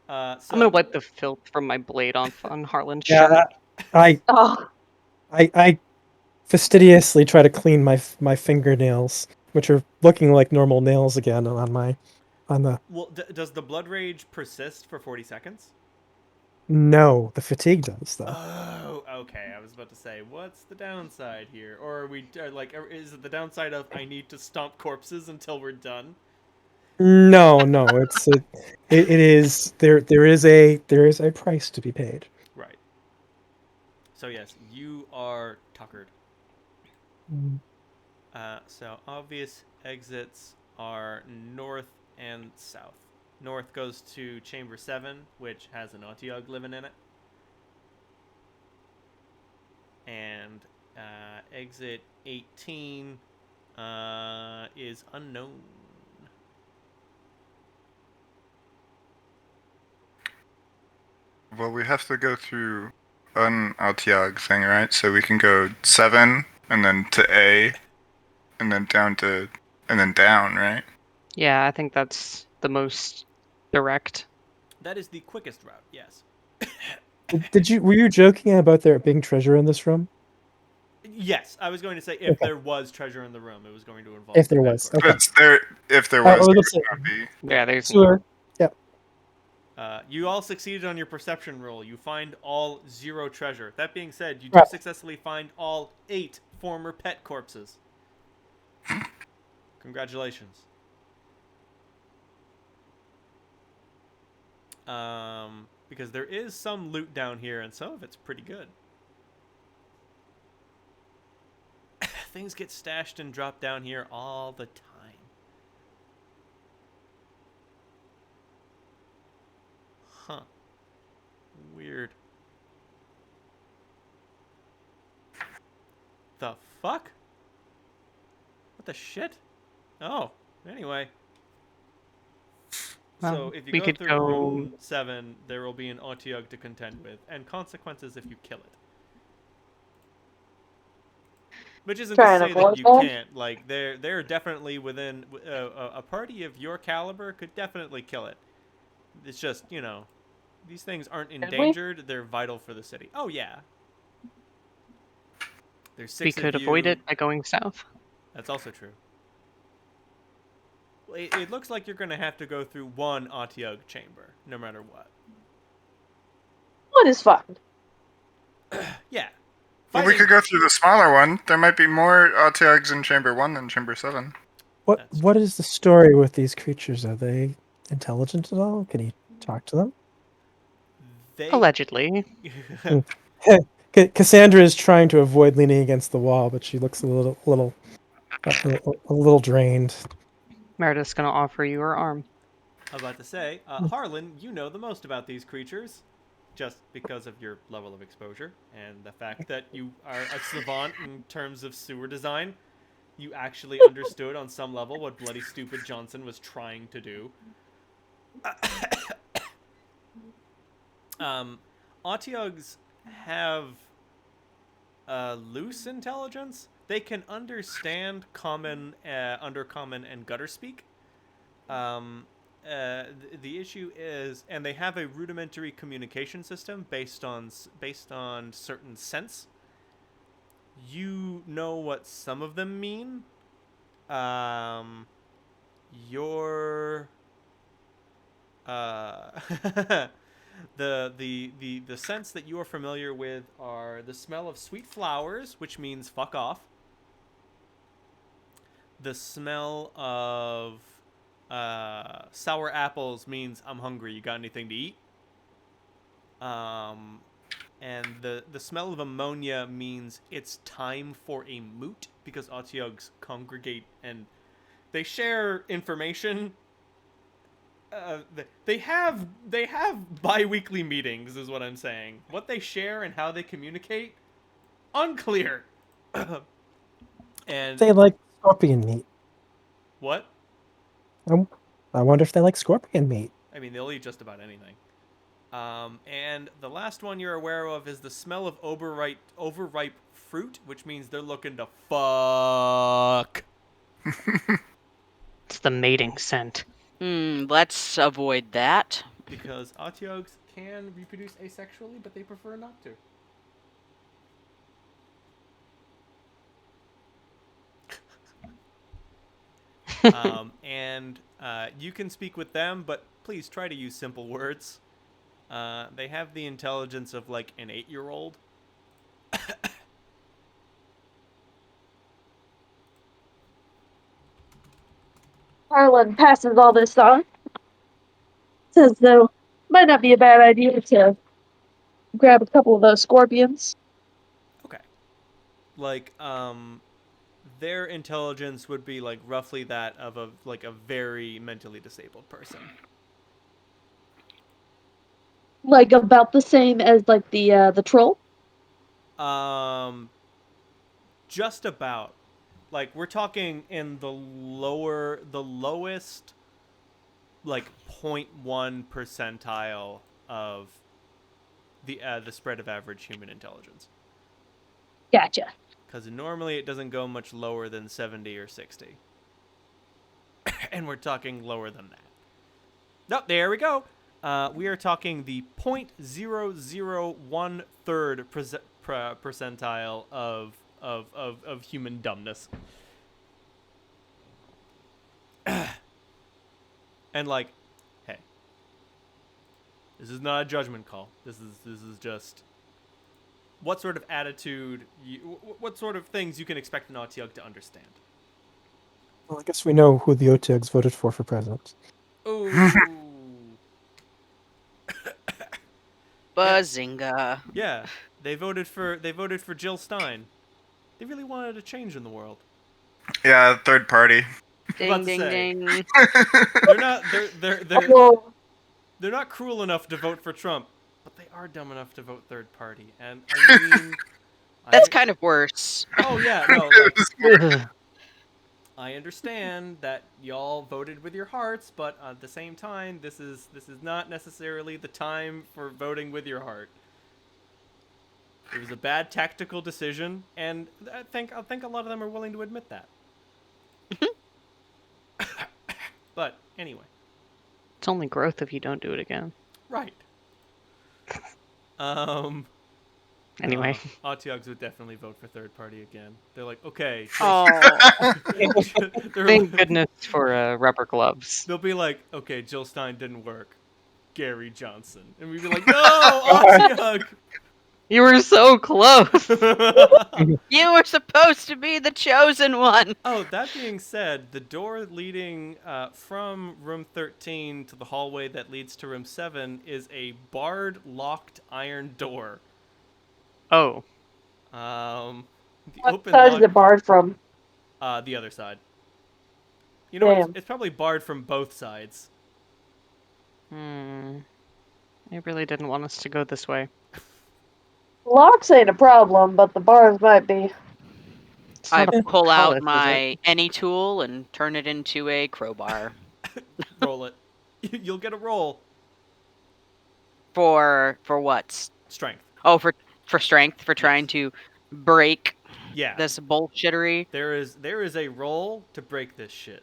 So I'm gonna wipe the filth from my blade on Harlan's Yeah, shirt. Oh, I fastidiously try to clean my fingernails, which are looking like normal nails again on the. Well, does the blood rage persist for 40 seconds? No, the fatigue does though. Oh, okay. I was about to say, what's the downside here? Or are we is it the downside of I need to stomp corpses until we're done? No, it is there is a price to be paid. Right. So yes, you are tuckered. So obvious exits are north and south. North goes to Chamber 7, which has an Otyugh living in it. And exit 18 is unknown. Well, we have to go through an Altiag thing, right? So we can go 7, and then to A, and then down, right? Yeah, I think that's the most direct. That is the quickest route, yes. Were you joking about there being treasure in this room? Yes, I was going to say if Okay. there was treasure in the room, it was going to involve. If there the was, backcourt. okay. If there Oh, was, there let's would see. not be. Yeah, there's Sewer. Yep. You all succeeded on your perception roll. You find all 0 treasure. That being said, you do Right. successfully find all 8 former pet corpses. Congratulations. Because there is some loot down here, and some of it's pretty good. Things get stashed and dropped down here all the time. Huh. Weird. The fuck? What the shit? Oh, anyway. So if you we go could through go- room 7, there will be an Otyugh to contend with, and consequences if you kill it. Which isn't Try to and say that avoid you that? can't. Like, they're definitely within a party of your caliber could definitely kill it. It's just, you know, these things aren't Could we? endangered. They're vital for the city. Oh yeah. There's We 6 of could avoid you. it by going south. That's also true. It looks like you're going to have to go through one Otyug chamber, no matter what. What is fun? Yeah. Well, we Fighting- could go through the smaller one. There might be more Otyugs in Chamber 1 than Chamber 7. That's What is the story with these creatures? Are they intelligent at all? Can you talk to them? They... Allegedly. Cassandra is trying to avoid leaning against the wall, but she looks a little drained. Meredith's gonna offer you her arm. I was about to say, Harlan, you know the most about these creatures, just because of your level of exposure and the fact that you are a savant in terms of sewer design. You actually understood on some level what bloody stupid Johnson was trying to do. Otyugs have loose intelligence. They can understand common, undercommon, and gutter speak. The issue is, and they have a rudimentary communication system based on certain sense. You know what some of them mean. Your the scents that you are familiar with are the smell of sweet flowers, which means fuck off. The smell of sour apples means I'm hungry. You got anything to eat? And the smell of ammonia means it's time for a moot, because Otyugs congregate and they share information. They have bi-weekly meetings, is what I'm saying. What they share and how they communicate, unclear. And They like scorpion meat. what? I wonder if they like scorpion meat. I mean, they'll eat just about anything. And the last one you're aware of is the smell of overripe fruit, which means they're looking to fuck. It's the mating scent. Let's avoid that. Because Otyugs can reproduce asexually, but they prefer not to. You can speak with them, but please try to use simple words. They have the intelligence of like an 8-year-old. Harlan passes all this on. Says though, might not be a bad idea to grab a couple of those scorpions. Okay. Like, their intelligence would be like roughly that of a very mentally disabled person. Like about the same as like the troll. Just about. Like, we're talking in the lowest, like 0.1 percentile of the spread of average human intelligence. Gotcha. Because normally it doesn't go much lower than 70 or 60. And we're talking lower than that. Nope, there we go. We are talking the 0.001 third percentile of human dumbness. And like, hey, this is not a judgment call. This is just what sort of attitude, what sort of things you can expect an Otyug to understand. Well, I guess we know who the Otyugs voted for president. Ooh. Bazinga. Yeah, they voted for Jill Stein. They really wanted a change in the world. Yeah, third party. About Ding, to ding, say. ding. They're not cruel enough to vote for Trump, but they are dumb enough to vote third party. And I mean, That's kind of worse. Oh yeah, no. Like, I understand that y'all voted with your hearts, but at the same time, this is not necessarily the time for voting with your heart. It was a bad tactical decision, and I think a lot of them are willing to admit that. But anyway, It's only growth if you don't do it again. right. Anyway. Autiogs would definitely vote for third party again. They're like, okay. Oh. Thank goodness for rubber gloves. They'll be like, okay, Jill Stein didn't work. Gary Johnson. And we'd be like, no, Autiog! You were so close. You were supposed to be the chosen one. Oh, that being said, the door leading from room 13 to the hallway that leads to room 7 is a barred, locked iron door. Oh. The What open side is lock, it barred from? the other side. You know what? Damn. It's probably barred from both sides. I really didn't want us to go this way. Locks ain't a problem, but the bars might be. It's I not a pull portcullis, out is it? my any tool and turn it into a crowbar. Roll it. You'll get a roll. For what? Strength. Oh, for strength, for trying to break Yeah. this bullshittery. There is a roll to break this shit.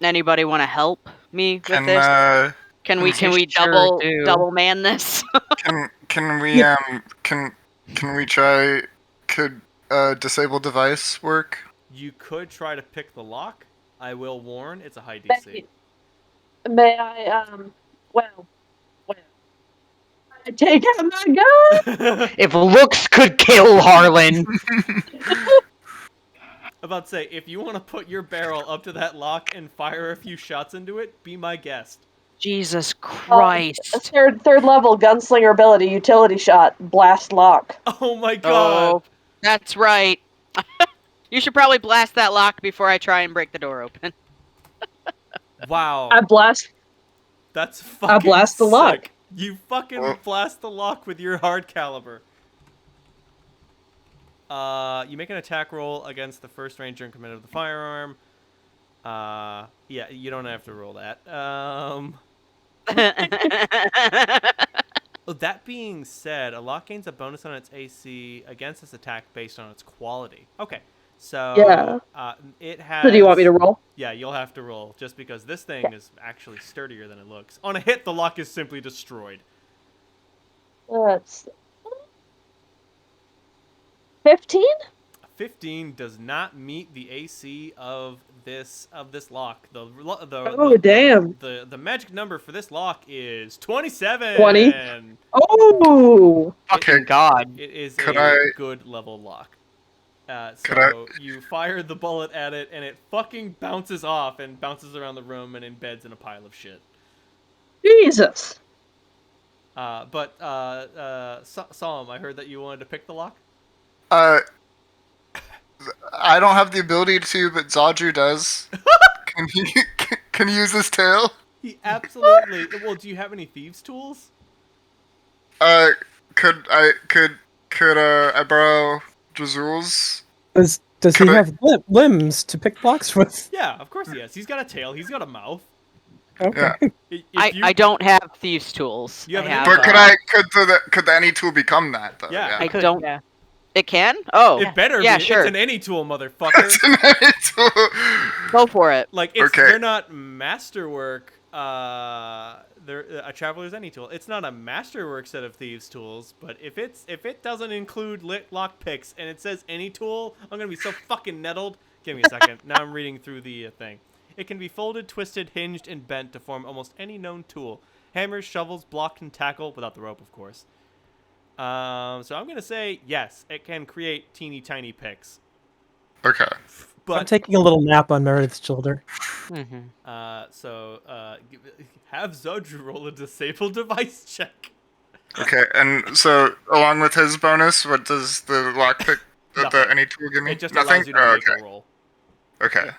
Anybody want to help me with Can this? Can we I sure double do. double man this? can we try? Could disable device work? You could try to pick the lock. I will warn, it's a high DC. May I, well, I take out my gun! If looks could kill Harlan. About to say, if you want to put your barrel up to that lock and fire a few shots into it, be my guest. Jesus Christ! Third level gunslinger ability, utility shot, blast lock. Oh my god! Oh, that's right. You should probably blast that lock before I try and break the door open. Wow. I blast. That's fucking blast the lock. sick. You fucking blast the lock with your hard caliber. You make an attack roll against the first ranger in command of the firearm. Yeah, you don't have to roll that. That being said, a lock gains a bonus on its AC against this attack based on its quality. Okay, so Yeah. it has. So do you want me to roll? Yeah, you'll have to roll, just because this thing is actually sturdier than it looks. On a hit, the lock is simply destroyed. That's 15? 15 does not meet the AC of this lock. Damn. The magic number for this lock is 27. 20? Oh! Fucking God. It is Could a I- good level lock. Could I- So you fire the bullet at it, and it fucking bounces off and bounces around the room and embeds in a pile of shit. Jesus. But Solemn, I heard that you wanted to pick the lock. I don't have the ability to, but Zadru does. Can he use his tail? He absolutely. Well, do you have any thieves' tools? Could I borrow Jazul's? Does Could he I- have limbs to pick blocks with? Yeah, of course he has. He's got a tail. He's got a mouth. Okay. Yeah. I don't have thieves' tools. You have I an have, But could any tool become that though? Yeah. I Could, don't. yeah. It can? Oh, It better yeah, be. sure. It's an any tool, motherfucker. It's an any tool. Go for it. Like it's Okay. they're not masterwork. They're a traveler's any tool. It's not a masterwork set of thieves' tools, but if it doesn't include lock picks and it says any tool, I'm gonna be so fucking nettled. Give me a second. Now I'm reading through the thing. It can be folded, twisted, hinged, and bent to form almost any known tool. Hammers, shovels, block, and tackle, without the rope, of course. So I'm gonna say yes. It can create teeny tiny picks. Okay. I'm But taking a little nap on Meredith's shoulder. have Zodru roll a disable device check. Okay, and so along with his bonus, what does the lockpick, the Nothing. any tool give me? It just Nothing. allows you to make okay. a roll. Okay.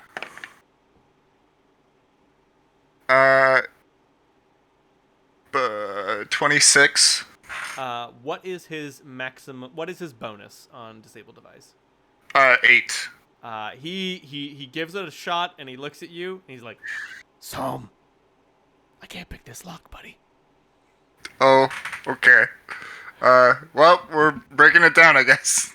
But 26. What is his maximum? What is his bonus on disable device? 8. He gives it a shot and he looks at you and he's like, "Som, I can't pick this lock, buddy." Oh, okay. Well, we're breaking it down, I guess.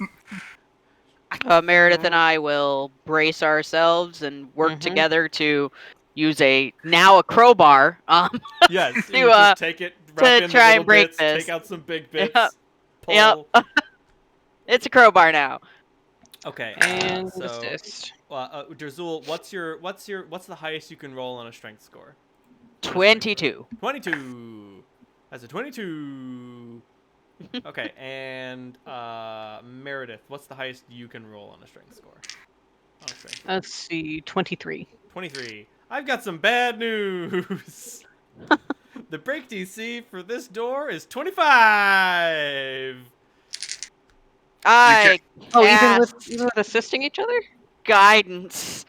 Meredith and I will brace ourselves and work Mhm. together to use a crowbar. Yes, To, you just take it, wrap in the try and little break bits, this. take out some big Yep. bits, pull. Yep. It's a crowbar now. Okay, And so assist. Drazul, what's the highest you can roll on a strength score? 22. 22. That's a 22. Okay, and Meredith, what's the highest you can roll on a strength score? On a strength. Let's see, 23. 23. I've got some bad news. The break DC for this door is 25. I Oh, cast even with assisting each other? guidance.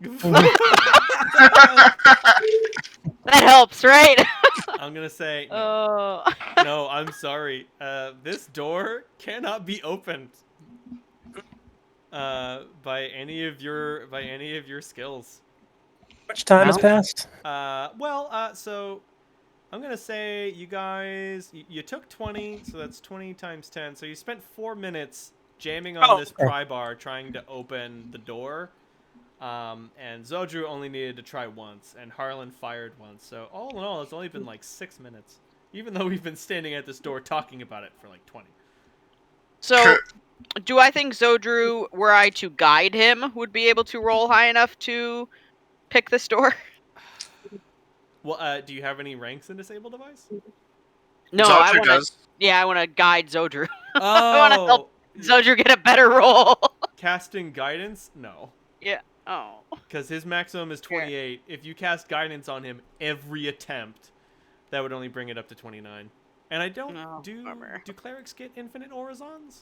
That helps, right? I'm gonna say no. Oh. No, I'm sorry. This door cannot be opened by any of your skills. Much time has Well. passed? So I'm gonna say you guys you took 20, so that's 20 times 10. So you spent 4 minutes jamming on this okay. pry bar trying to open the door. And Zodru only needed to try once, and Harlan fired once. So all in all, it's only been like 6 minutes, even though we've been standing at this door talking about it for like 20. So, do I think Zodru, were I to guide him, would be able to roll high enough to pick this door? Well, do you have any ranks in disable device? No, Zodru I want to. does. Yeah, I want to guide Zodru. Oh, I want to help Zodru get a better roll. casting guidance? No, Yeah. Oh. because his maximum is 28. If you cast guidance on him every attempt, that would only bring it up to 29. And I don't bummer. do clerics get infinite orizons?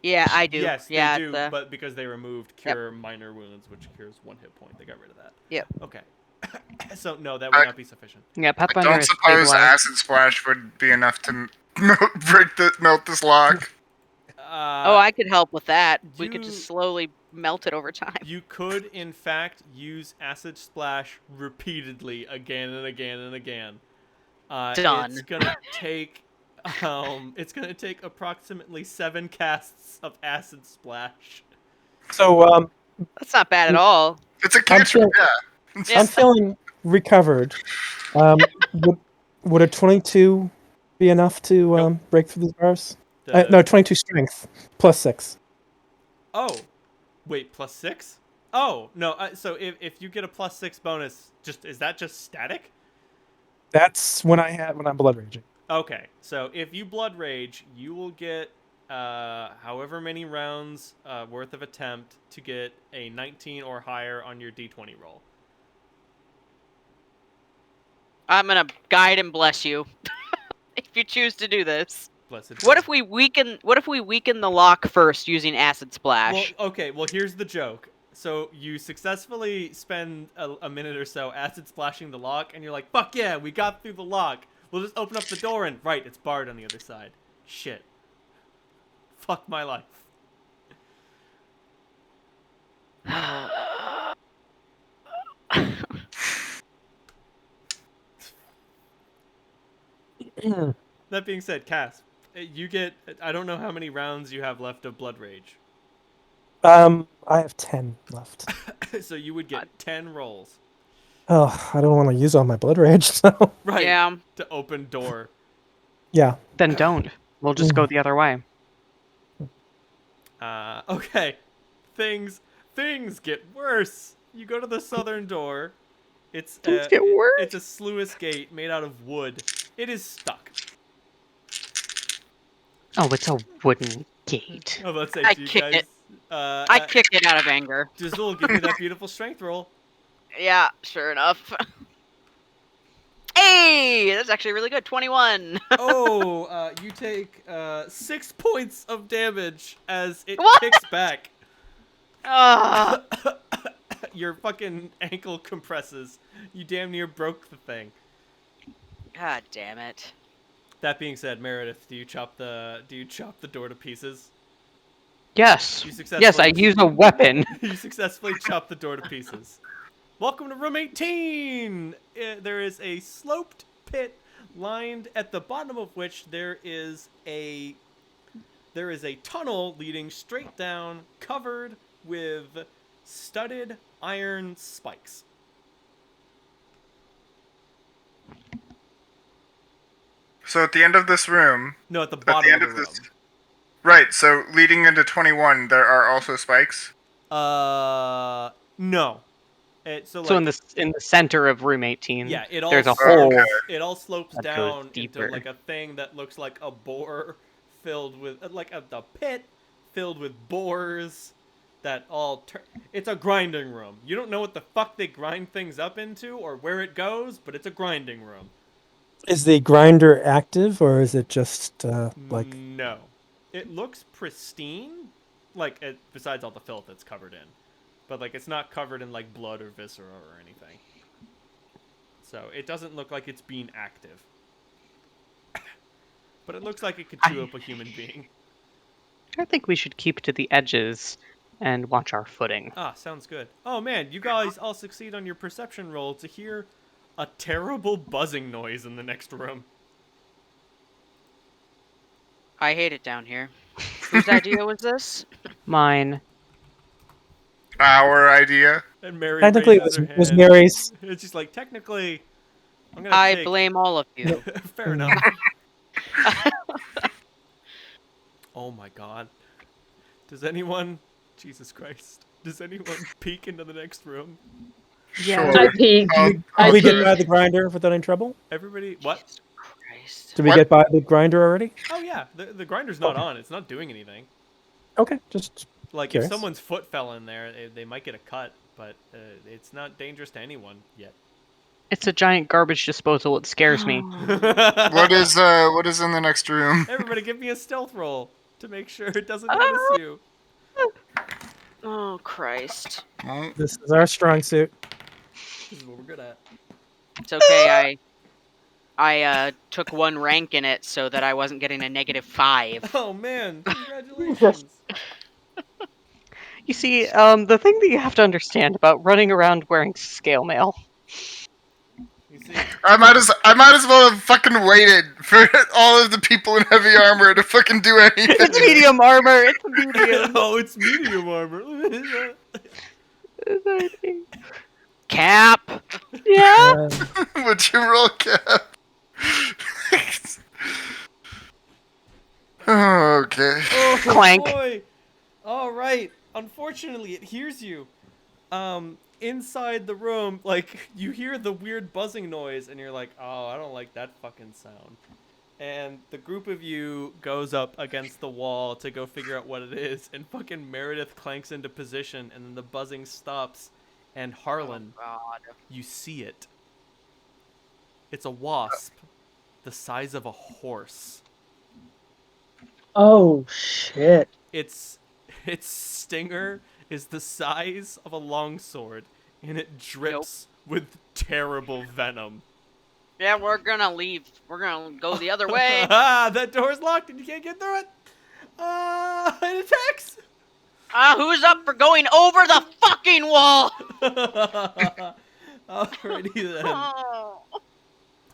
Yeah, I do. Yes, yeah, they do, it's, but because they removed cure minor wounds, which cures 1 hit point, they got rid of that. Yep. Okay. So no, that would not be sufficient. Yeah, I Pathfinder don't is suppose stabilized. acid splash would be enough to melt this lock. oh, I could help with that. We could you- just slowly melt it over time. You could, in fact, use acid splash repeatedly, again and again and again. Done. It's gonna take, approximately 7 casts of acid splash. So That's not bad at all. It's a cantrip, yeah. Yeah. I'm feeling recovered. Would a 22 be enough to Nope. break through these bars? The- No, 22 strength plus 6. Oh, wait, plus 6? Oh no. So if you get a plus 6 bonus, is that just static? That's when I'm blood raging. Okay, so if you blood rage, you will get however many rounds worth of attempt to get a 19 or higher on your d20 roll. I'm gonna guide and bless you. If you choose to do this. Blessed. What be. if we weaken the lock first using acid splash? Well, okay. Well, here's the joke. So you successfully spend a minute or so acid splashing the lock, and you're like, "Fuck yeah, we got through the lock. We'll just open up the door and right, it's barred on the other side." Shit. Fuck my life. That being said, Cass, you get. I don't know how many rounds you have left of blood rage. I have 10 left. So you would get 10 rolls. Oh, I don't want to use all my blood rage, so Right. Yeah. To open door. yeah. Then don't. We'll just go the other way. Okay. Things get worse. You go to the southern door. It's Things get worse. It's a sluice gate made out of wood. It is stuck. Oh, it's a wooden gate. Oh, let's say I to you kick guys. it. I kick it out of anger. Drazul, give me that beautiful strength roll. Yeah, sure enough. Hey, that's actually really good. 21. Oh, you take 6 points of damage as it What? kicks back. Ah. Your fucking ankle compresses. You damn near broke the thing. God damn it. That being said, Meredith, do you chop the door to pieces? Yes. You successfully Yes, I use a weapon. You successfully chop the door to pieces. Welcome to room 18. There is a sloped pit lined at the bottom of which there is a tunnel leading straight down, covered with studded iron spikes. So at the end of this room, No, at the at bottom the end of the room. Right, so leading into 21, there are also spikes? No. So in the center of room 18, yeah, it all there's a slopes, hole. it all slopes that goes down into deeper. like a thing that looks like a bore filled with like a pit filled with boars that all it's a grinding room. You don't know what the fuck they grind things up into or where it goes, but it's a grinding room. Is the grinder active, or is it just like? No, it looks pristine, like besides all the filth it's covered in, but like it's not covered in like blood or viscera or anything. So it doesn't look like it's being active, but it looks like it could chew up a human being. I think we should keep to the edges and watch our footing. Ah, sounds good. Oh man, you guys all succeed on your perception roll to hear a terrible buzzing noise in the next room. I hate it down here. Whose idea was this? Mine. Our idea? And Mary Technically, it raises her was hand. Mary's. It's just like, technically, I'm gonna I take... blame all of you. Fair enough. Oh my god. Does anyone... Jesus Christ. Does anyone peek into the next room? Yeah. Sure. I peeked. I'll I Did we get peeked. by the grinder without any trouble? Everybody... What? Christ. Did we What? get by the grinder already? Oh yeah, the grinder's not Okay. on. It's not doing anything. Okay, just Like, Curious. if someone's foot fell in there, they might get a cut, but it's not dangerous to anyone yet. It's a giant garbage disposal. It scares me. What is in the next room? Everybody give me a stealth roll to make sure it doesn't notice you. Oh, Christ. Oh, this is our strong suit. This is what we're good at. It's okay, I took one rank in it so that I wasn't getting a -5. Oh man, congratulations. You see, the thing that you have to understand about running around wearing scale mail. You see, I might as well have fucking waited for all of the people in heavy armor to fucking do anything. It's medium armor. It's medium. oh, it's medium armor. Cap! Yeah. Would you roll, Cap? Okay. Oh, Clank. boy. All right. Unfortunately, it hears you. Inside the room, like, you hear the weird buzzing noise, and you're like, oh, I don't like that fucking sound. And the group of you goes up against the wall to go figure out what it is, and fucking Meredith clanks into position, and then the buzzing stops, and Harlan, God. you see it. It's a wasp, the size of a horse. Oh shit. Its stinger is the size of a longsword, and it drips with terrible venom. Yeah, we're gonna leave. We're gonna go the other way. Ah, that door's locked and you can't get through it. It attacks. Who's up for going over the fucking wall? Alrighty then. Oh.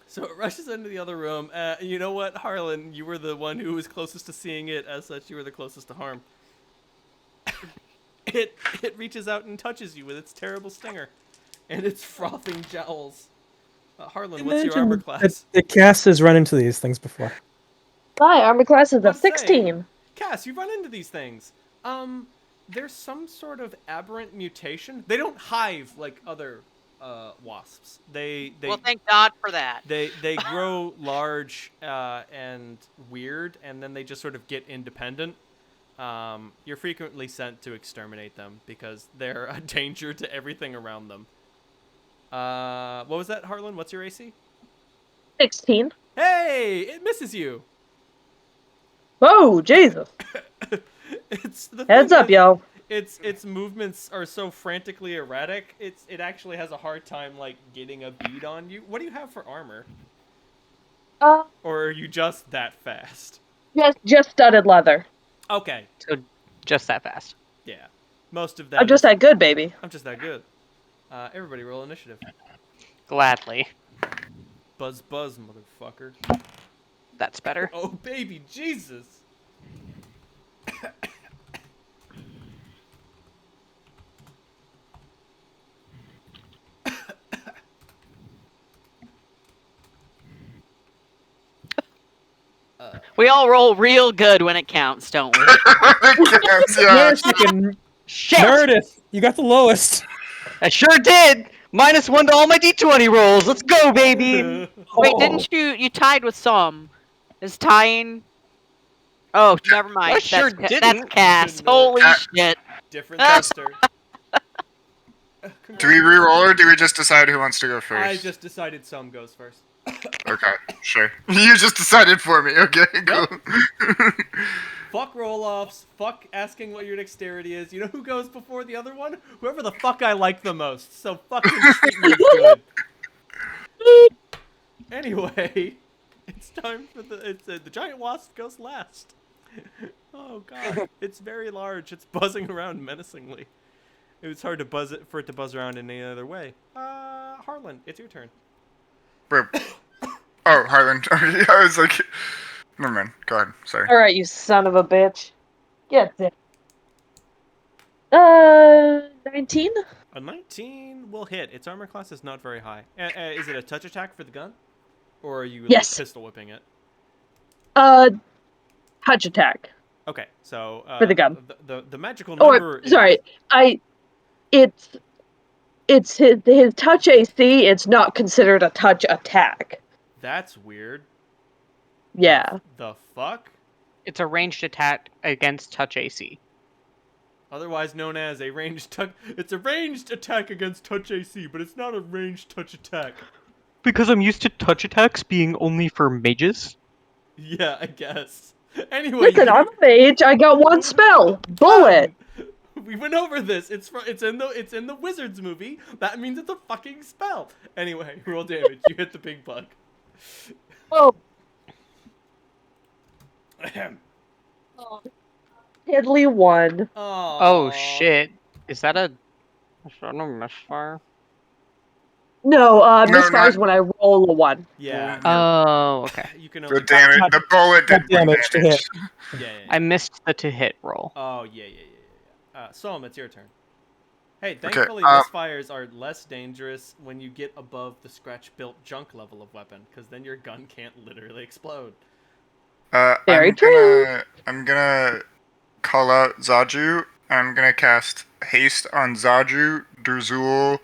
So it rushes into the other room. You know what, Harlan? You were the one who was closest to seeing it. As such, you were the closest to harm. It reaches out and touches you with its terrible stinger, and its frothing jowls. Harlan, what's your armor class? The Cass has run into these things before. My armor class is a Let's say- 16. Cass, you've run into these things. There's some sort of aberrant mutation. They don't hive like other wasps. They Well, thank God for that. they grow large and weird, and then they just sort of get independent. You're frequently sent to exterminate them because they're a danger to everything around them. What was that, Harlan? What's your AC? 16. Hey, it misses you. Oh, Jesus. It's the Heads thing up, is, yo. Its movements are so frantically erratic. It actually has a hard time like getting a bead on you. What do you have for armor? Or are you just that fast? Just studded leather. Okay. So just that fast. Yeah. Most of that. I'm just that good, baby. I'm just that good. Everybody roll initiative. Gladly. Buzz, buzz, motherfucker. That's better. Oh, baby, Jesus. We all roll real good when it counts, don't we? Yes, yeah. Yes, you can. Shit! Meredith, you got the lowest. I sure did! -1 to all my d20 rolls. Let's go, baby! Wait, Oh. didn't you tied with some? Is tying? Oh, never mind. I sure That's didn't. Cass. Didn't, Holy Ca- shit! Different tester. Do we re-roll or do we just decide who wants to go first? I just decided some goes first. Okay, sure. You just decided for me. Okay, cool. Fuck roll-offs. Fuck asking what your dexterity is. You know who goes before the other one? Whoever the fuck I like the most. So fucking treat me good. Anyway, it's time for the giant wasp goes last. Oh god, it's very large. It's buzzing around menacingly. It was hard to for it to buzz around in any other way. Harlan, it's your turn. Oh, Harlan. I was like, never mind. Go ahead. Sorry. All right, you son of a bitch. Get it. 19? A 19 will hit. Its armor class is not very high. Is it a touch attack for the gun? Or are you like, Yes. pistol whipping it? Touch attack. Okay, so For the gun. The magical number. Or sorry, it's his touch AC. It's not considered a touch attack. That's weird. Yeah. The fuck? It's a ranged attack against touch AC. Otherwise known as a ranged touch. It's a ranged attack against touch AC, but it's not a ranged touch attack. Because I'm used to touch attacks being only for mages. Yeah, I guess. Anyway, Listen, I'm a mage. I got one spell. Bullet. We went over this. It's in the Wizards movie. That means it's a fucking spell. Anyway, roll damage. You hit the big bug. Oh. Deadly one. Oh shit. Is that a misfire? No, No, misfires not- when I roll a one. Yeah. Oh, okay. You can only. The damage. The bullet did Got damage to hit. Yeah. I missed the to hit roll. Oh yeah. Soam, it's your turn. Hey, Okay, thankfully misfires are less dangerous when you get above the scratch-built junk level of weapon, because then your gun can't literally explode. Very I'm true. I'm gonna call out Zaju. I'm gonna cast haste on Zaju, Durzul,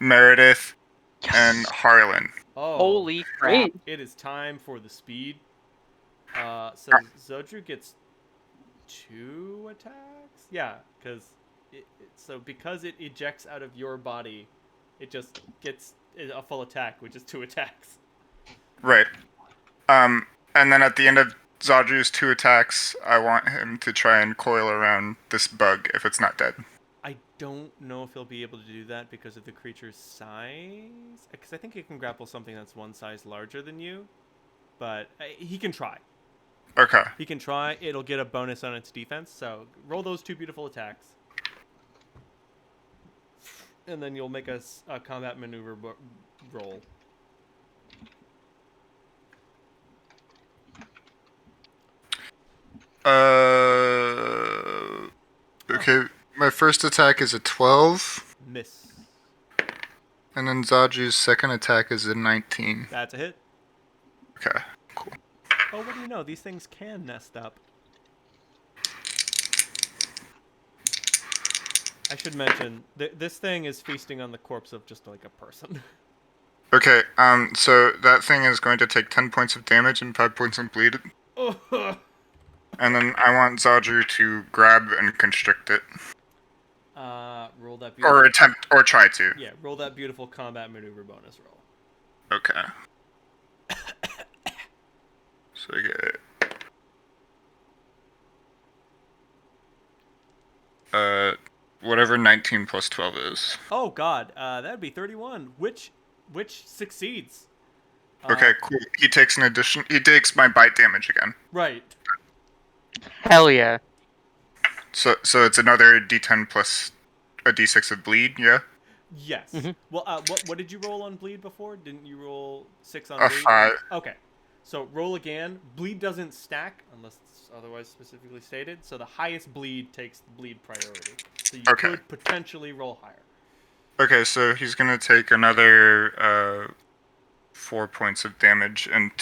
Meredith, and Harlan. Oh, Holy crap! Great. it is time for the speed. So Zodru gets 2 attacks? Yeah, because because it ejects out of your body, it just gets a full attack, which is 2 attacks. Right. And then at the end of Zadru's 2 attacks, I want him to try and coil around this bug if it's not dead. I don't know if he'll be able to do that because of the creature's size. Because I think he can grapple something that's 1 size larger than you. But he can try. Okay. He can try. It'll get a bonus on its defense. So roll those 2 beautiful attacks. And then you'll make a combat maneuver roll. Okay. My first attack is a 12, Miss. and then Zaju's second attack is a 19. That's a hit. Okay. Oh, what do you know? These things can nest up. I should mention, this thing is feasting on the corpse of just like a person. Okay, so that thing is going to take 10 points of damage and 5 points of bleed. Oh. And then I want Zaju to grab and constrict it. Roll that beautiful... Or attempt, or try to. Yeah, roll that beautiful combat maneuver bonus roll. Okay. So I get... whatever 19 plus 12 is. Oh god, that'd be 31, which succeeds. Okay, cool. He takes he takes my bite damage again. Right. Hell yeah. So it's another d10 plus a d6 of bleed, yeah? Yes. Mhm. Well, what did you roll on bleed before? Didn't you roll 6 on A bleed? 5. Okay. So roll again. Bleed doesn't stack unless it's otherwise specifically stated. So the highest bleed takes the bleed priority. So you Okay. could potentially roll higher. Okay, so he's gonna take another 4 points of damage and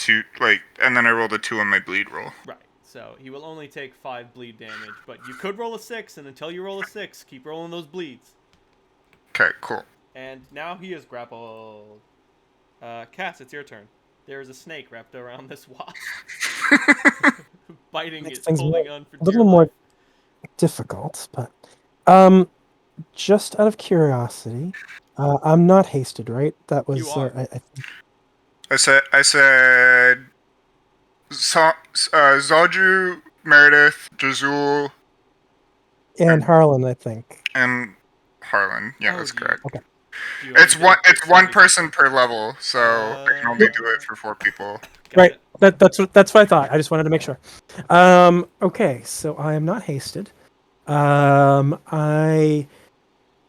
and then I rolled a 2 on my bleed roll. Right. So he will only take 5 bleed damage, but you could roll a 6, and until you roll a 6, keep rolling those bleeds. Okay, cool. And now he is grappled. Cass, it's your turn. There is a snake wrapped around this wasp, biting Makes it, things holding on for a dear little more life. difficult, but just out of curiosity, I'm not hasted, right? That was You are. I think I said Zaldru, Meredith, Jazul, and Harlan, I think. and Harlan. Yeah, Oh, that's do you- correct. Okay. do you have It's a different one dexterity? person per level, so I can only do it for 4 people. Right. Gotcha. That's what I thought. I just wanted to make sure. Okay, so I am not hasted. I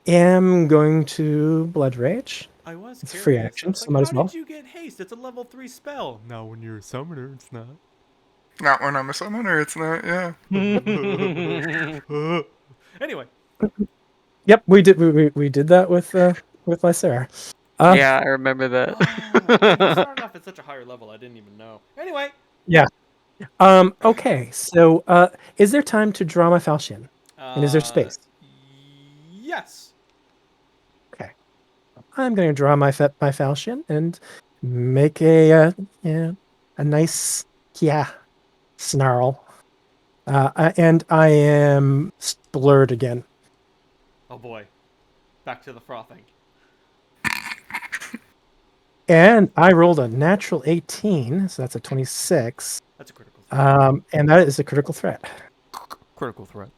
am going to Blood Rage. I was It's a curious. free I action, was so like, might how as well. did you get haste? It's a level 3 spell. Now, when you're a summoner, it's not. Not when I'm a summoner, it's not, yeah. Anyway, Yep, we did. We did that with Lycera. Yeah, I remember that. okay, you started off at such a higher level, I didn't even know. Anyway, Yeah. Okay. So, is there time to draw my falchion? And is there space? Yes. Okay. I'm going to draw my falchion and make a nice snarl. And I am blurred again. Oh boy, back to the frothing. And I rolled a natural 18, so that's a 26. That's a critical threat. And that is a critical threat. Critical threat.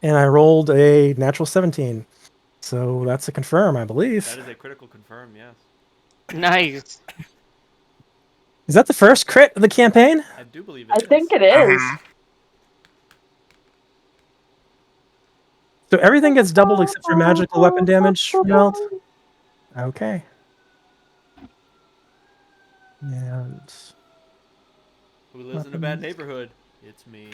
And I rolled a natural 17. So that's a confirm, I believe. That is a critical confirm, yes. Nice. Is that the first crit of the campaign? I do believe I it is. think it is. So everything gets doubled except for magical weapon damage rolled? Okay. And Who lives in a bad neighborhood? It's me.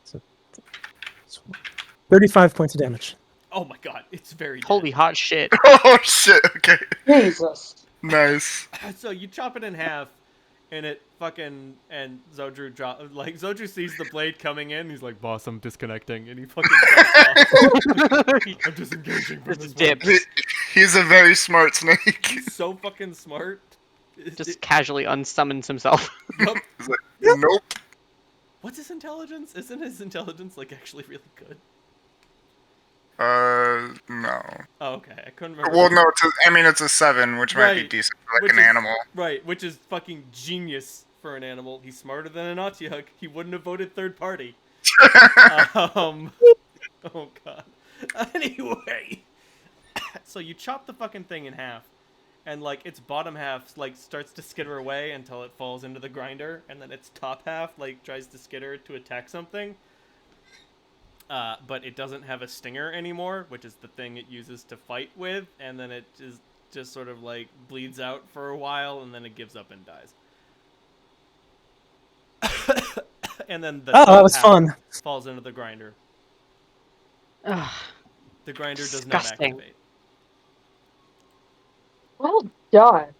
so 35 points of damage. Oh my god, it's very dead. Holy hot shit. Oh shit, okay. Jesus. Nice. So you chop it in half, and it fucking and Zodru sees the blade coming in. He's like, "Boss, I'm disconnecting," and he fucking jumps off. I'm disengaging from Just this dips. one. He's a very smart snake. He's so fucking smart. Just casually unsummons himself. Yup. He's like, nope. What's his intelligence? Isn't his intelligence like actually really good? No. Oh, okay. I couldn't remember. Well, no, it's a 7, which might be Right. decent for Which an is- animal. Right, which is fucking genius for an animal. He's smarter than an Otyugh. He wouldn't have voted third party. Oh god. Anyway, so you chop the fucking thing in half, and like its bottom half like starts to skitter away until it falls into the grinder, and then its top half like tries to skitter to attack something. But it doesn't have a stinger anymore, which is the thing it uses to fight with, and then it just sort of like bleeds out for a while, and then it gives up and dies. And then the top that was half fun. falls into the grinder. Ugh, The grinder does not Disgusting. activate. Well done.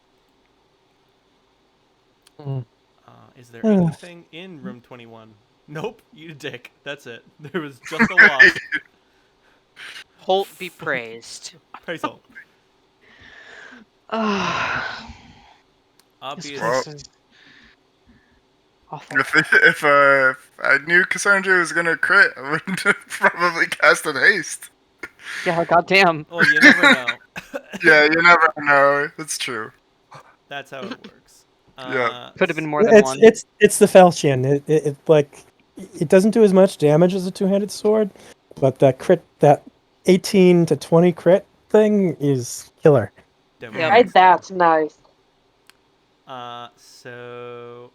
Is there Ugh. anything in room 21? Nope, you dick. That's it. There was just a wasp. Holt be praised. Praise Holt. Ugh, Obvious. this is awful. If I knew Cassandra was gonna crit, I would have probably cast an haste. Yeah, goddamn. Oh, you never know. Yeah, you never know. It's true. That's how it works. Yeah. Could have been more than one. It's the falchion. It like it doesn't do as much damage as a two-handed sword, but that 18 to 20 crit thing is killer. Demo Yeah. Right, that's nice. So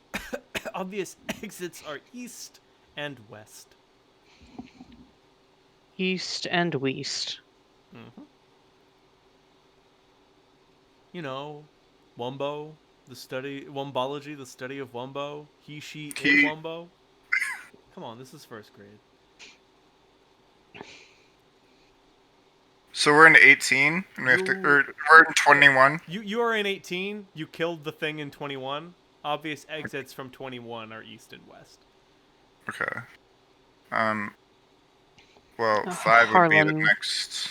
obvious exits are east and west. East and west. Mm-hmm. You know, Wumbo, Wumbology, the study of Wumbo. He, she, it, He- Wumbo. Come on, this is first grade. So we're in 18, and we have to. Or we're in 21. You are in 18. You killed the thing in 21. Obvious exits from 21 are east and west. Okay. Well, 5 would be the Harlan. next.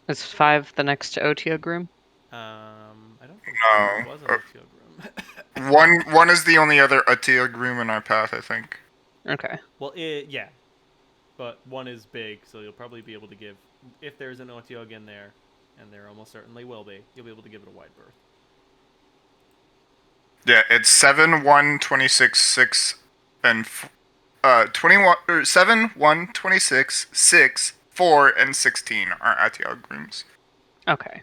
Is 5 the next to Otiogrim? I don't think No. there was an Otiogrim. One is the only other Atia groom in our path, I think. Okay. Well, yeah. But one is big, so you'll probably be able to give... If there's an Otiog in there, and there almost certainly will be, you'll be able to give it a wide berth. Yeah, it's 7, 1, 26, 6, and 21. Or 7, 1, 26, 6, 4, and 16 are Atia grooms. Okay.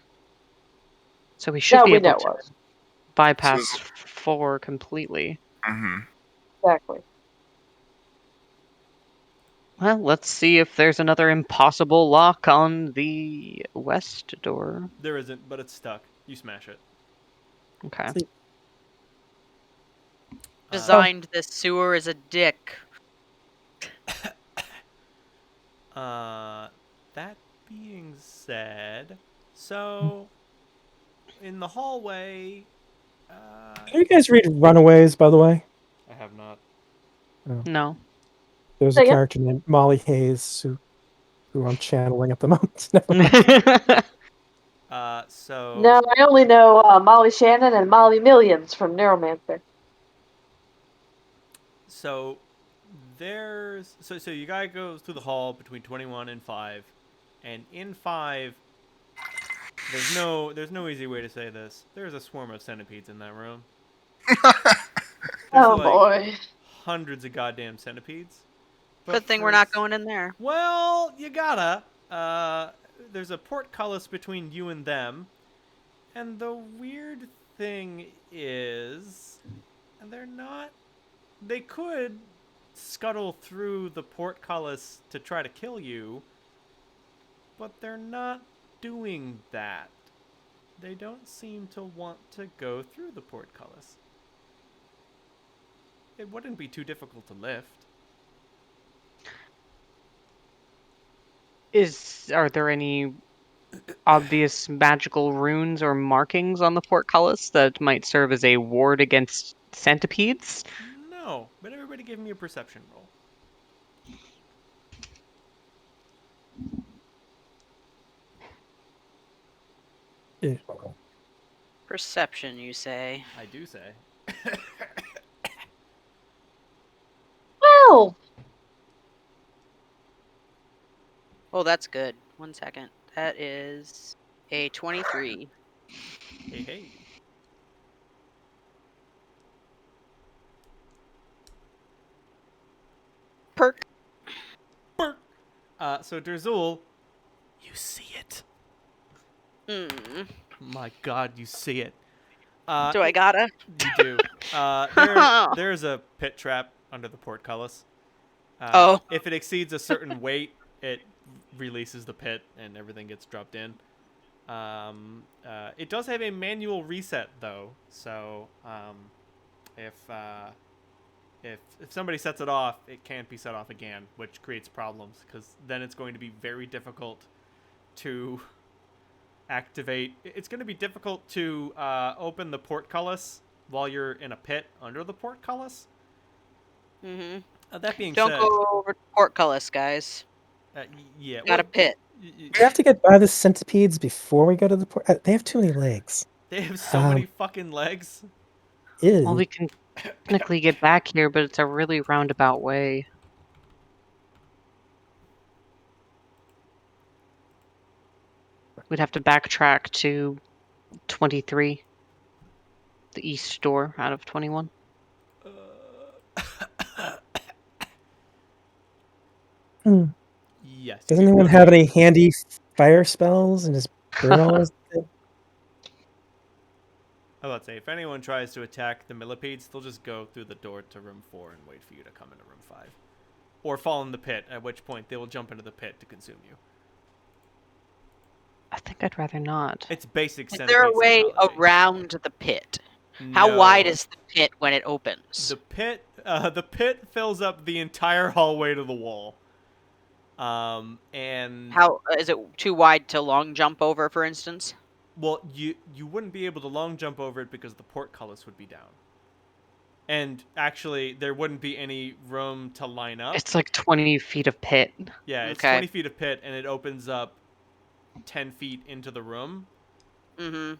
So we should That be we able know to of. bypass So- 4 completely. Mm-hmm. Exactly. Well, let's see if there's another impossible lock on the west door. There isn't, but it's stuck. You smash it. Okay. See, Designed this sewer as a dick. That being said, so in the hallway, do you guys read Runaways, by the way? I have not. No. There's Say a again? character named Molly Hayes who I'm channeling at the moment. Never mind. So No, I only know Molly Shannon and Molly Millions from Neuromancer. So there's so you guy goes through the hall between 21 and 5, and in 5 there's no easy way to say this. There's a swarm of centipedes in that room. There's Oh like boy. hundreds of goddamn centipedes. Good thing we're not going in there. Well, you gotta. There's a portcullis between you and them, and the weird thing is, they're not. They could scuttle through the portcullis to try to kill you, but they're not doing that. They don't seem to want to go through the portcullis. It wouldn't be too difficult to lift. Are there any obvious magical runes or markings on the portcullis that might serve as a ward against centipedes? No, but everybody give me a perception roll. Yeah. Perception, you say? I do say. Well, Oh, that's good. 1 second. That is a 23. Hey. Perk. So Derzul, you see it. Mm. My God, you see it. Do I gotta? You do. There's a pit trap under the portcullis. Oh. If it exceeds a certain weight, it releases the pit and everything gets dropped in. It does have a manual reset though, so if somebody sets it off, it can't be set off again, which creates problems because then it's going to be very difficult to activate. It's going to be difficult to open the portcullis while you're in a pit under the portcullis. Mm-hmm. That being Don't said, go over to portcullis, guys. yeah, Got a pit. We have to get by the centipedes before we go to the port. They have too many legs. They have so many fucking legs. Ew. Well, we can technically get back here, but it's a really roundabout way. We'd have to backtrack to 23, the east door out of 21. Hmm. Yes. Does you anyone go have to- any handy fire spells and just burn all this? I was about to say, if anyone tries to attack the millipedes, they'll just go through the door to room 4 and wait for you to come into room 5. Or fall in the pit, at which point they will jump into the pit to consume you. I think I'd rather not. It's basic Is centipede there a way psychology. around the pit? How No. wide is the pit when it opens? The pit fills up the entire hallway to the wall. And How is it too wide to long jump over, for instance? well, you wouldn't be able to long jump over it because the portcullis would be down. And actually, there wouldn't be any room to line up. It's like 20 feet of pit. Yeah, it's Okay. 20 feet of pit, and it opens up 10 feet into the room. Mm-hmm.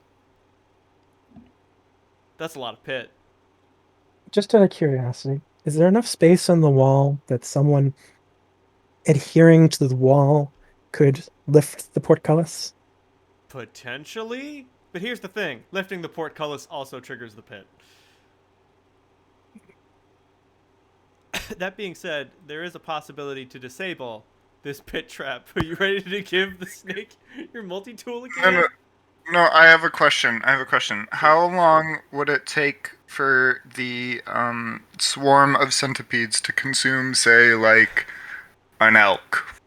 That's a lot of pit. Just out of curiosity, is there enough space on the wall that someone adhering to the wall could lift the portcullis? Potentially? But here's the thing. Lifting the portcullis also triggers the pit. That being said, there is a possibility to disable this pit trap. Are you ready to give the snake your multi-tool again? No, I have a question. How long would it take for the swarm of centipedes to consume, say, like, an elk?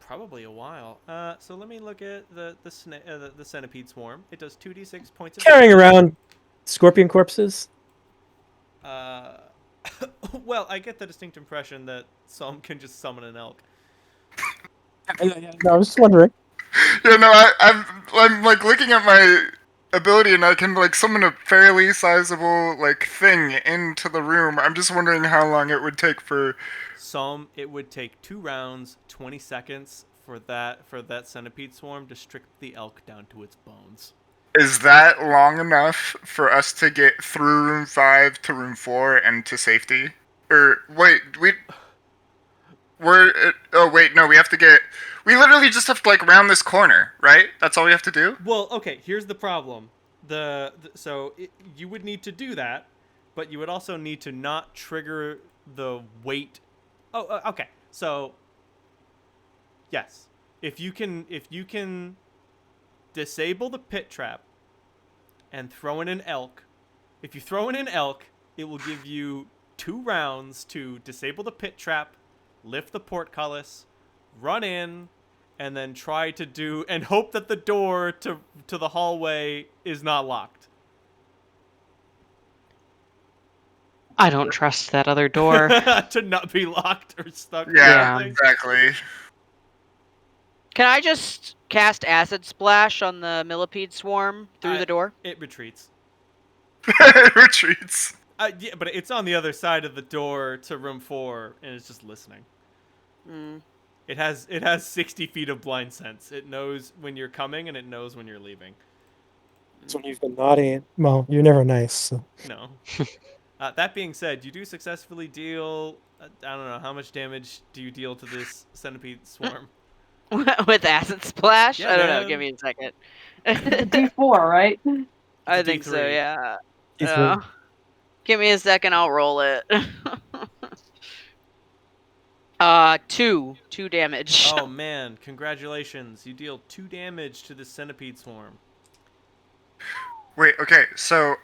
Probably a while. So let me look at the centipede swarm. It does 2d6 points of Carrying damage. around scorpion corpses? Well, I get the distinct impression that some can just summon an elk. No, I was just wondering. Yeah, no, I'm like looking at my ability, and I can like summon a fairly sizable like thing into the room. I'm just wondering how long it would take for. It would take 2 rounds, 20 seconds for that centipede swarm to strip the elk down to its bones. Is that long enough for us to get through room 5 to room 4 and to safety? Or wait, oh wait, no, we have to get. We literally just have to like round this corner, right? That's all we have to do. Well, okay. Here's the problem. You would need to do that, but you would also need to not trigger the weight. Oh, okay. So, yes, if you can disable the pit trap and throw in an elk. If you throw in an elk, it will give you 2 rounds to disable the pit trap, lift the portcullis, run in, and then try to do and hope that the door to the hallway is not locked. I don't trust that other door. To not be locked or stuck. or Yeah, something. exactly. Can I just cast Acid Splash on the millipede swarm through the door? It retreats. It retreats. Yeah, but it's on the other side of the door to room 4, and it's just listening. Mm. It has 60 feet of blind sense. It knows when you're coming, and it knows when you're leaving. It's when you've been naughty. Well, you're never nice. So. No. That being said, you do successfully deal. I don't know how much damage do you deal to this centipede swarm. With Acid Splash? Yeah, I don't know. man. Give me a second. D4, right? I think so, D3. yeah. D3. Give me a second, I'll roll it. 2 damage. Oh man, congratulations! You deal 2 damage to the centipede swarm. Wait, okay, so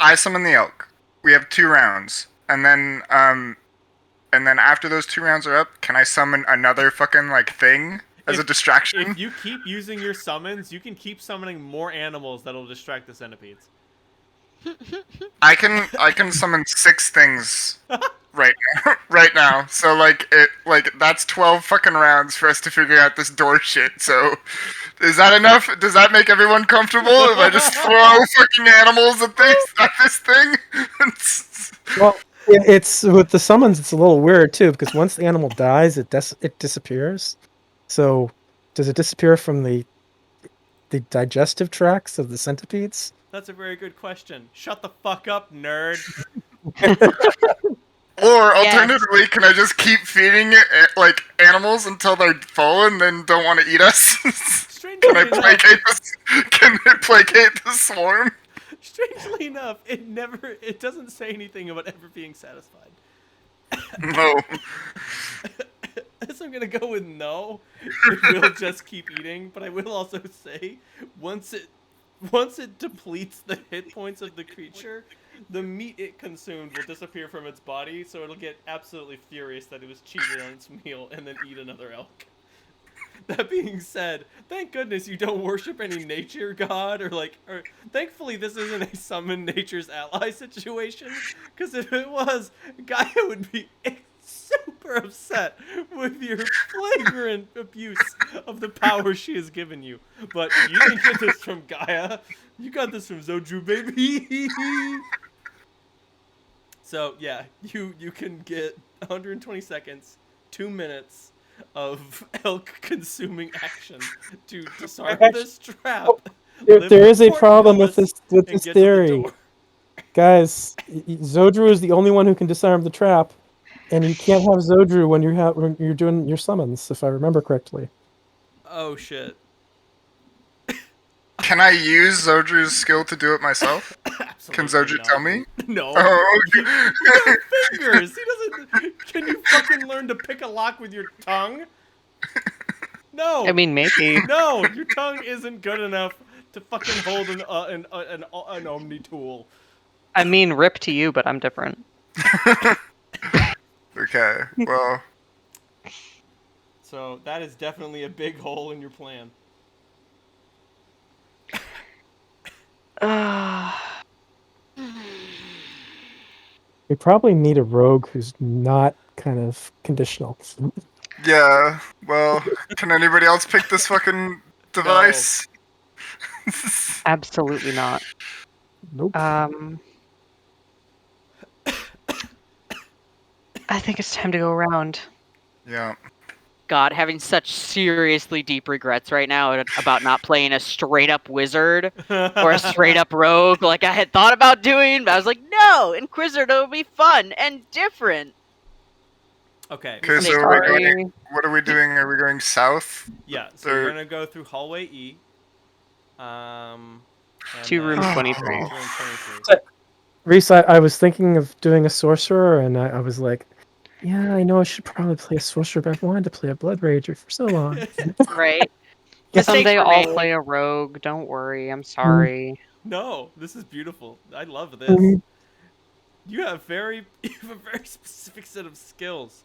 I summon the elk. We have 2 rounds, and then after those 2 rounds are up, can I summon another fucking like thing as a distraction? If you keep using your summons, you can keep summoning more animals that'll distract the centipedes. I can summon 6 things right now. So like that's 12 fucking rounds for us to figure out this door shit. So is that enough? Does that make everyone comfortable if I just throw fucking animals at this thing? Well, it's with the summons. It's a little weird too because once the animal dies, it disappears. So, does it disappear from the digestive tracts of the centipedes? That's a very good question. Shut the fuck up, nerd. Or alternatively, can I just keep feeding it like animals until they're full and then don't want to eat us? Strangely Can I enough, Can it placate the swarm? strangely enough, it doesn't say anything about ever being satisfied. No. I'm gonna go with no. It will just keep eating, but I will also say once it depletes the hit points of the creature, the meat it consumed will disappear from its body, so it'll get absolutely furious that it was cheated on its meal and then eat another elk. That being said, thank goodness you don't worship any nature god or thankfully this isn't a summon nature's ally situation, because if it was, Gaia would be super upset with your flagrant abuse of the power she has given you. But you didn't get this from Gaia. You got this from Zodru, baby. So yeah, you can get 120 seconds, 2 minutes of elk consuming action to disarm this trap. There is a Fort problem with Millis, this and get to the theory. door. Guys, Zodru is the only one who can disarm the trap, and you can't have Zodru when you're doing your summons, if I remember correctly. Oh shit. Can I use Zodru's skill to do it myself? Can Absolutely Zodru not. tell me? No. Oh, You have fingers. He doesn't. Can you fucking learn to pick a lock with your tongue? No. I mean, maybe. No, your tongue isn't good enough to fucking hold an Omni tool. I mean, rip to you, but I'm different. Okay, well, So that is definitely a big hole in your plan. We probably need a rogue who's not kind of conditional. yeah, well, can anybody else pick this fucking device? Absolutely not. Nope. I think it's time to go around. Yeah. God, having such seriously deep regrets right now about not playing a straight up wizard or a straight up rogue like I had thought about doing, but I was like, no, Inquisitor will be fun and different. Okay. Okay, so Sorry. what are we doing? Are we going south? Yeah, so you're gonna go through hallway E. And To room then- 23. to room 23. Reese, I was thinking of doing a sorcerer, and I was like, yeah, I know I should probably play a sorcerer, but I've wanted to play a blood rager for so long. Right? Yeah. Someday for I'll me. play a rogue. Don't worry. I'm sorry. No, this is beautiful. I love this. Mhm. You have a very specific set of skills,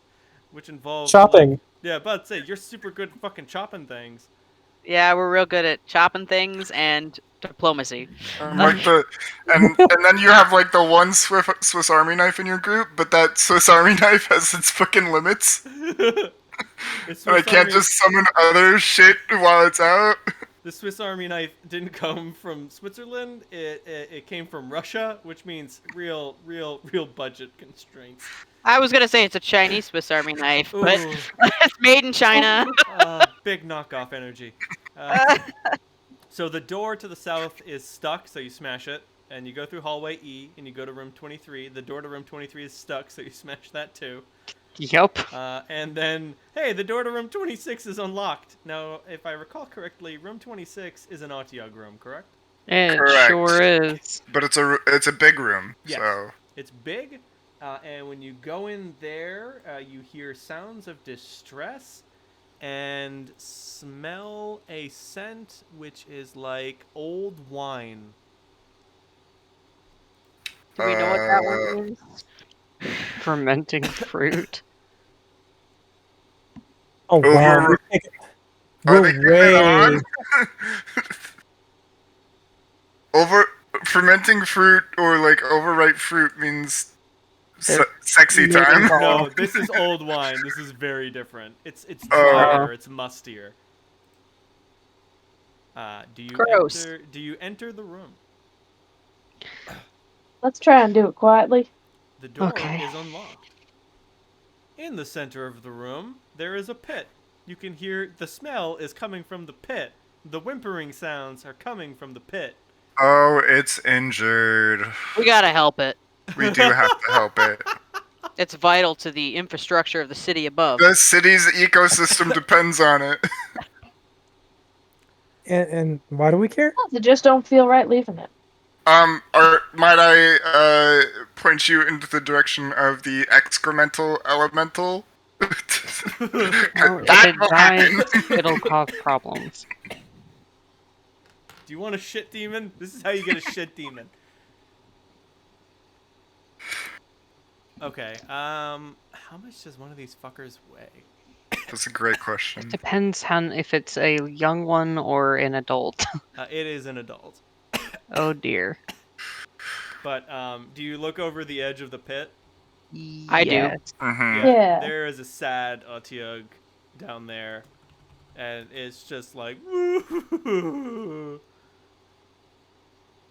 which involve Chopping. yeah, but say you're super good at fucking chopping things. Yeah, we're real good at chopping things and diplomacy. And then you have like the one Swiss Army knife in your group, but that Swiss Army knife has its fucking limits, It's and I Swiss can't Army- just summon other shit while it's out. The Swiss Army knife didn't come from Switzerland. It came from Russia, which means real budget constraints. I was gonna say it's a Chinese Swiss Army knife, but Ooh. it's made in China. Big knockoff energy. So the door to the south is stuck, so you smash it, and you go through hallway E, and you go to room 23. The door to room 23 is stuck, so you smash that too. Yup. And then, hey, the door to room 26 is unlocked. Now, if I recall correctly, room 26 is an Otyugh room, correct? It Correct. sure is. But it's a big room, Yes. so It's big, and when you go in there, you hear sounds of distress and smell a scent which is like old wine. Do we know what that one means? Fermenting fruit. Oh, wow. Over- We're they getting it on? way... Over fermenting fruit or like overripe fruit means sexy They're time. involved. No, this is old wine. This is very different. It's Oh. drier. It's mustier. Do you Gross. enter the room? Let's try and do it quietly. The door Okay. is unlocked. In the center of the room, there is a pit. You can hear the smell is coming from the pit. The whimpering sounds are coming from the pit. Oh, it's injured. We gotta help it. We do have to help it. It's vital to the infrastructure of the city above. The city's ecosystem depends on it. And why do we care? I just don't feel right leaving it. Might I point you into the direction of the excremental elemental? Well, if That it will dies, happen. it'll cause problems. Do you want a shit demon? This is how you get a shit demon. Okay. How much does one of these fuckers weigh? That's a great question. It depends on if it's a young one or an adult. It is an adult. Oh dear. But do you look over the edge of the pit? I do. Yes. Mm-hmm. Yeah. There is a sad Otyugh down there, and it's just like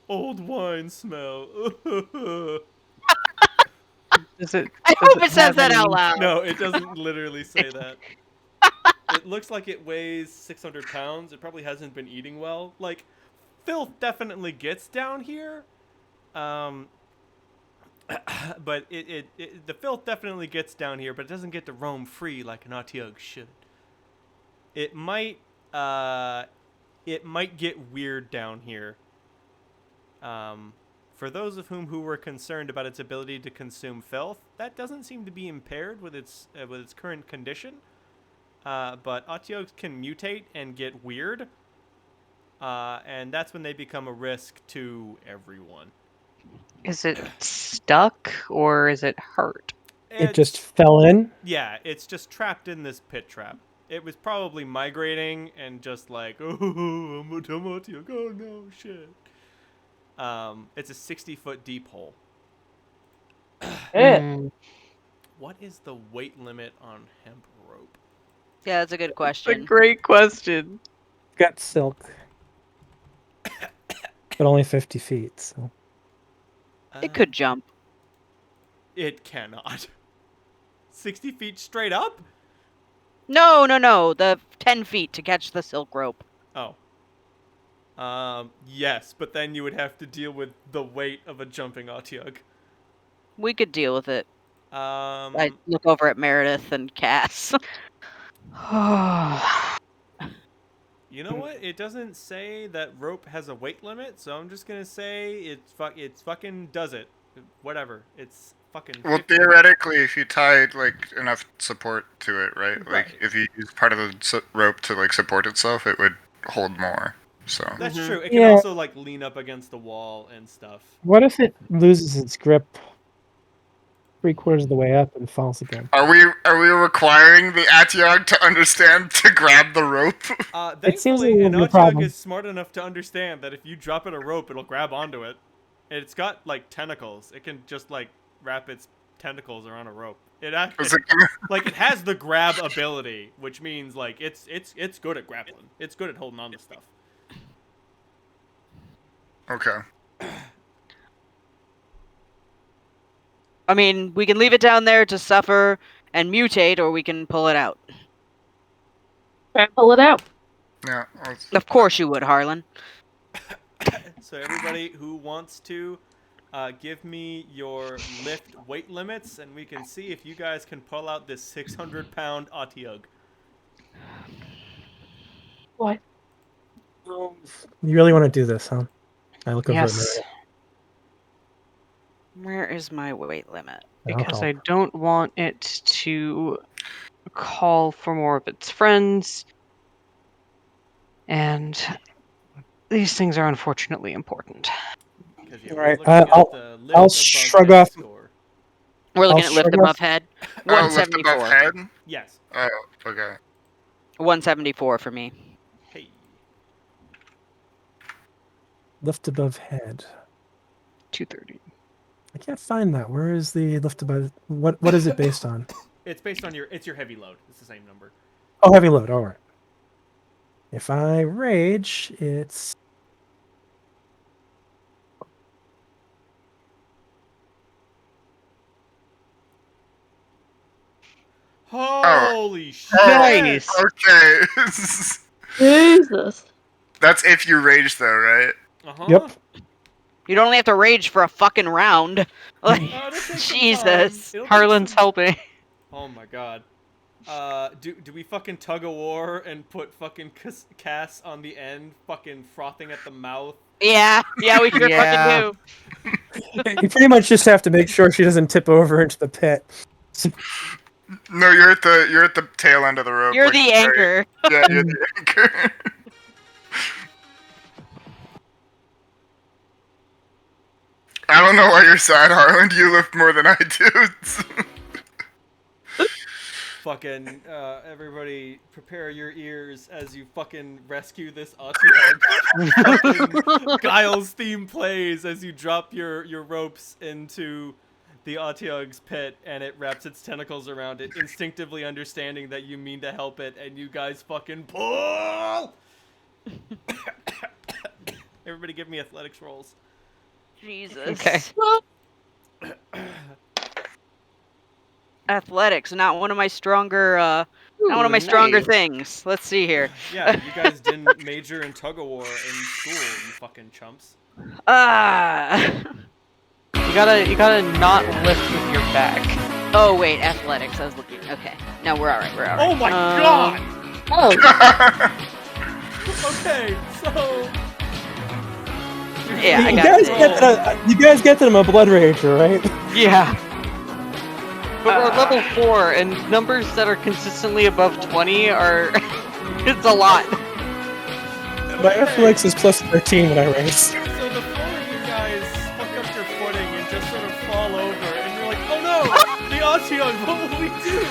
old wine smell. Does it? I does hope it says have that any- out loud. No, it doesn't literally say that. It looks like it weighs 600 pounds. It probably hasn't been eating well. Like, filth definitely gets down here. But the filth definitely gets down here, but it doesn't get to roam free like an Otyugh should. It might get weird down here. For those of who were concerned about its ability to consume filth, that doesn't seem to be impaired with its current condition. But Otyughs can mutate and get weird, and that's when they become a risk to everyone. Is it stuck or is it hurt? It just fell in. Yeah, it's just trapped in this pit trap. It was probably migrating and just like, oh, I'm a Otyugh, oh no, shit. It's a 60-foot deep hole. Eh. Hmm. What is the weight limit on hemp rope? Yeah, that's a good That's a question. great question. Got silk, but only 50 feet. So It could jump. It cannot. 60 feet straight up? No. The 10 feet to catch the silk rope. Oh. Yes, but then you would have to deal with the weight of a jumping Otyugh. We could deal with it. Um, I look over at Meredith and Cass. You know what? It doesn't say that rope has a weight limit, so I'm just gonna say it's fucking does it. Whatever. It's fucking. Well, 50. theoretically, if you tied like enough support to it, right? Right. Like if you use part of the rope to like support itself, it would hold more. So That's Mhm. true. It can Yeah. also like lean up against the wall and stuff. what if it loses its grip 3/4 of the way up and falls again? are we requiring the Otyugh to understand to grab the rope? It seems Thankfully, like an a Otyugh problem. is smart enough to understand that if you drop it a rope, it'll grab onto it. It's got like tentacles. It can just like wrap its tentacles around a rope. It Is actually it gonna... like it has the grab ability, which means like it's good at grappling. It's good at holding on to stuff. Okay. I mean, we can leave it down there to suffer and mutate, or we can pull it out. Try and pull it out. Yeah. Of course you would, Harlan. So everybody who wants to give me your lift weight limits, and we can see if you guys can pull out this 600-pound Otyugh. What? You really want to do this, huh? I look over at Yes. Meredith. Where is my weight limit? Because I'll I don't want it to call for more of its friends. And these things are unfortunately important. 'Cause, yeah, All we're right, looking at I'll- the lift I'll above shrug head off- score. We're looking I'll at lift shrug above off- head. Oh, lift 174. above head? Yes. Oh, okay. 174 for me. Hey. Lift above head. 230. I can't find that. Where is the lift above? What is it based on? It's based on your heavy load. It's the same number. Oh, heavy load. All right. If I rage, it's Holy shit! Nice! Okay. Jesus. That's if you rage, though, right? Uh-huh. Yep. You'd only have to rage for a fucking round. Like, It'll take some Jesus. time. It'll take Harlan's some- helping. Oh my god. Do we fucking tug a war and put fucking Cass on the end, fucking frothing at the mouth? yeah, we sure Yeah. fucking do. You pretty much just have to make sure she doesn't tip over into the pit. No, you're at the tail end of the rope. You're like, the anchor. Yeah, you're the anchor. I don't know why you're sad, Harland. You lift more than I do. Fucking, everybody prepare your ears as you fucking rescue this Otyug. Fucking Guile's theme plays as you drop your ropes into the Otyug's pit and it wraps its tentacles around it, instinctively understanding that you mean to help it, and you guys fucking pull! Everybody give me athletics rolls. Jesus. Okay. Athletics, not one of my stronger Nice. things. Let's see here. Yeah, you guys didn't major in tug-of-war in school, you fucking chumps. Ah. You gotta not lift with your back. Oh wait, athletics. I was looking. Okay. No, we're all right. We're all right. Oh my god! Oh, Okay, so... Yeah, I you got guys it. get you guys get that I'm a blood rager, right? Yeah. But we're level 4, and numbers that are consistently above 20 are... it's a lot. My athletics is plus 13 when I race. So the four of you guys fuck up your footing and just sort of fall over, and you're like, oh no! The Otyug, what will we do?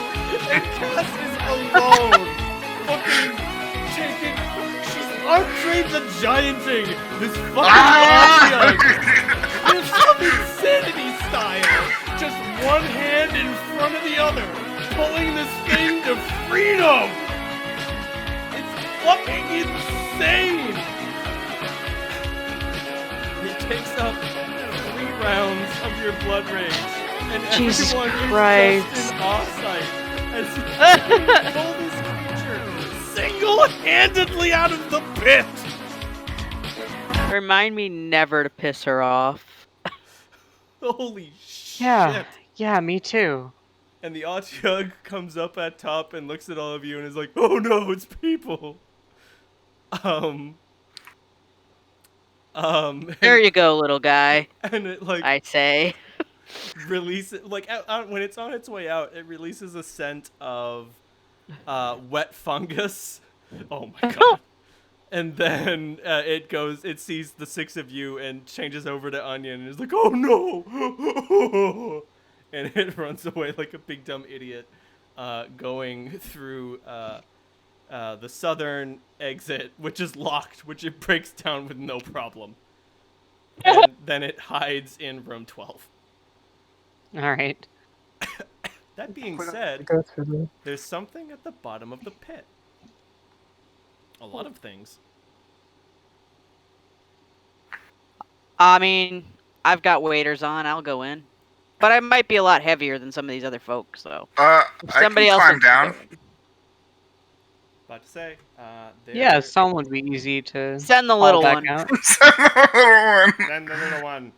And Cass is alone! Fucking taking... She's Andre the Gianting this fucking Otyug! In some insanity style! Just one hand in front of the other, pulling this thing to freedom! It's fucking insane! It takes up 3 rounds of your blood rage, and Jesus everyone is Christ. just in awe-sight as you pull this creature single-handedly out of the pit! Remind me never to piss her off. Holy shit! Yeah, me too. And the Otyug comes up at top and looks at all of you and is like, "Oh no, it's people." There you go, little guy. And it like I say. releases like when it's on its way out, it releases a scent of wet fungus. Oh my god. And then it sees the 6 of you and changes over to Onion and is like, "Oh no!" And it runs away like a big dumb idiot, going through the southern exit, which is locked, which it breaks down with no problem. And then it hides in room 12. Alright. That being said, Go through the... there's something at the bottom of the pit. A lot of things. I mean, I've got waders on. I'll go in. But I might be a lot heavier than some of these other folks, so. I Somebody can else climb wants to down. go in. About to say, Yeah, some would be easy to Send the haul little back one. out. Then the little one.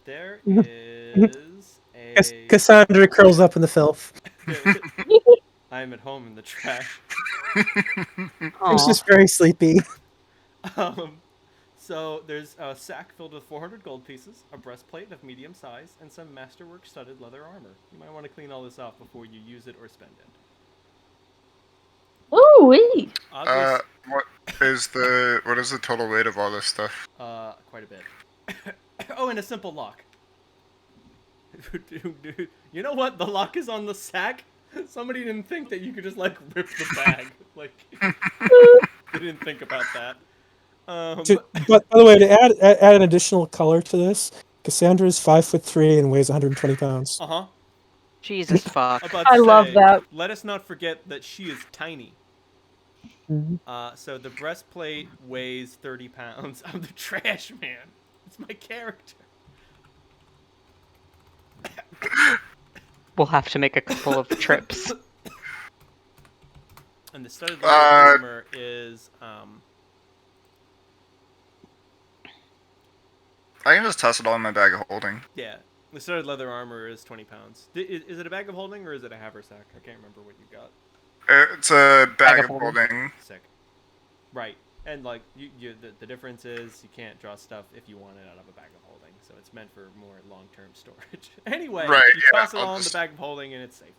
There is a. Cassandra curls up in the filth. I'm at home in the trash. She's Aw. just very sleepy. So there's a sack filled with 400 gold pieces, a breastplate of medium size, and some masterwork studded leather armor. You might want to clean all this off before you use it or spend it. ooh-wee. What is the total weight of all this stuff? Quite a bit. Oh, and a simple lock. Dude, you know what? The lock is on the sack. Somebody didn't think that you could just like rip the bag. Like, they didn't think about that. But by the way, to add an additional color to this, Cassandra's 5'3" and weighs 120 pounds. Uh-huh. Jesus fuck. About to I love say, that. Let us not forget that she is tiny. Mhm. So the breastplate weighs 30 pounds. I'm the trash man. It's my character. We'll have to make a couple of trips. And the studded leather armor is I can just toss it all in my bag of holding. yeah. The studded leather armor is 20 pounds. Is it a bag of holding or is it a haversack? I can't remember what you got. It's a bag of of holding. holding. Sick. Right. And like the difference is you can't draw stuff if you want it out of a bag of holding. so it's meant for more long-term storage. Anyway, Right, you yeah, toss it I'll all in the just- bag of holding, and it's safe.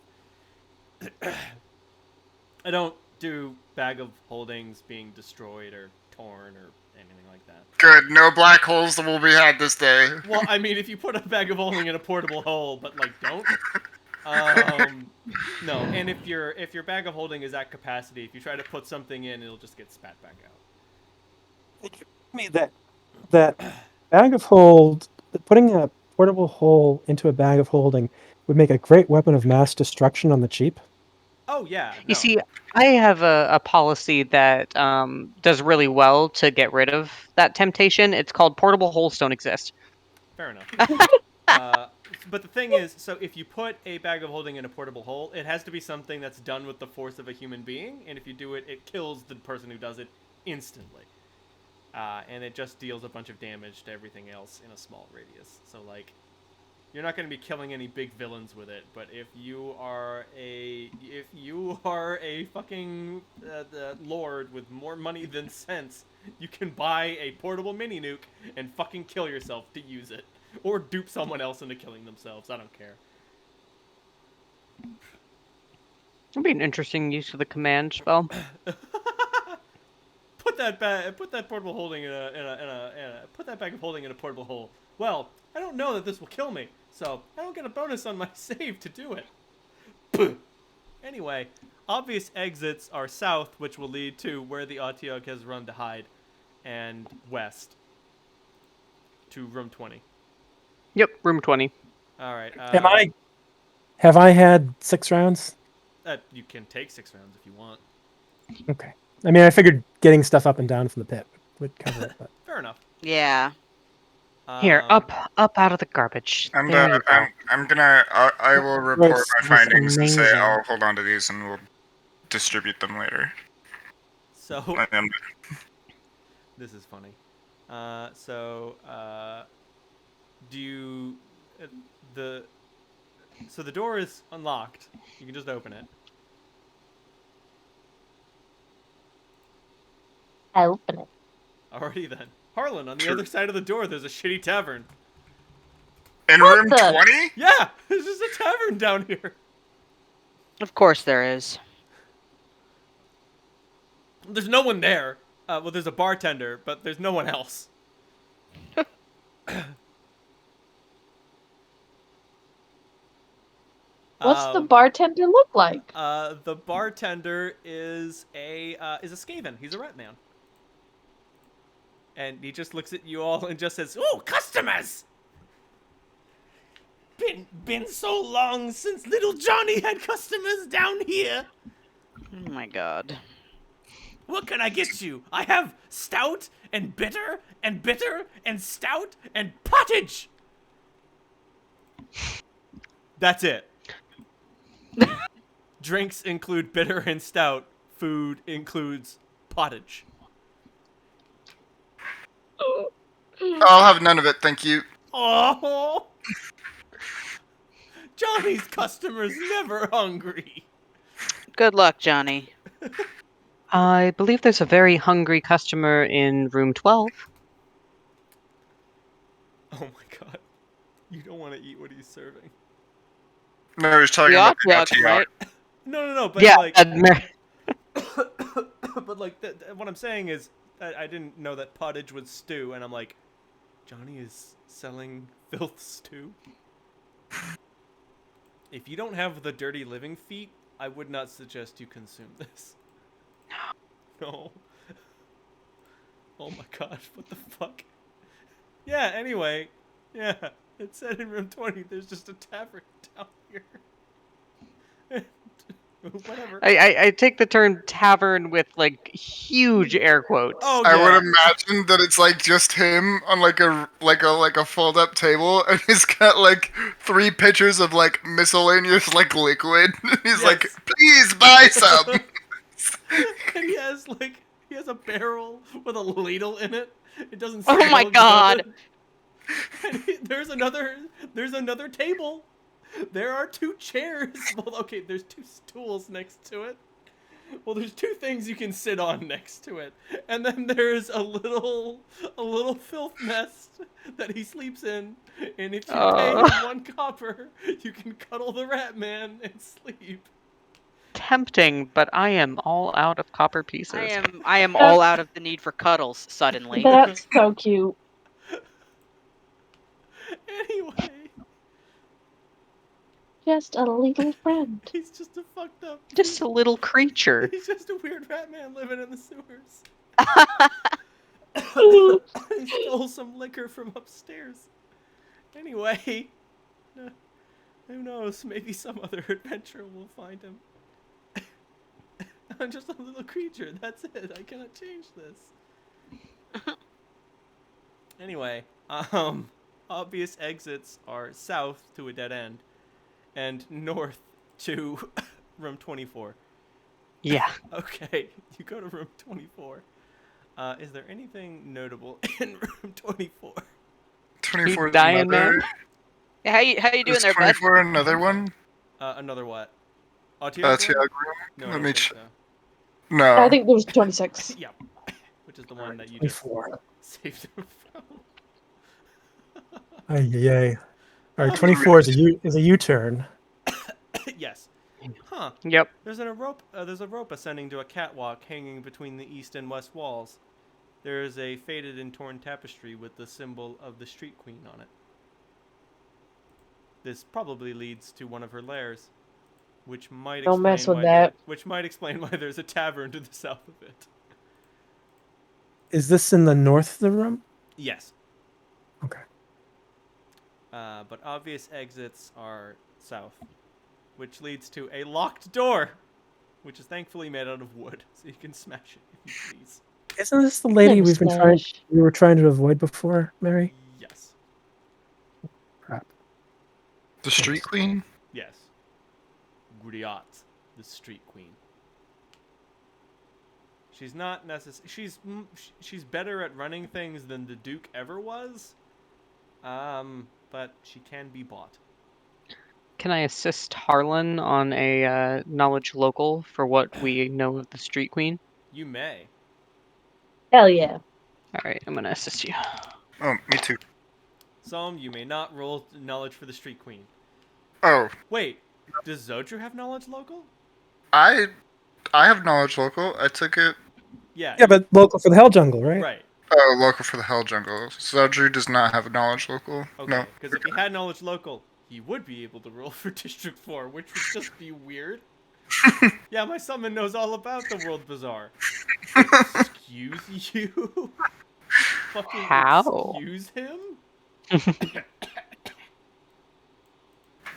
I don't do bag of holdings being destroyed or torn or anything like that. Good, no black holes will be had this day. Well, I mean, if you put a bag of holding in a portable hole, but like don't. No, and if your bag of holding is at capacity, if you try to put something in, it'll just get spat back out. Me that bag of hold, putting a portable hole into a bag of holding would make a great weapon of mass destruction on the cheap. Oh yeah, no. You see, I have a policy that does really well to get rid of that temptation. It's called portable holes don't exist. Fair enough. But the thing is, so if you put a bag of holding in a portable hole, it has to be something that's done with the force of a human being, and if you do it, it kills the person who does it instantly. And it just deals a bunch of damage to everything else in a small radius. So, like, you're not going to be killing any big villains with it, but if you are a fucking lord with more money than sense, you can buy a portable mini nuke and fucking kill yourself to use it. Or dupe someone else into killing themselves. I don't care. It'd be an interesting use of the command spell. Put that portable holding put that bag of holding in a portable hole. Well, I don't know that this will kill me, so I don't get a bonus on my save to do it. Anyway, obvious exits are south, which will lead to where the Otyugh has run to hide, and west to room 20. Yep, room 20. All right. Have I had 6 rounds? You can take 6 rounds if you want. Okay. I mean, I figured getting stuff up and down from the pit would cover it, but Fair enough. Yeah. Here, Um, up out of the garbage. And There you go. I will report was my findings and say amazing. I'll hold on to these and we'll distribute them later. So And this is funny. Do you the door is unlocked. You can just open it. I open it. Alrighty then. Harlan, on the Sure. other side of the door, there's a shitty tavern. in What room the- 20? Yeah, there's just a tavern down here. Of course there is. There's no one there. Well, there's a bartender, but there's no one else. What's the bartender look like? The bartender is a Skaven. He's a rat man. And he just looks at you all and just says, "Oh, customers! Been so long since little Johnny had customers down here. Oh my god. What can I get you? I have stout and bitter and bitter and stout and pottage." That's it. Drinks include bitter and stout. Food includes pottage. I'll have none of it, thank you. Oh, Johnny's customers never hungry. Good luck, Johnny. I believe there's a very hungry customer in room 12. Oh my god, you don't want to eat what he's serving. No, he's talking The about the Otyugh, Otyugh. right? No, but Yeah, like, but like, what I'm saying is, I didn't know that pottage was stew, and I'm like, Johnny is selling filth stew. If you don't have the dirty living feet, I would not suggest you consume this. No. Oh my gosh, what the fuck? Yeah, anyway. Yeah, it said in room 20 there's just a tavern down here. Whatever. I take the term tavern with like huge air quotes. Oh, I yeah. would imagine that it's like just him on like a fold up table, and he's got like 3 pitchers of like miscellaneous like liquid. He's like, Yes. please buy some. And he has a barrel with a ladle in it. It doesn't Oh smell my God. good. And there's another table. There are 2 chairs. Well, okay, there's 2 stools next to it. Well, there's two things you can sit on next to it, and then there's a little filth nest that he sleeps in. And if you pay him 1 copper, you can cuddle the rat man and sleep. Tempting, but I am all out of copper pieces. I am all out of the need for cuddles suddenly. That's so cute. Anyway, Just a little friend. he's just a fucked up. Just a little creature. He's just a weird rat man living in the sewers. He stole some liquor from upstairs. Anyway, who knows? Maybe some other adventurer will find him. I'm just a little creature. That's it. I cannot change this. Anyway, obvious exits are south to a dead end, and north to room 24. Yeah. Okay, you go to room 24. Is there anything notable in room 24? 24 is dying, another. man? How you doing Is there, bud? 24 another one? Another what? Tiag room? No, Let I me don't ch- think No. I think there's 26. so. Yeah, which is the one that you just 24. saved him from. Ay, yay. All right, 24 is a U-turn. Yes. Huh. Yep. There's a rope ascending to a catwalk hanging between the east and west walls. There is a faded and torn tapestry with the symbol of the Street Queen on it. This probably leads to one of her lairs, which might Don't explain mess with why that. which might explain why there's a tavern to the south of it. Is this in the north of the room? Yes. Okay. But obvious exits are south, which leads to a locked door, which is thankfully made out of wood, so you can smash it if you please. Isn't this the lady Never we were trying to avoid before, Mary? Yes. Crap. The Street Queen? Yes. Griot, the Street Queen. She's not she's better at running things than the Duke ever was. But she can be bought. Can I assist Harlan on a knowledge local for what we know of the Street Queen? You may. Hell yeah. All right, I'm gonna assist you. Oh, me too. Some you may not roll knowledge for the Street Queen. Oh, Wait, does Zodru have knowledge local? I have knowledge local. I took it. Yeah. Yeah, but local for the Hell Jungle, right? Right. Oh, local for the Hell Jungle. Zodru does not have a knowledge local. Okay. No. Because if he had knowledge local, he would be able to roll for District 4, which would just be weird. Yeah, my summon knows all about the World Bazaar. Excuse you? Fucking How? excuse him?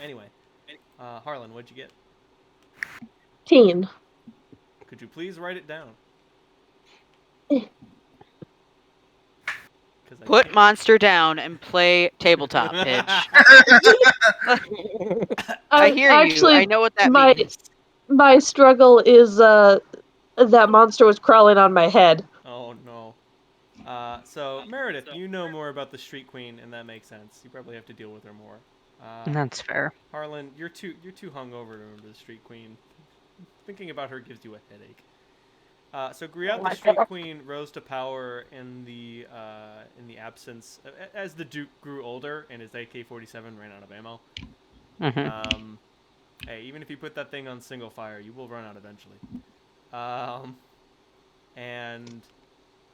Anyway, Harlan, what'd you get? Teen. Could you please write it down? 'Cause I Put can't. monster down and play tabletop, Pidge. I hear actually, you. I know what that my- means. My struggle is that monster was crawling on my head. Oh no. So Meredith, you know more about the Street Queen, and that makes sense. You probably have to deal with her more. That's fair. Harlan, you're too hungover to remember the Street Queen. Thinking about her gives you a headache. So Griot, the Street Queen, rose to power in the absence as the Duke grew older and his AK-47 ran out of ammo. Mm-hmm. Hey, even if you put that thing on single fire, you will run out eventually. And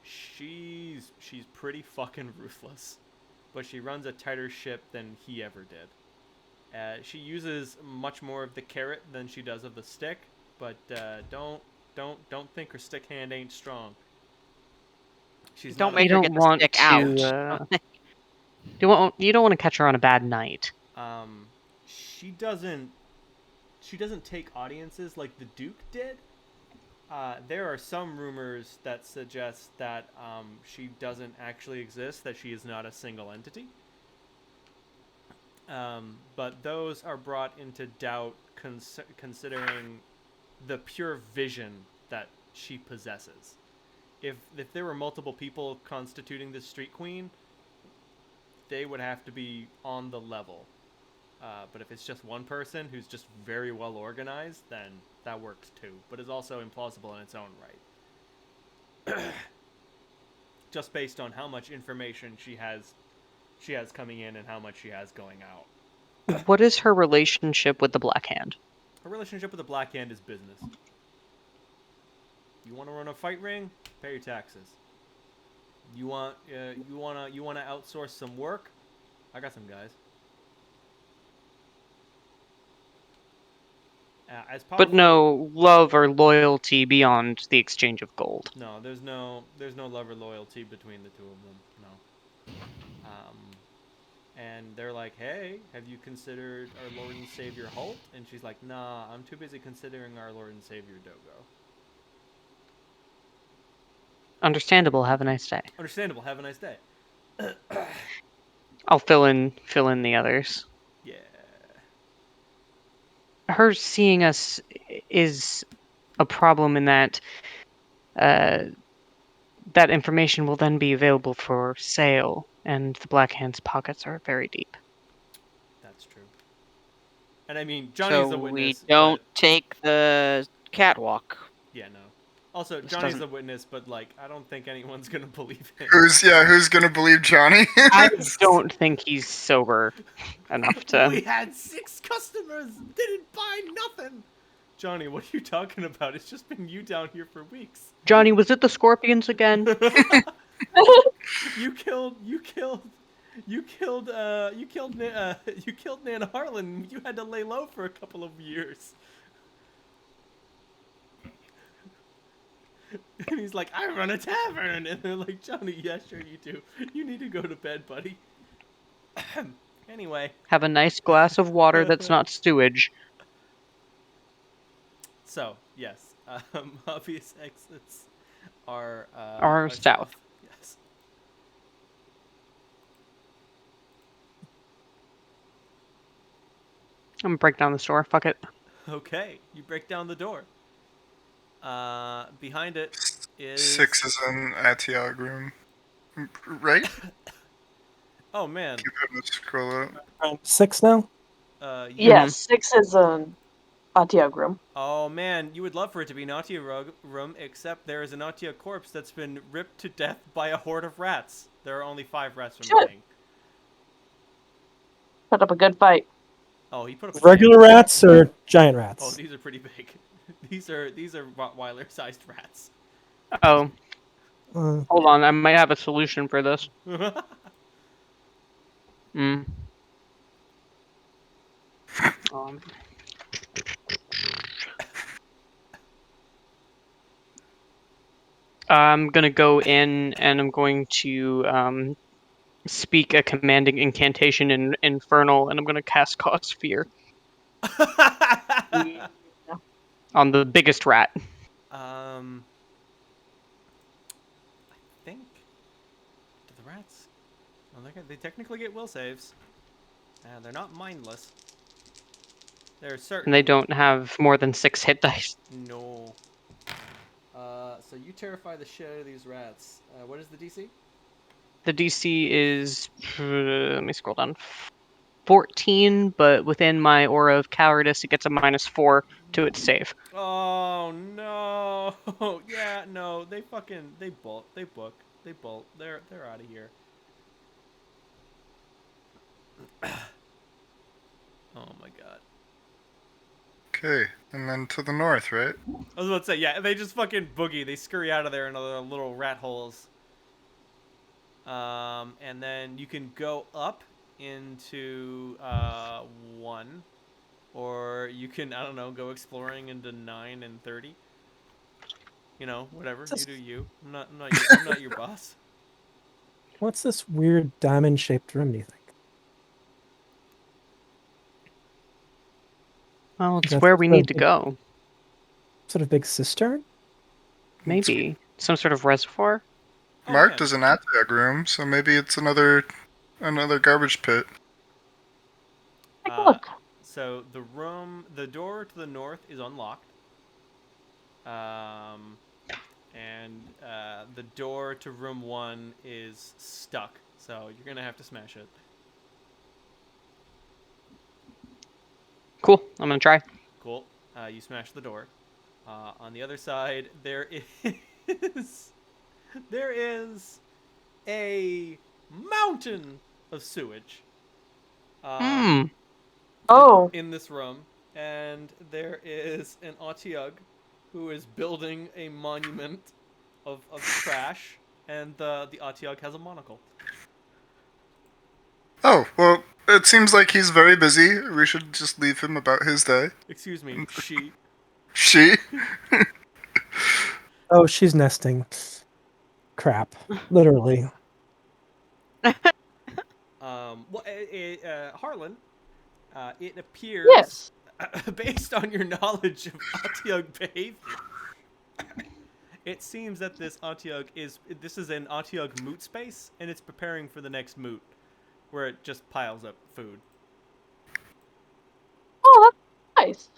she's pretty fucking ruthless, but she runs a tighter ship than he ever did. She uses much more of the carrot than she does of the stick, but don't think her stick hand ain't strong. She's Don't not make You her don't get the want stick out. you don't want to catch her on a bad night. She doesn't take audiences like the Duke did. There are some rumors that suggest that she doesn't actually exist, that she is not a single entity. But those are brought into doubt considering the pure vision that she possesses. If there were multiple people constituting the Street Queen, they would have to be on the level. But if it's just one person who's just very well organized, then that works too. But is also implausible in its own right. Just based on how much information she has coming in and how much she has going out. What is her relationship with the Black Hand? Her relationship with the Black Hand is business. You want to run a fight ring? Pay your taxes. You want to outsource some work? I got some guys. As powerful, But no love or loyalty beyond the exchange of gold. No, there's no love or loyalty between the two of them. No. And they're like, hey, have you considered our Lord and Savior Holt? And she's like, nah, I'm too busy considering our Lord and Savior Dogo. Understandable. Have a nice day. Understandable. Have a nice day. I'll fill in the others. Yeah. Her seeing us is a problem in that that information will then be available for sale, and the Black Hand's pockets are very deep. That's true. And I mean, Johnny's So a witness. we don't but... take the catwalk. Yeah, no. Also, This Johnny's doesn't- a witness, but like, I don't think anyone's gonna believe him. Who's gonna believe Johnny? I don't think he's sober enough to. We had 6 customers, didn't buy nothing. Johnny, what are you talking about? It's just been you down here for weeks. Johnny, was it the Scorpions again? You killed Nan Harlan. You had to lay low for a couple of years. And he's like, I run a tavern. And they're like, Johnny, yeah, sure you do. You need to go to bed, buddy. Anyway. Have a nice glass of water that's not sewage. So, yes. Obvious exits are south. Yes. I'm gonna break down the store. Fuck it. Okay, you break down the door. Behind it is 6 is in Atiag room, right? Oh man. Keep having to scroll up. 6 now? Yes, 6 is an Atiag room. Oh man, you would love for it to be Natia room, except there is a Natia corpse that's been ripped to death by a horde of rats. There are only 5 rats remaining. Put up a good fight. Oh, he put up a Regular rats or giant rats? Oh, these are pretty big. These are Rottweiler-sized rats. Oh, Uh, hold on. I might have a solution for this. I'm gonna go in and I'm going to speak a commanding incantation in Infernal, and I'm gonna cast Cause Fear on the biggest rat. I think the rats. Well, they technically get will saves. They're not mindless. They're certain. And they don't have more than 6 hit dice. No. So you terrify the shit out of these rats. What is the DC? The DC is let me scroll down. 14, but within my aura of cowardice, it gets a -4 to its save. Oh no! Yeah, no. They bolt. They're out of here. Oh my god. Okay, and then to the north, right? I was about to say, yeah, they just fucking boogie. They scurry out of there into their little rat holes. And then you can go up into 1, or you can, I don't know, go exploring into 9 and 30. You know, whatever. You do you. I'm not your boss. what's this weird diamond-shaped room, do you think? Well, it's That's where we sort of need to big- go. Sort of big cistern? Maybe some sort of reservoir. Oh, Marked yeah. as an Atiag room, so maybe it's another garbage pit. Take a look. So the door to the north is unlocked. And the door to room 1 is stuck. So you're gonna have to smash it. Cool. I'm gonna try. Cool. You smash the door. On the other side, there is a mountain of sewage. Hmm. Oh, In this room, and there is an Otyug who is building a monument of trash, and the Otyug has a monocle. Oh, well, it seems like he's very busy. We should just leave him about his day. Excuse me, she. She? Oh, she's nesting. Crap. Literally. Well, Harlan, it appears, yes. based on your knowledge of Otyug behavior, it seems that this is an Otyug moot space, and it's preparing for the next moot, where it just piles up food. Oh, that's nice.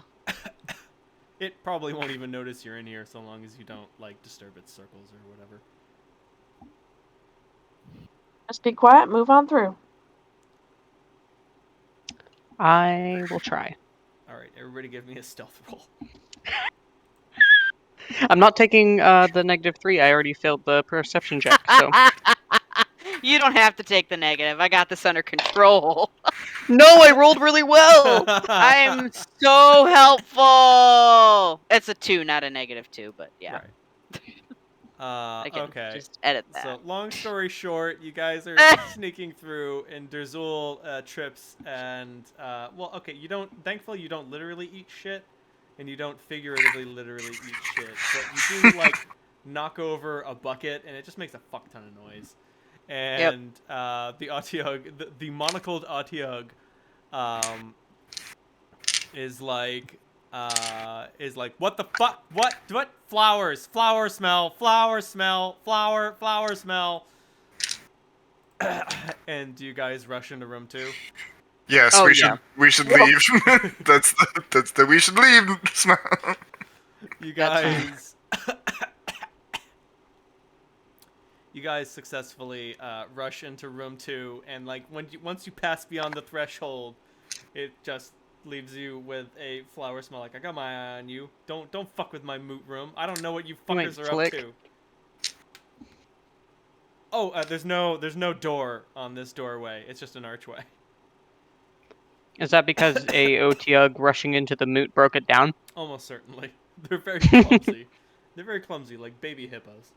It probably won't even notice you're in here so long as you don't, like, disturb its circles or whatever. Just be quiet, move on through. I will try. Alright, everybody give me a stealth roll. I'm not taking the -3. I already failed the perception check, so. You don't have to take the negative. I got this under control. No, I rolled really well! I'm so helpful. It's a 2, not a -2, but yeah. Right. I can Okay. just edit that. So, long story short, you guys are sneaking through, and Derzul trips, and, well, okay, thankfully you don't literally eat shit, and you don't figuratively literally eat shit, but you do, like, knock over a bucket, and it just makes a fuck ton of noise. And, the Otyug, the monocled Otyug, is like, what the fuck? What? Flowers. Flower smell. Flower smell. Flower smell. And do you guys rush into room 2? Yes, Oh, we should leave. that's the we should leave smell. You guys... You guys successfully rush into room 2, and, like, once you pass beyond the threshold, it just leaves you with a flower smell. Like, I got my eye on you. Don't fuck with my moot room. I don't know what you fuckers are flick. up to. Oh, there's no door on this doorway. It's just an archway. Is that because a Otyug rushing into the moot broke it down? Almost certainly. They're very clumsy. They're very clumsy, like baby hippos.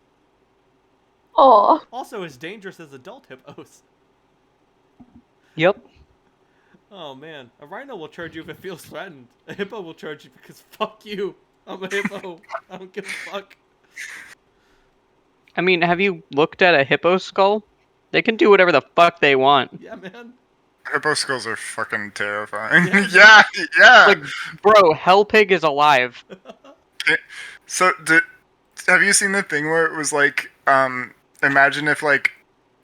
Oh, Also as dangerous as adult hippos. Yep. Oh man, a rhino will charge you if it feels threatened. A hippo will charge you because fuck you. I'm a hippo. I don't give a fuck. I mean, have you looked at a hippo skull? They can do whatever the fuck they want. Yeah, man. Hippo skulls are fucking terrifying. Yeah. yeah. Like, bro, Hellpig is alive. So, have you seen the thing where it was like, imagine if, like,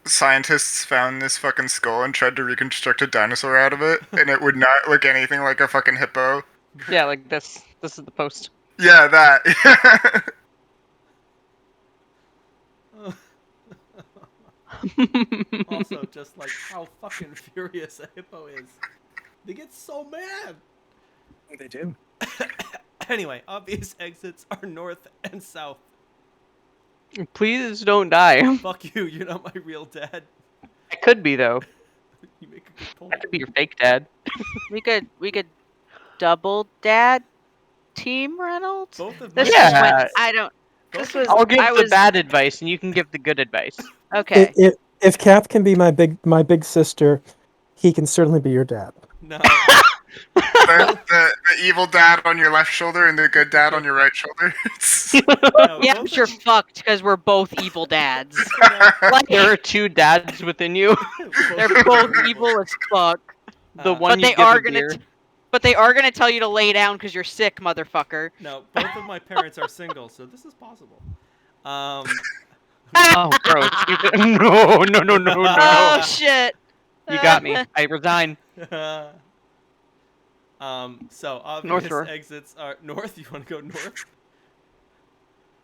scientists found this fucking skull and tried to reconstruct a dinosaur out of it, and it would not look anything like a fucking hippo? Yeah, like this. This is the post. Yeah, that. Also, just like how fucking furious a hippo is. They get so mad. They do. Anyway, obvious exits are north and south. Please don't die. Fuck you, you're not my real dad. I could be, though. You make a good I point. could be your fake dad. We could double dad team Reynolds. Both of This my just Yeah. went. I don't. This was. I'll give I the was bad advice, and you can give the good advice. okay. If Cap can be my big sister, he can certainly be your dad. No. the evil dad on your left shoulder and the good dad on your right shoulder. No, Yeah, both but you're of- fucked because we're both evil dads. Like, there are two dads within you. They're both both of- evil as fuck. The Uh, one But you they give are a gonna. beer. But they are gonna tell you to lay down because you're sick, motherfucker. No, both of my parents are single, so this is possible. Oh, gross. No. Oh shit! You got me. I resign. So obvious North Shore. exits are north. You want to go north?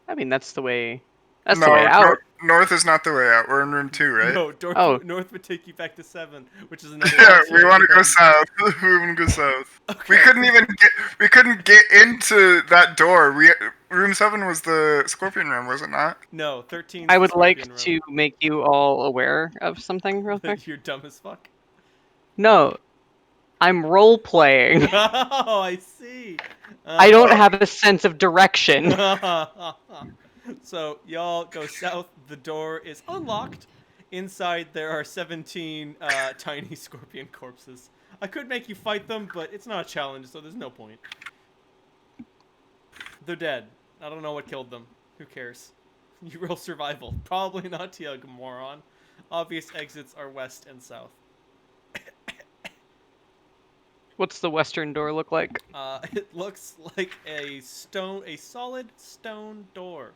I mean, that's the way That's no, the way out. north is not the way out. We're in room 2, right? No, Oh. north would take you back to 7, which is another. Yeah, we option. want to go south. We want to go south. We Okay. couldn't get into that door. Room 7 was the scorpion room, was it not? No, 13. I would like to make you all aware of something real quick. You're dumb as fuck. No, I'm role playing. Oh, I see. I don't have a sense of direction. So y'all go south. The door is unlocked. Inside there are 17 tiny scorpion corpses. I could make you fight them, but it's not a challenge, so there's no point. They're dead. I don't know what killed them. Who cares? You roll survival. Probably not Tiag, moron. Obvious exits are west and south. What's the western door look like? It looks like a solid stone door.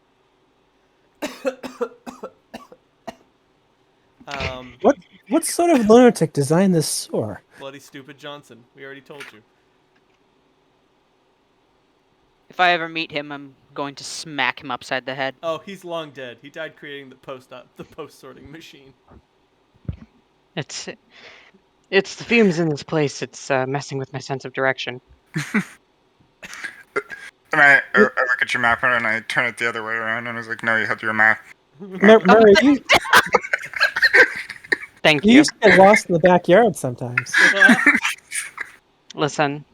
What sort of lunatic designed this sewer? Bloody stupid Johnson. We already told you. If I ever meet him, I'm going to smack him upside the head. Oh, he's long dead. He died creating the post sorting machine. It's the fumes in this place. It's messing with my sense of direction. And I look at your map and I turn it the other way around and I was like, no, you have your map. Murray, you Thank you you. used to get lost in the backyard sometimes. Listen,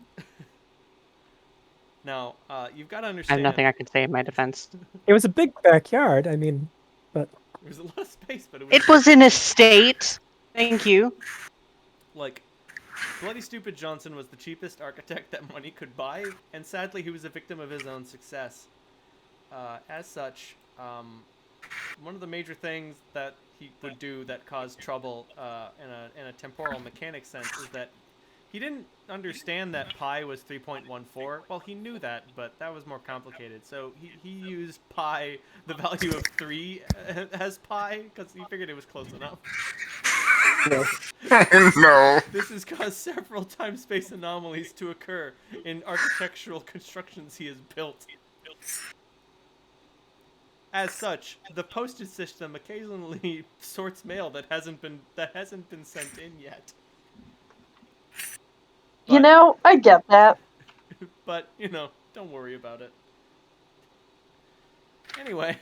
Now, you've got to I understand. have nothing I can say in my defense. It was a big backyard. I mean, but There's a lot of space, but It was an estate. Thank you. like, Bloody Stupid Johnson was the cheapest architect that money could buy, and sadly he was a victim of his own success. As such, one of the major things that he would do that caused trouble in a temporal mechanic sense is that he didn't understand that pi was 3.14. Well, he knew that, but that was more complicated. So he used pi, the value of 3 as pi, because he figured it was close enough. Oh no. This has caused several time-space anomalies to occur in architectural constructions he has built. As such, the postage system occasionally sorts mail that hasn't been sent in yet. You know, I get that. But, don't worry about it. Anyway,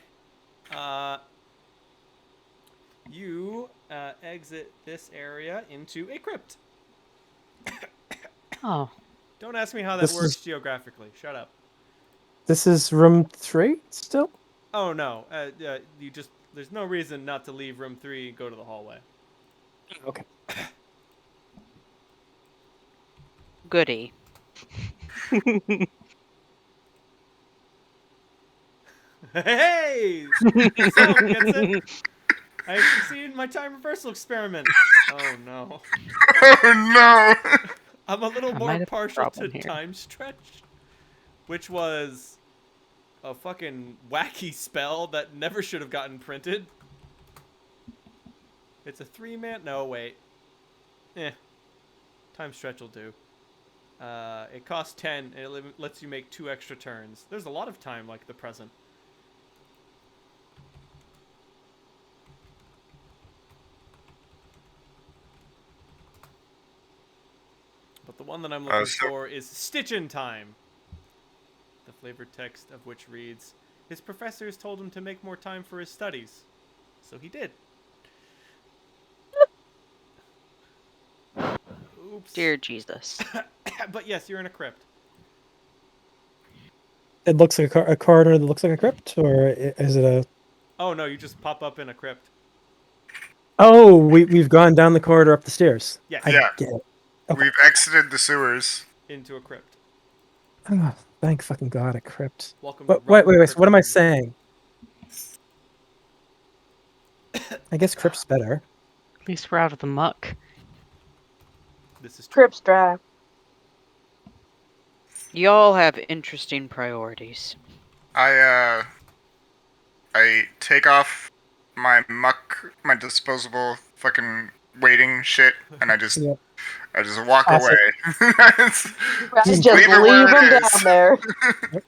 you exit this area into a crypt. Oh, Don't ask me how that This works is- geographically. Shut up. this is room 3 still? Oh, no. There's no reason not to leave room 3 and go to the hallway. Okay. Goody. Hey! So, gets it? I have succeeded in my time reversal experiment. Oh, no. Oh no. I'm a little I might more have a partial to problem here. time stretch, which was a fucking wacky spell that never should have gotten printed. It's a 3-man. No, wait. Time stretch will do. It costs 10, and it lets you make 2 extra turns. There's a lot of time like the present. But the one that I'm looking for is Stitch in Time. The flavored text of which reads, his professors told him to make more time for his studies. So he did. Oops. Dear Jesus. But yes, you're in a crypt. It looks like a corridor that looks like a crypt, or is it a? Oh no, you just pop up in a crypt. Oh, we've gone down the corridor up the stairs. Yes. I Yeah. get it. Okay. We've exited the sewers. Into a crypt. Oh, thank fucking God, a crypt. Welcome But to wait. Robert So what am I Kirkman. saying? I guess crypt's better. at least we're out of the muck. This is true. Crypt's dry. Y'all have interesting priorities. I take off my disposable fucking waiting shit, and I just Yep. walk Awesome. away. I Just just leave it where leave it them is. down there.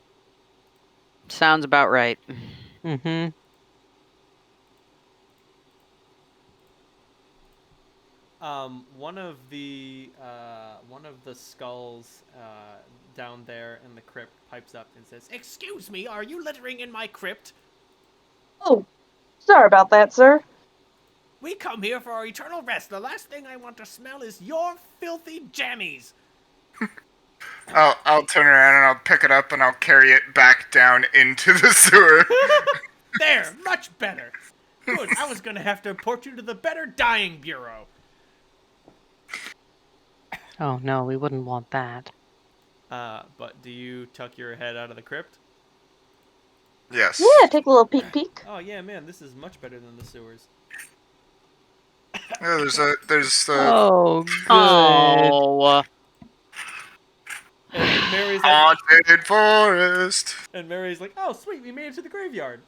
Sounds about right. Mm-hmm. one of the skulls down there in the crypt pipes up and says, "Excuse me, are you littering in my crypt? Oh, sorry about that, sir. We come here for our eternal rest. The last thing I want to smell is your filthy jammies." I'll turn around and I'll pick it up and I'll carry it back down into the sewer. There, much better. Good, I was gonna have to report you to the Better Dying Bureau. Oh no, we wouldn't want that. But do you tuck your head out of the crypt? Yes. Yeah, take a little peek. Oh yeah, man, this is much better than the sewers. Yeah, there's Oh, good. Oh. And Mary's like, haunted forest. oh sweet, we made it to the graveyard.